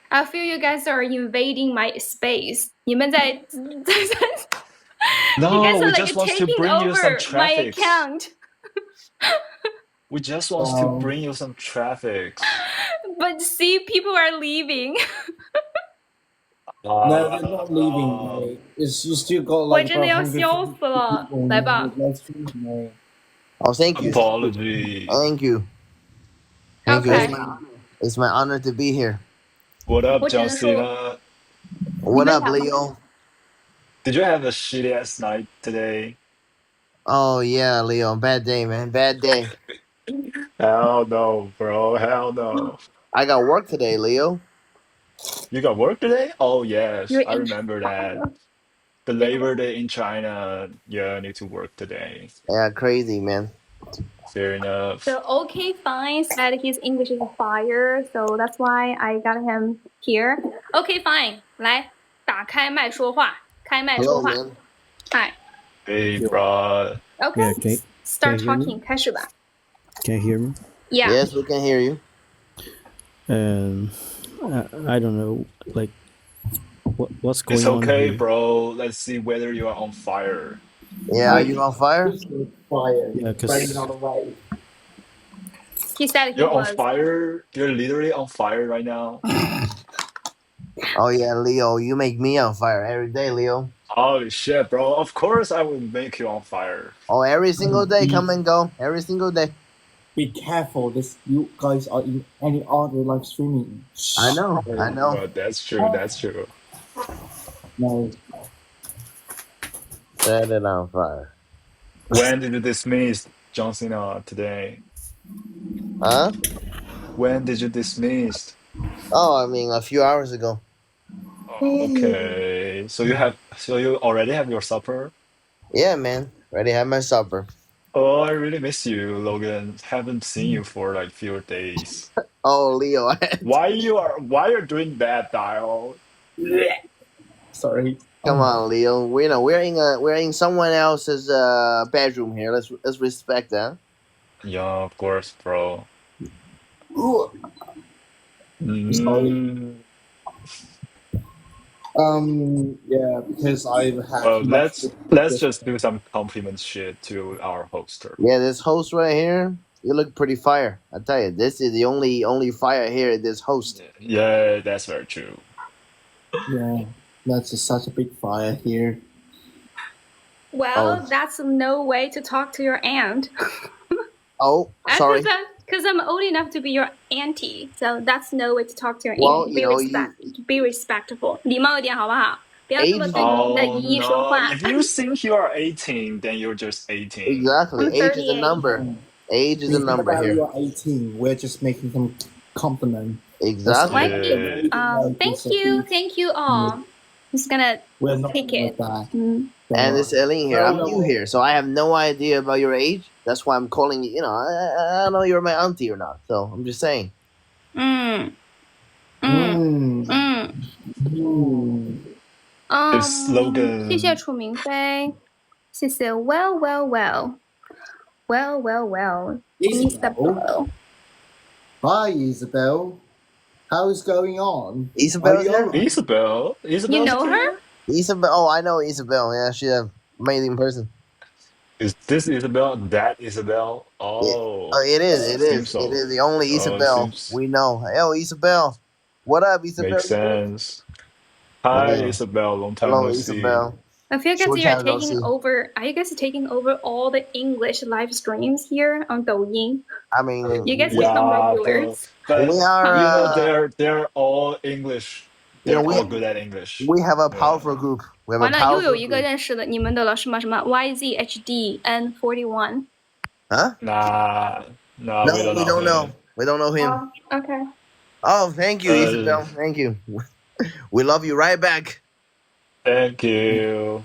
I feel you guys are invading my space. 你们在 You guys No, are we like just want to taking bring you some over my traffic. account. We just want to bring you some traffic. But see, people are leaving. No, they're not leaving, mate. It's you still got 我 like 真的 about 要笑 150死了。 people 来吧。 in the live stream, mate. Oh, thank you. Apology. Thank you. Thank you. Okay. It's my honor to be here. What up, 我只 John 能说 Cena? What up, 你们俩 Leo? Did you have a shitty ass night today? Oh yeah, Leo. Bad day, man. Bad day. Hell no, bro. Hell no. I got work today, Leo. You got work today? Oh yes, You're I in remember that. The Labor Day in China. Yeah, I need to work today. Yeah, crazy, man. Fair enough. So okay, fine. Said his English is fire, so that's why I got him here. Okay, fine. 来，打开麦说话，开麦 Hello, 说话。 man. Hi. Hey, bro. Okay. Yeah, can Start you hear me? talking. 开始吧。 Can you hear me? Yeah. Yes, we can hear you. I don't know, like, what's going It's on okay, here? bro. Let's see whether you are on fire. Yeah, are you on fire? Fire. Yeah, Burning 'cause on the way. He said he You're on was. fire? You're literally on fire right now? Oh yeah, Leo. You make me on fire every day, Leo. Holy shit, bro. Of course I will make you on fire. Oh, every single day, come and go. Every single day. Be careful. This you guys are in any other live streaming. I know. I know. But that's true. That's true. No. Set it on fire. When did you dismiss John Cena today? Huh? When did you dismiss? Oh, I mean, a few hours ago. Okay. So you already have your supper? Yeah, man. Ready to have my supper. Oh, I really miss you, Logan. Haven't seen you for like few days. Oh, Leo. Why you're doing that, Dial? Sorry. Come on, Leo. We're in someone else's bedroom here. Let's respect that. Yeah, of course, bro. Ooh. Mm. Yeah, because I've had. Well, let's just do some compliment shit to our hoster. Yeah, this host right here, you look pretty fire. I tell you, this is the only fire here. This host. Yeah, that's very true. Yeah, that's such a big fire here. Well, Oh. that's no way to talk to your aunt. Oh, sorry. Because I'm old enough to be your auntie, so that's no way to talk to your Well, aunt. you know, Be respectful. 礼貌一点好不好？不要这么对 Age- 你的姨姨说 no. 话。 If you think you are 18, then you're just 18. Exactly. I'm Age is a 38. number. Age is a number About here. you're 18. We're just making some compliment. Exactly. Yeah. Thank you all. I'm just gonna We're not take like it. that. And it's Eileen here. I'm No. new here, so I have no idea about your age. That's why I'm calling you. You know, I don't know you're my auntie or not. So I'm just saying. 嗯 Mm. 嗯 Mm. It's Logan. 谢谢楚明飞，谢谢 well Isabel. Hi, Isabel. How's going on? Isabel Are you here? alright? Isabel? You know her? Isabel. Oh, I know Isabel. Yeah, she's an amazing person. Is this Isabel? That Isabel? Oh. Oh, it is. It seems is. so. It is the only Oh, Isabel seems- we know. Yo, Isabel. What up, Isabel? Makes sense. Hi, Yeah. Isabel. Long time Hello, no see. Isabel. I feel Short guys you are time no taking see. over. Are you guys taking over all the English live streams here on Douyin? I mean, You guys Yeah, become bro. regulars. But we are. they're all English. You know, They're we- all good at English. We have a Yeah. powerful group. We have 完 a 了，又 powerful 有一个 group. 认识的你们的了，什么 YZHDN41。 Huh? Nah, No, we don't we don't know. him. We don't know him. Oh, okay. Oh, thank you, Isabel. Thank you. We love you right back. Thank you.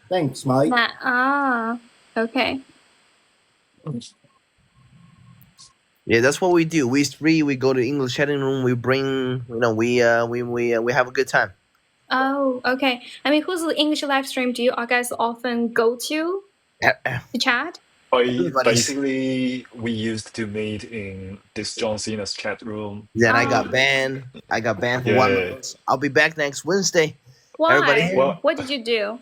Thanks, mate. 那 okay. Yeah, that's what we do. We go to English chatting room. We bring, we have a good time. Oh, okay. I mean, whose English live stream do you guys often go to chat? Basically, we used to meet in this John Cena's chat room. Then I got banned. I got banned for 1 month. I'll be back next Wednesday. Why? Everybody here? What did you do?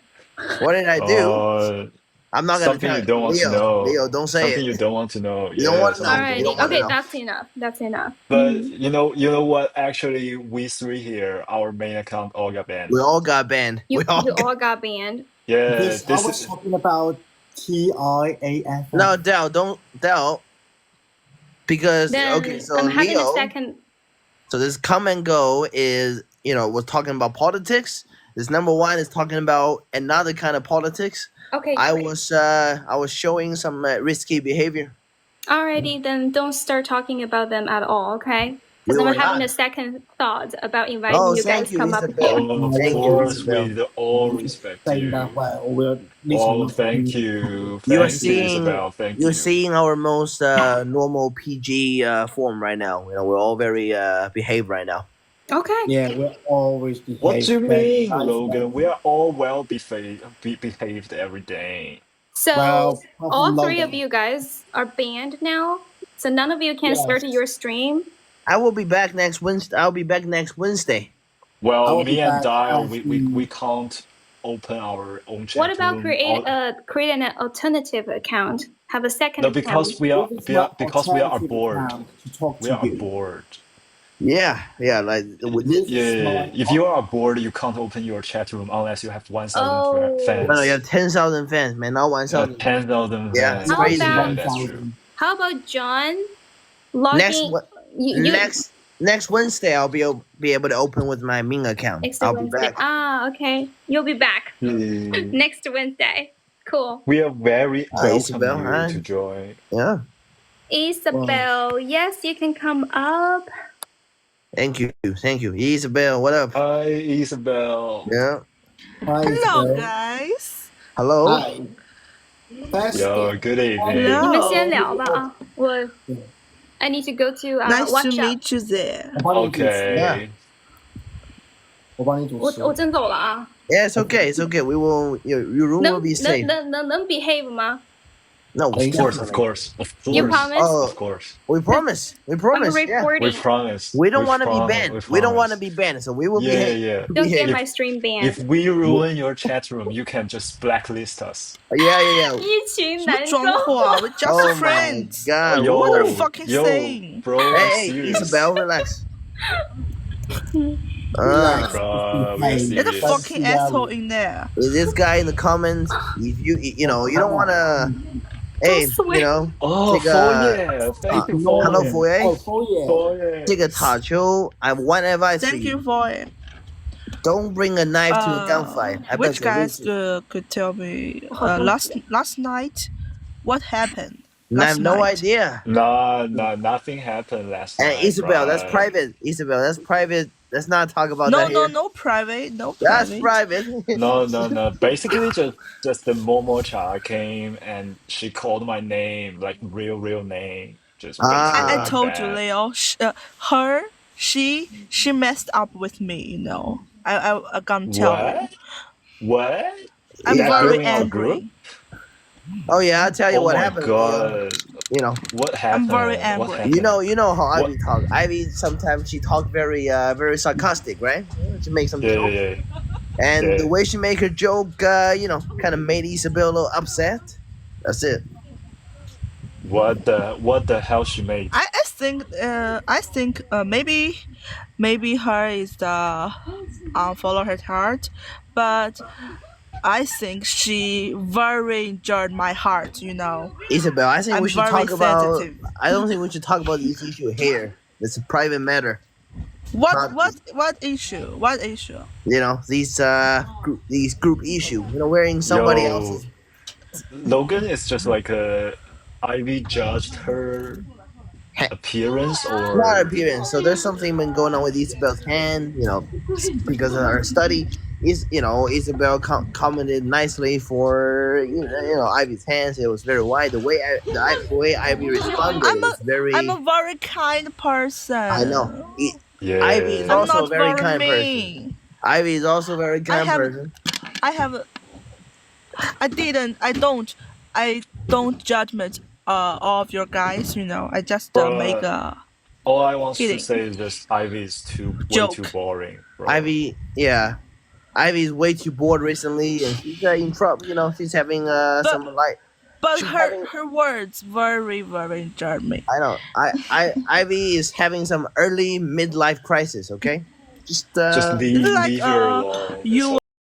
What did I do? I'm not gonna Something tell you don't want to know. Leo, don't say something it. you don't want to know. You don't want to know. Alrighty. Okay, that's enough. That's enough. But you know what? Actually, we three here, our main account all got banned. We all got banned. You all got banned. Yeah, This I was talking about TIAF. No, don't. Because Then so I'm having Leo, a second. So this come and go is we're talking about politics. This number one is talking about another kind of politics. Okay. I was showing some risky behavior. Alrighty, then don't start talking about them at all, okay? Because I'm having a second thought about inviting you guys to come up here. Of course, with all respect to you. Thank you. You're Thank you, Isabel. Thank you're you. seeing our most normal PG form right now. We're all very behaved right now. Okay. Yeah, we're always behaved. What do you mean, nice, Logan? We are all well behaved every day. So Well, all three Logan. of you guys are banned now. So none of you can start your stream. I will be back next Wednesday. I'll be back next Wednesday. Well, me and Dial, we can't open our own chat What about room. create an alternative account? Have a second No, account. because we are bored. We are you. bored. Yeah, like Yeah. If you are bored, you can't open your chat room unless you have 1,000 fans. No, you have 10,000 fans, man. Not 1,000. 10,000 Yeah, fans. it's crazy. Yeah, that's true. How about John logging? Next Wednesday, I'll be able to open with my Ming account. I'll be back. Ah, okay. You'll be back next Wednesday. Cool. We are very welcome Isabel, you to join. Yeah. Isabel, yes, you can come up. Thank you, Isabel. What up? Hi, Isabel. Yeah. Hi, Hello, Isabel. guys. Hello. Hi. Yo, good evening. Hello. 你们先聊吧啊，I need to go to Nice watch to up. meet you there. Okay. 我帮你主持。我真走了啊。 Yeah, it's okay. We will. Your room will be safe. 能 behave 吗？ No, Of course. You promise? Of course. We promise. I'm Yeah. recording. We promise. We don't want to be banned. We don't want to be banned, so we will behave. Yeah. Don't get my stream banned. If we ruin your chat room, you can just blacklist us. Yeah. 一群男装装。货 We're just Oh friends. my God. Yo, What are you fucking saying? Bro, Hey, serious. Isabel, relax. Bro, we're There's a serious. fucking asshole in there. This guy in the comments, if you don't want to, hey, Oh, take a, Foye. Thank you, Foye. hello, Foye. Oh, Foye. Foye. 这个塔丘, I have one advice for Thank you. you for it. Don't bring a knife to a gunfight. I bet Which you guys lose. could tell me last night what happened? I have no idea. No, nothing happened last night. And Isabel, that's right? private. Isabel, that's private. Let's not talk about that here. No private. No That's private. private. No. Basically, just the Momo-cha came and she called my name, like real name. Just I basically told like you, that. Leo. She messed up with me. I can't tell you. What? I'm Yeah, very doing our group? angry. Oh yeah, I'll tell you Oh what my happened. god. What happened? very What angry. happened? You know how What? Ivy talk. Ivy sometimes she talk very sarcastic, right? She makes some jokes. Yeah. And Yeah. the way she make her joke, kind of made Isabel a little upset. That's it. What the hell she made? I think maybe her is the follow her heart, but I think she very enjoyed my heart. Isabel, I think I'm we should very talk about. sensitive. I don't think we should talk about this issue here. It's a private matter. What issue? What issue? These group issue. Wearing somebody Yo, else's. Logan is just like Ivy judged her appearance or Not appearance. So there's something been going on with Isabel's hand. Because of her study. Isabel commented nicely for Ivy's hands. It was very wide. The way Ivy responded was very. I'm a very kind person. I know. yeah. Ivy is I'm also a not very very kind mean. person. Ivy is also a very kind person. I I don't judgment all of your guys. I just make a. All I want to kidding. say is just Ivy is way too boring, bro. Ivy is way too bored recently, and she's in trouble. She's having some light. But her words very very charming. I know. Ivy is having some early midlife crisis. Okay, just leave her alone. You